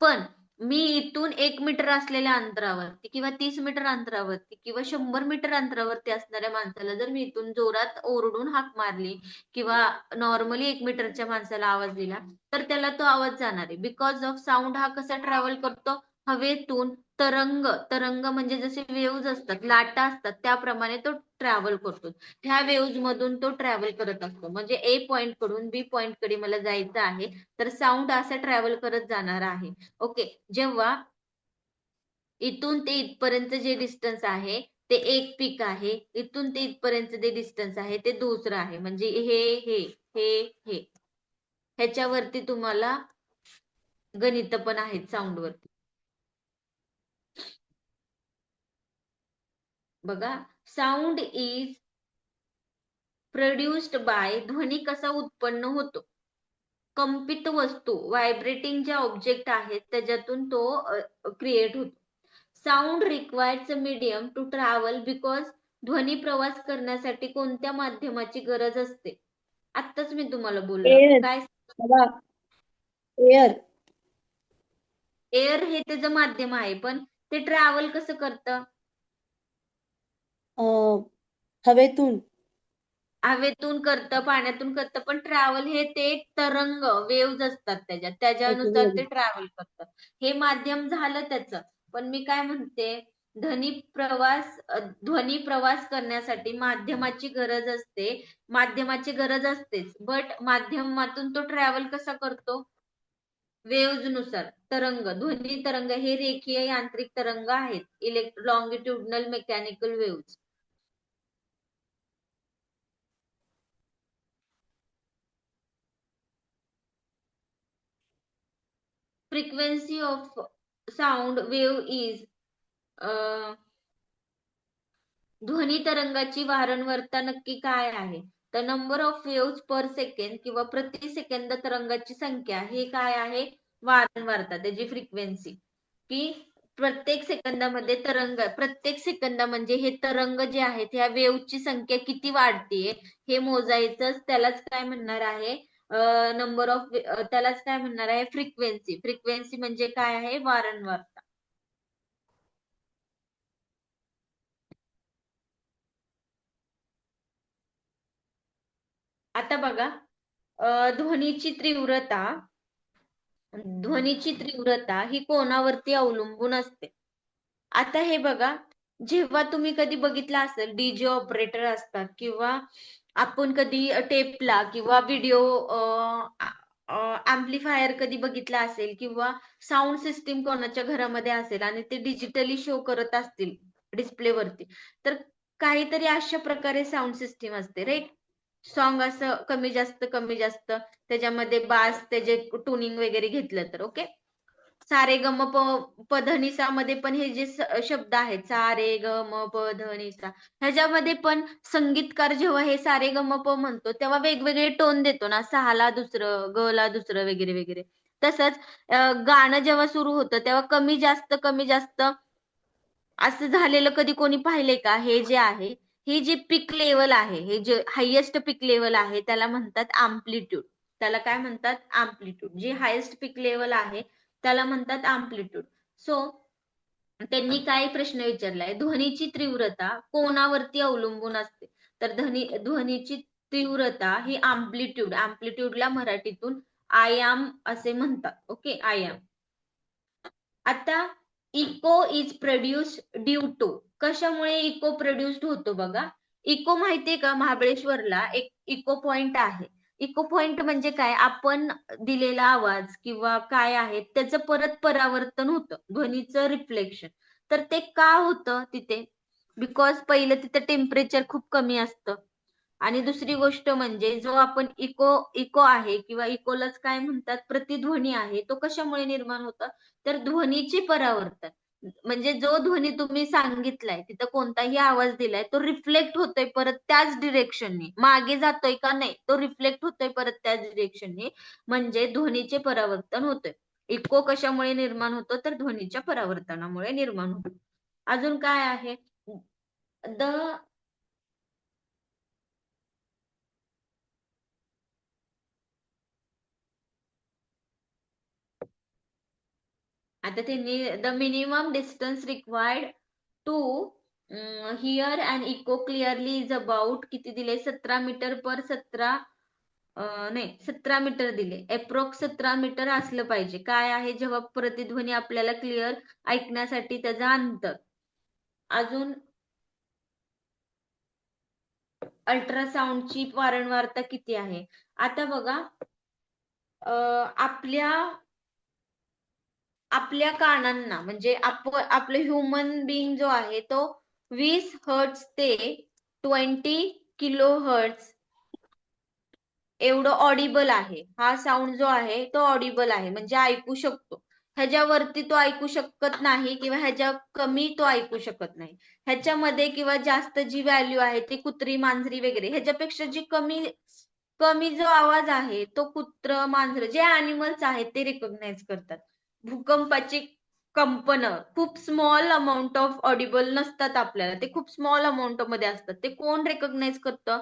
[SPEAKER 1] पण मी इथून 1 मीटर असलेल्या अंतरावरती किंवा 30 मीटर अंतरावरती किंवा 100 मीटर अंतरावरती असणाऱ्या माणसाला जर मी इथून जोरात ओरडून हाक मारली किंवा नॉर्मली 1 मीटरच्या माणसाला आवाज दिला तर त्याला तो आवाज जाणार आहे. बिकॉज ऑफ साऊंड हा कसा ट्रॅव्हल करतो? हवेतून तरंग म्हणजे जसे वेव्ज असतात, लाटा असतात, त्याप्रमाणे तो ट्रॅव्हल करतो. ह्या वेव्ज मधून तो ट्रॅव्हल करत असतो. म्हणजे A पॉइंट कडून B पॉइंट कडे मला जायचं आहे, तर साऊंड असा ट्रॅव्हल करत जाणार आहे. ओके. जेव्हा इथून ते इथपर्यंत जे डिस्टन्स आहे ते एक पीक आहे, इथून ते इथपर्यंत जे डिस्टन्स आहे ते दुसरं आहे. म्हणजे हे ह्याच्यावरती तुम्हाला गणित पण आहेत साऊंड वरती. बघा, साऊंड इज प्रोड्युस्ड बाय, ध्वनी कसा उत्पन्न होतो? कंपित वस्तू, व्हायब्रेटिंग जे ऑब्जेक्ट आहेत त्याच्यातून तो क्रिएट होतो. Sound requires a medium to travel because, ध्वनी प्रवास करण्यासाठी कोणत्या माध्यमाची गरज असते? आत्ताच मी तुम्हाला बोललो.
[SPEAKER 4] एअर
[SPEAKER 1] काय?
[SPEAKER 4] बाबा एअर
[SPEAKER 1] एअर हे त्याचं माध्यम आहे, पण ते ट्रॅव्हल कसं करतं?
[SPEAKER 4] हवेतून
[SPEAKER 1] हवेतून करतं, पाण्यातून करतं, पण ट्रॅव्हल हे ते तरंग, वेव्ज असतात त्याच्यानुसार ते ट्रॅव्हल करतं. हे माध्यम झालं त्याचं. पण मी काय म्हणते, ध्वनी प्रवास करण्यासाठी माध्यमाची गरज असते, माध्यमाची गरज असतेच, बट माध्यमातून तो ट्रॅव्हल कसा करतो? वेव्ज नुसार. तरंग, ध्वनी तरंग हे रेखीय यांत्रिक तरंग आहेत, longitudinal mechanical waves. Frequency of sound wave is, ध्वनी तरंगाची वारंवारता नक्की काय आहे? तर number of waves per second किंवा प्रति सेकंद तरंगाची संख्या, हे काय आहे? वारंवारता, त्याची फ्रिक्वेन्सी. की प्रत्येक सेकंदामध्ये प्रत्येक सेकंद म्हणजे हे तरंग जे आहेत, ह्या वेव्हची संख्या किती वाढतीये हे मोजायचं, त्यालाच काय म्हणणार आहे? नंबर ऑफ, त्यालाच काय म्हणणार आहे? फ्रिक्वेन्सी. फ्रिक्वेन्सी म्हणजे काय आहे? वारंवारता. आता बघा, ध्वनीची तीव्रता ही कोणावरती अवलंबून असते? आता हे बघा, जेव्हा तुम्ही कधी बघितलं असेल, डीजे ऑपरेटर असतात किंवा आपण कधी टेपला किंवा व्हिडिओ ऍम्प्लिफायर कधी बघितला असेल किंवा साऊंड सिस्टीम कोणाच्या घरामध्ये असेल आणि ते डिजिटली शो करत असतील डिस्प्लेवरती, तर काहीतरी अशा प्रकारे साऊंड सिस्टीम असते, राईट? सॉन्ग असं कमी जास्त त्याच्यामध्ये बास, त्याचे ट्युनिंग वगैरे घेतलं तर, ओके. सारे ग म प ध नि सा मध्ये पण हे जे शब्द आहेत, सारे ग म प ध नि सा, ह्याच्यामध्ये पण संगीतकार जेव्हा हे सारे ग म प म्हणतो तेव्हा वेगवेगळे टोन देतो ना, सहाला दुसरं, ग ला दुसरं, वगैरे वगैरे. तसंच गाणं जेव्हा सुरू होतं तेव्हा कमी जास्त असं झालेलं कधी कोणी पाहिले का? हे जे आहे, ही जी पीक लेवल आहे, हे जे हायेस्ट पीक लेवल आहे त्याला म्हणतात अँप्लिट्यूड. त्याला काय म्हणतात? अँप्लिट्यूड. जी हायेस्ट पीक लेवल आहे त्याला म्हणतात अँप्लिट्यूड. सो त्यांनी काय प्रश्न विचारलाय? ध्वनीची तीव्रता कोणावरती अवलंबून असते? तर ध्वनीची तीव्रता ही अँप्लिट्यूडला मराठीतून आयाम असे म्हणतात, ओके, आयाम. आता echo is produce due to, कशामुळे इको प्रोड्युस्ड होतो? बघा, इको माहितीये का? महाबळेश्वरला एक इको पॉइंट आहे. इको पॉइंट म्हणजे काय? आपण दिलेला आवाज किंवा काय आहे त्याचं परत परावर्तन होतं, ध्वनीचं रिफ्लेक्शन. तर ते का होतं तिथे? बिकॉज पहिलं तिथे टेम्परेचर खूप कमी असतं, आणि दुसरी गोष्ट म्हणजे जो आपण इको आहे किंवा इकोलाच काय म्हणतात? प्रतिध्वनी आहे, तो कशामुळे निर्माण होतं? तर ध्वनीचे परावर्तन. म्हणजे जो ध्वनी तुम्ही सांगितलाय, तिथं कोणताही आवाज दिलाय, तो रिफ्लेक्ट होतोय परत त्याच डिरेक्शनने, मागे जातोय का? नाही, तो रिफ्लेक्ट होतोय परत त्याच डिरेक्शनने, म्हणजे ध्वनीचे परावर्तन होतोय. इको कशामुळे निर्माण होतो? तर ध्वनीच्या परावर्तनामुळे निर्माण होतो. अजून काय आहे? द आता त्यांनी the minimum distance required to hear and echo clearly is about, किती दिले? 17 मीटर पर 17, नाही 17 मीटर दिले. अप्रॉक्स 17 मीटर असलं पाहिजे. काय आहे? जेव्हा प्रतिध्वनी आपल्याला क्लिअर ऐकण्यासाठी त्याचा अंतर. अजून अल्ट्रासाऊंडची वारंवारता किती आहे? आता बघा, आपल्या कानांना म्हणजे आपलं ह्युमन बिंग जो आहे तो 20 हर्ट्ज ते 20 किलो हर्ट्ज एवढं ऑडिबल आहे. हा साऊंड जो आहे तो ऑडिबल आहे, म्हणजे ऐकू शकतो. ह्याच्यावरती तो ऐकू शकत नाही किंवा ह्याच्या कमी तो ऐकू शकत नाही. ह्याच्यामध्ये किंवा जास्त जी व्हॅल्यू आहे ती कुत्री, मांजरी वगैरे ह्याच्यापेक्षा जी कमी कमी जो आवाज आहे तो कुत्र, मांजर जे अॅनिमल्स आहेत ते रिकॉग्नाइज करतात. भूकंपाची कंपनं खूप स्मॉल अमाऊंट ऑफ ऑडिबल नसतात आपल्याला, ते खूप स्मॉल अमाऊंट मध्ये असतात. ते कोण रेकॉग्नाइज करतं?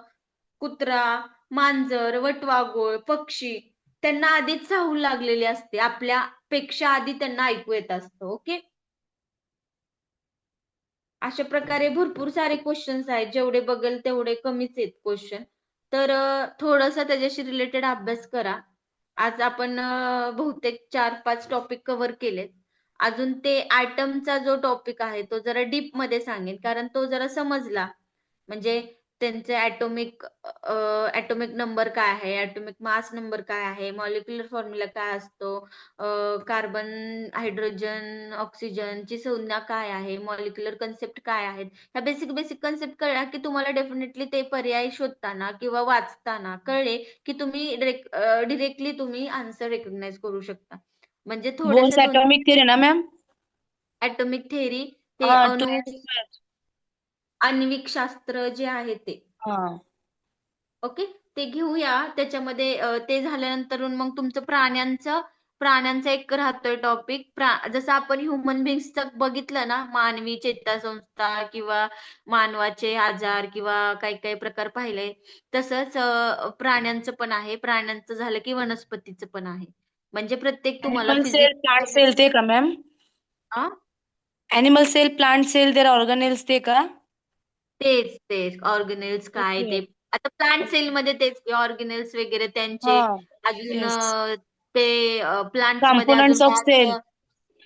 [SPEAKER 1] कुत्रा, मांजर, वटवाघूळ, पक्षी. त्यांना आधीच चाहूल लागलेली असते, आपल्यापेक्षा आधी त्यांना ऐकू येत असतं. ओके, अशा प्रकारे भरपूर सारे क्वेश्चन्स आहेत. जेवढे बघेल तेवढे कमीच आहेत क्वेश्चन. तर थोडासा त्याच्याशी रिलेटेड अभ्यास करा. आज आपण बहुतेक 4-5 टॉपिक कव्हर केलेत. अजून ते ॲटमचा जो टॉपिक आहे तो जरा डीप मध्ये सांगेन, कारण तो जरा समजला म्हणजे त्यांचे ॲटॉमिक नंबर काय आहे, ॲटॉमिक मास नंबर काय आहे, मॉलिक्युलर फॉर्म्युला काय असतो, कार्बन, हायड्रोजन, ऑक्सिजनची संज्ञा काय आहे, मॉलिक्युलर कन्सेप्ट काय आहेत. ह्या बेसिक बेसिक कन्सेप्ट कळल्या की तुम्हाला डेफिनेटली ते पर्याय शोधताना किंवा वाचताना कळले की तुम्ही डिरेक्टली तुम्ही आन्सर रेकॉग्नाइज करू शकता. म्हणजे
[SPEAKER 4] बोर्स
[SPEAKER 1] थोड्याशा
[SPEAKER 4] ॲटॉमिक थिअरी ना मॅम?
[SPEAKER 1] ॲटॉमिक थेअरी ते
[SPEAKER 4] हा, 2
[SPEAKER 1] आण्विक शास्त्र जे आहे ते.
[SPEAKER 4] हा.
[SPEAKER 1] ओके, ते घेऊया. त्याच्यामध्ये ते झाल्यानंतर मग तुमचं प्राण्यांचा एक राहतोय टॉपिक. जसं आपण ह्युमन बिंग्सचं बघितलं ना, मानवी चेतासंस्था किंवा मानवाचे आजार किंवा काही काही प्रकार पाहिले, तसंच प्राण्यांचं पण आहे. प्राण्यांचं झालं की वनस्पतीचं पण आहे. म्हणजे प्रत्येक तुम्हाला
[SPEAKER 4] animal cell, plant
[SPEAKER 1] physics
[SPEAKER 4] cell ते का ma'am? Animal cell, plant cell, there organelles ते का?
[SPEAKER 1] तेच ऑर्गेनेल्स काय
[SPEAKER 4] ओके.
[SPEAKER 1] ते. आता प्लांट सेल मध्ये तेच की ऑर्गेनेल्स वगैरे त्यांचे.
[SPEAKER 4] हा.
[SPEAKER 1] अजून
[SPEAKER 4] येस.
[SPEAKER 1] ते प्लांट्स मध्ये अजून
[SPEAKER 4] कॉम्पोनंट्स ऑफ
[SPEAKER 1] काय
[SPEAKER 4] सेल.
[SPEAKER 1] असतं?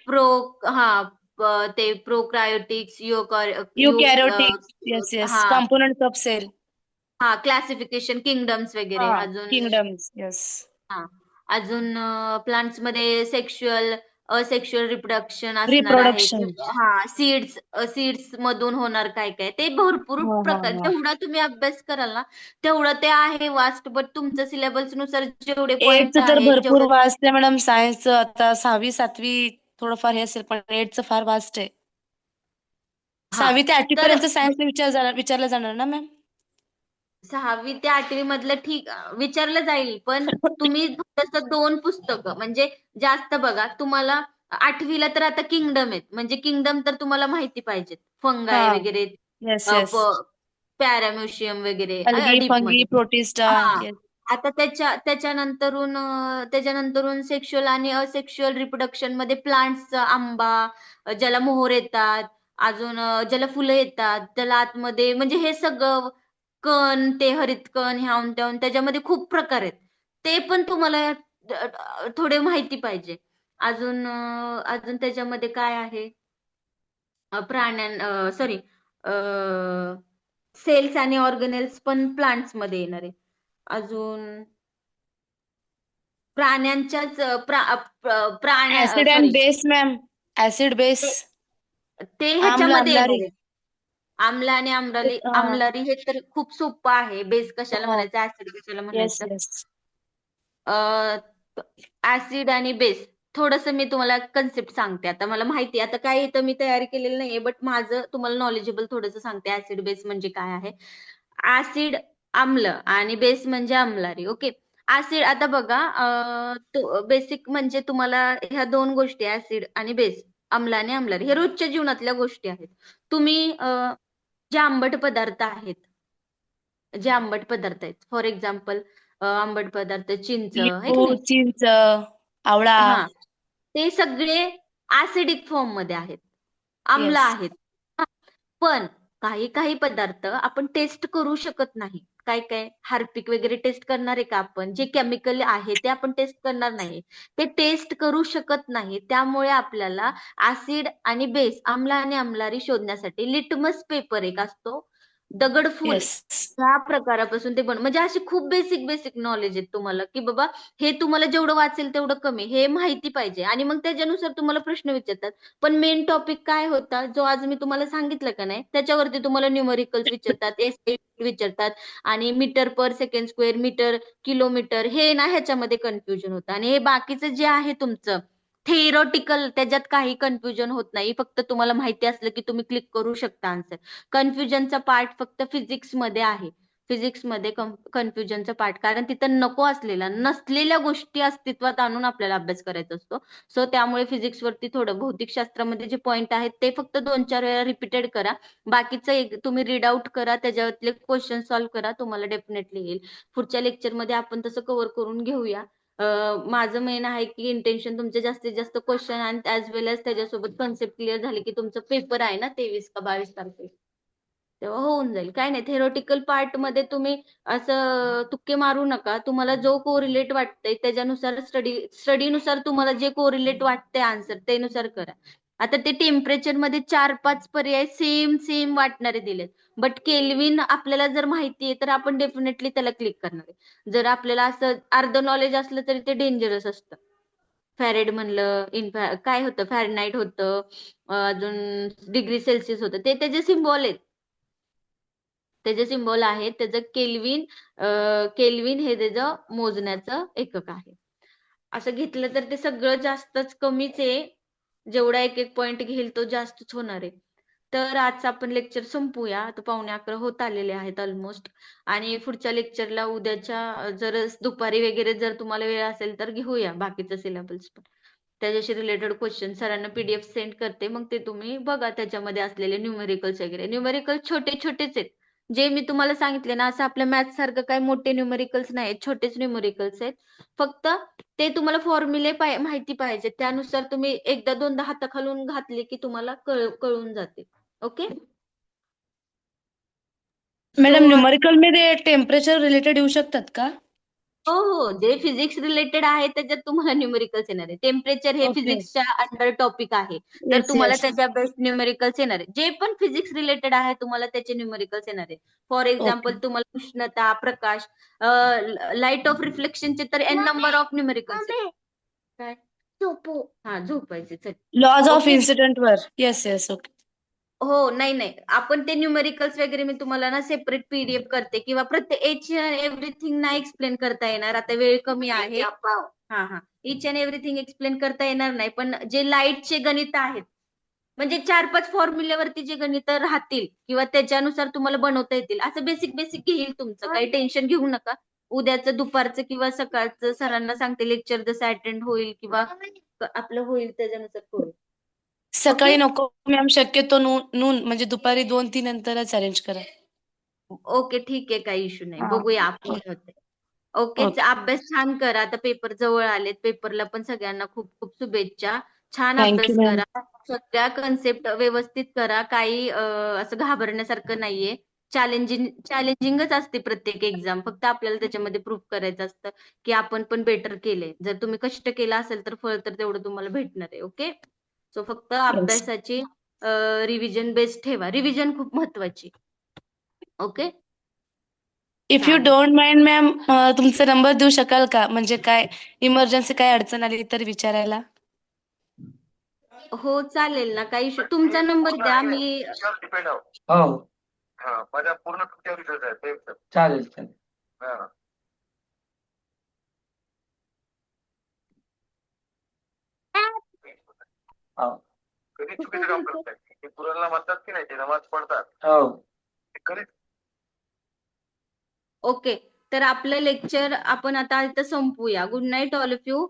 [SPEAKER 1] प्रो हा ते प्रोकायोटिक्स,
[SPEAKER 4] युकॅरियोटिक्स. Yes, yes.
[SPEAKER 1] हा
[SPEAKER 4] कॉम्पोनंट्स ऑफ सेल.
[SPEAKER 1] हा क्लासिफिकेशन, किंगडम्स
[SPEAKER 4] हा.
[SPEAKER 1] वगैरे. अजून
[SPEAKER 4] किंगडम्स. येस.
[SPEAKER 1] हा अजून प्लांट्स मध्ये असेक्शुअल रिप्रोडक्शन असणार आहे.
[SPEAKER 4] रिप्रोडक्शन.
[SPEAKER 1] हा सीड्स मधून होणार काय काय ते भरपूर
[SPEAKER 4] हा, हा,
[SPEAKER 1] प्रकार.
[SPEAKER 4] हा.
[SPEAKER 1] जेवढा तुम्ही अभ्यास कराल ना तेवढं ते आहे वास्ट. बट तुमच्या सिलेबस नुसार जेवढे पॉइंट
[SPEAKER 4] एटचं तर
[SPEAKER 1] आहेत
[SPEAKER 4] भरपूर
[SPEAKER 1] जेवढे
[SPEAKER 4] वास्ट आहे मॅडम. सायन्सचं आता 6वी 7वी थोडंफार हे असेल, पण एटचं फार वास्ट आहे.
[SPEAKER 1] हा
[SPEAKER 4] 6वी ते 8वी
[SPEAKER 1] तर
[SPEAKER 4] पर्यंत सायन्स विचारलं जाणार ना मॅम?
[SPEAKER 1] 6वी ते 8वी मधलं ठीक विचारलं जाईल, पण तुम्ही फक्त 2 पुस्तकं म्हणजे जास्त बघा. तुम्हाला 8वीला तर आता किंगडम आहेत, म्हणजे किंगडम तर तुम्हाला माहिती पाहिजेत.
[SPEAKER 4] हा.
[SPEAKER 1] फंगाय वगैरे,
[SPEAKER 4] येस, येस.
[SPEAKER 1] पॅराम्युशियम वगैरे
[SPEAKER 4] अल्गी,
[SPEAKER 1] डीप
[SPEAKER 4] फंगी,
[SPEAKER 1] मध्ये.
[SPEAKER 4] प्रोटिस्टा.
[SPEAKER 1] हा
[SPEAKER 4] येस.
[SPEAKER 1] आता त्याच्यानंतरून सेक्शुअल आणि असेक्शुअल रिप्रोडक्शन मध्ये प्लांट्सचा आंबा, ज्याला मोहर येतात, अजून ज्याला फुलं येतात, त्याला आतमध्ये म्हणजे हे सगळं कण, ते हरित कण, ह्याहून त्याहून त्याच्यामध्ये खूप प्रकार आहेत. ते पण तुम्हाला थोडे माहिती पाहिजे. अजून त्याच्यामध्ये काय आहे? सॉरी, सेल्स आणि ऑर्गनेल्स पण प्लांट्स मध्ये येणार आहे. अजून प्राण्यांच्याच
[SPEAKER 4] acid and
[SPEAKER 1] sorry,
[SPEAKER 4] base ma'am. Acid base.
[SPEAKER 1] ते ते
[SPEAKER 4] आम्ल,
[SPEAKER 1] ह्याच्यामध्ये
[SPEAKER 4] आम्लारी.
[SPEAKER 1] येणार आहे. आम्ल आणि आम्लारी हे तर खूप सोपं आहे. बेस कशाला म्हणायचं, ऍसिड कशाला
[SPEAKER 4] येस,
[SPEAKER 1] म्हणायचं.
[SPEAKER 4] येस.
[SPEAKER 1] ऍसिड आणि बेस थोडस मी तुम्हाला कन्सेप्ट सांगते. आता मला माहिती आता काय इथं मी तयारी केलेली नाहीये, बट माझं तुम्हाला नॉलेजेबल थोडंसं सांगते. ऍसिड बेस म्हणजे काय आहे. ऍसिड आम्ल आणि बेस म्हणजे आम्लारी. ओके, ऍसिड आता बघा, बेसिक म्हणजे तुम्हाला ह्या 2 गोष्टी ऍसिड आणि बेस, आम्ल आणि आम्लारी, हे रोजच्या जीवनातल्या गोष्टी आहेत. तुम्ही जे आंबट पदार्थ आहेत, फॉर एक्झाम्पल आंबट पदार्थ चिंच आहे की
[SPEAKER 4] लिंबू,
[SPEAKER 1] नाही.
[SPEAKER 4] चिंच, आवळा.
[SPEAKER 1] हा ते सगळे ऍसिडिक फॉर्म मध्ये आहेत, आम्ल
[SPEAKER 4] येस.
[SPEAKER 1] आहेत. पण काही काही पदार्थ आपण टेस्ट करू शकत नाही. काय काय हार्पिक वगैरे टेस्ट करणार आहे का आपण? जे केमिकल आहे ते आपण टेस्ट करणार नाही. ते टेस्ट करू शकत नाही. त्यामुळे आपल्याला ऍसिड आणि बेस, आम्ल आणि आम्लारी शोधण्यासाठी लिटमस पेपर एक असतो, दगडफूल,
[SPEAKER 4] येस.
[SPEAKER 1] ह्या प्रकारापासून ते म्हणजे अशी खूप बेसिक बेसिक नॉलेज आहेत तुम्हाला, की बाबा हे तुम्हाला जेवढं वाचेल तेवढं कमी, हे माहिती पाहिजे. आणि मग त्याच्यानुसार तुम्हाला प्रश्न विचारतात. पण मेन टॉपिक काय होता जो आज मी तुम्हाला सांगितलं का नाही, त्याच्यावरती तुम्हाला न्यूमरिकल्स विचारतात, एसआय विचारतात, आणि metre per second square, metre, kilometre, हे ना ह्याच्यामध्ये कन्फ्युजन होतं. आणि हे बाकीचं जे आहे तुमचं थेरॉटिकल त्याच्यात काही कन्फ्युजन होत नाही. फक्त तुम्हाला माहिती असलं की तुम्ही क्लिक करू शकता आन्सर. कन्फ्युजनचा पार्ट फक्त फिजिक्स मध्ये आहे. फिजिक्स मध्ये कन्फ्युजनचा पार्ट, कारण तिथं नको असलेला नसलेल्या गोष्टी अस्तित्वात आणून आपल्याला अभ्यास करायचा असतो. सो त्यामुळे फिजिक्स वरती थोडं, भौतिकशास्त्रामध्ये जे पॉइंट आहेत ते फक्त 2-4 वेळा रिपीटेड करा. बाकीचं तुम्ही रीड आउट करा, त्याच्यावरले क्वेश्चन सॉल्व्ह करा, तुम्हाला डेफिनेटली येईल. पुढच्या लेक्चरमध्ये आपण तसं कव्हर करून घेऊया. माझं मेन आहे की इंटेन्शन तुमचे जास्तीत जास्त क्वेश्चन आणि ऍज वेल एज त्याच्यासोबत कन्सेप्ट क्लिअर झाले की तुमचं पेपर आहे ना 23 का 22 तारखेला, तेव्हा होऊन जाईल. काय नाही, थेरोटिकल पार्ट मध्ये तुम्ही असं तुक्के मारू नका. तुम्हाला जो कोरिलेट वाटतंय त्याच्यानुसार स्टडीनुसार तुम्हाला जे कोरिलेट वाटतंय आन्सर त्यानुसार करा. आता ते टेम्परेचर मध्ये 4-5 पर्याय सेम सेम वाटणारे दिलेत, बट केल्विन आपल्याला जर माहिती आहे तर आपण डेफिनेटली त्याला क्लिक करणार आहे. जर आपल्याला असं अर्ध नॉलेज असलं तरी ते डेंजरस असतं. फॅरेड म्हणलं, काय होतं, फॅरेनहाइट होतं, अजून डिग्री सेल्सिअस होतं, ते त्याचे सिम्बॉल आहेत. त्याचे सिम्बॉल आहेत. त्याचं केल्विन हे त्याचं मोजण्याचं एकक आहे. असं घेतलं तर ते सगळं जास्तच कमीच आहे. जेवढा एक एक पॉइंट घेईल तो जास्तच होणार आहे. तर आजचं आपण लेक्चर संपूया. आता 11:15 होत आलेले आहेत ऑलमोस्ट. आणि पुढच्या लेक्चरला उद्याच्या जर दुपारी वगैरे जर तुम्हाला वेळ असेल तर घेऊया बाकीचं सिलेबस पण. त्याच्याशी रिलेटेड क्वेश्चन सरांना PDF सेंड करते, मग ते तुम्ही बघा. त्याच्यामध्ये असलेले न्यूमेरिकल्स वगैरे, न्यूमेरिकल छोटे छोटेच आहेत. जे मी तुम्हाला सांगितले ना, असं आपल्या मॅथ्स सारखं काही मोठे न्यूमेरिकल्स नाही आहेत, छोटेच न्यूमेरिकल्स आहेत. फक्त ते तुम्हाला फॉर्म्युले माहिती पाहिजे, त्यानुसार तुम्ही एकदा दोनदा हाताखालून घातले की तुम्हाला कळून जाते. ओके.
[SPEAKER 4] मॅडम
[SPEAKER 1] सो
[SPEAKER 4] न्यूमरिकल मध्ये टेम्परेचर रिलेटेड येऊ शकतात का?
[SPEAKER 1] हो हो, जे फिजिक्स रिलेटेड आहे त्याच्यात तुम्हाला न्यूमेरिकल्स येणार आहे. टेम्परेचर हे
[SPEAKER 4] ओके.
[SPEAKER 1] फिजिक्सच्या अंडर टॉपिक आहे, तर
[SPEAKER 4] येस
[SPEAKER 1] तुम्हाला
[SPEAKER 4] येस.
[SPEAKER 1] त्याच्या बेस्ट न्यूमेरिकल्स येणार आहे. जे पण फिजिक्स रिलेटेड आहे तुम्हाला त्याचे न्यूमेरिकल्स येणार आहे. For
[SPEAKER 4] okay.
[SPEAKER 1] एक्झाम्पल तुम्हाला उष्णता, प्रकाश, लाईट ऑफ रिफ्लेक्शनचे तर एन नंबर ऑफ न्यूमेरिकल्स आहेत. काय हा झोपायचे, चल.
[SPEAKER 4] Laws of
[SPEAKER 1] okay.
[SPEAKER 4] इन्सिडेंट वर. Yes yes. ओके.
[SPEAKER 1] हो, नाही नाही, आपण ते न्यूमेरिकल्स वगैरे मी तुम्हाला ना सेपरेट PDF करते, किंवा प्रत्येक एच एव्हरीथिंग नाही एक्सप्लेन करता येणार, आता वेळ कमी आहे. हा, इच अँड एव्हरीथिंग एक्सप्लेन करता येणार नाही, पण जे लाईटचे गणित आहेत, म्हणजे 4-5 फॉर्म्युल्यावरती जे गणित राहतील किंवा त्याच्यानुसार तुम्हाला बनवता येतील, असं बेसिक बेसिक घेईल तुमचं. काही टेन्शन घेऊ नका. उद्याचं दुपारचं किंवा सकाळचं सरांना सांगते लेक्चर जसं अटेंड होईल किंवा आपलं होईल त्याच्यानुसार करू.
[SPEAKER 4] सकाळी
[SPEAKER 1] ओके.
[SPEAKER 4] नको मॅम, शक्यतो नून म्हणजे दुपारी 2-3 नंतरच अरेंज करा.
[SPEAKER 1] ओके, ठीक आहे, काही इश्यू नाही.
[SPEAKER 4] हा.
[SPEAKER 1] बघूया आपण काय होतंय. ओके.
[SPEAKER 4] ओके.
[SPEAKER 1] अभ्यास छान करा. आता पेपर जवळ आलेत. पेपरला पण सगळ्यांना खूप खूप शुभेच्छा. छान
[SPEAKER 4] थँक्यू
[SPEAKER 1] अभ्यास
[SPEAKER 4] मॅम.
[SPEAKER 1] करा. सगळ्या कन्सेप्ट व्यवस्थित करा. काही असं घाबरण्यासारखं नाहीये. चॅलेंजिंगच असते प्रत्येक एक्झाम. फक्त आपल्याला त्याच्यामध्ये प्रूव्ह करायचं असतं की आपण पण बेटर केलंय. जर तुम्ही कष्ट केला असेल तर फळ तर तेवढं तुम्हाला भेटणार आहे. ओके. सो फक्त
[SPEAKER 4] येस.
[SPEAKER 1] अभ्यासाची रिव्हिजन बेस ठेवा. रिव्हिजन खूप महत्वाची. ओके.
[SPEAKER 4] इफ यू
[SPEAKER 1] चालेल.
[SPEAKER 4] डोंट माइंड मॅम, तुमचा नंबर देऊ शकाल का? म्हणजे काय इमर्जन्सी काय अडचण आली तर विचारायला.
[SPEAKER 1] हो, चालेल ना, काही इश्यू. तुमचा नंबर द्या. मी
[SPEAKER 7] हो. माझ्या पूर्ण चालेल चालेल. हो.
[SPEAKER 8] कधी चुकीचं काम करत नाही. ते कुराणला म्हणतात की नाही, ते नमाज पडतात.
[SPEAKER 7] हो.
[SPEAKER 8] ते कधीच
[SPEAKER 1] ओके. तर आपलं लेक्चर आपण आता इथं संपूया. Good night all of you.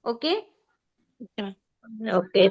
[SPEAKER 1] Okay.
[SPEAKER 2] Okay.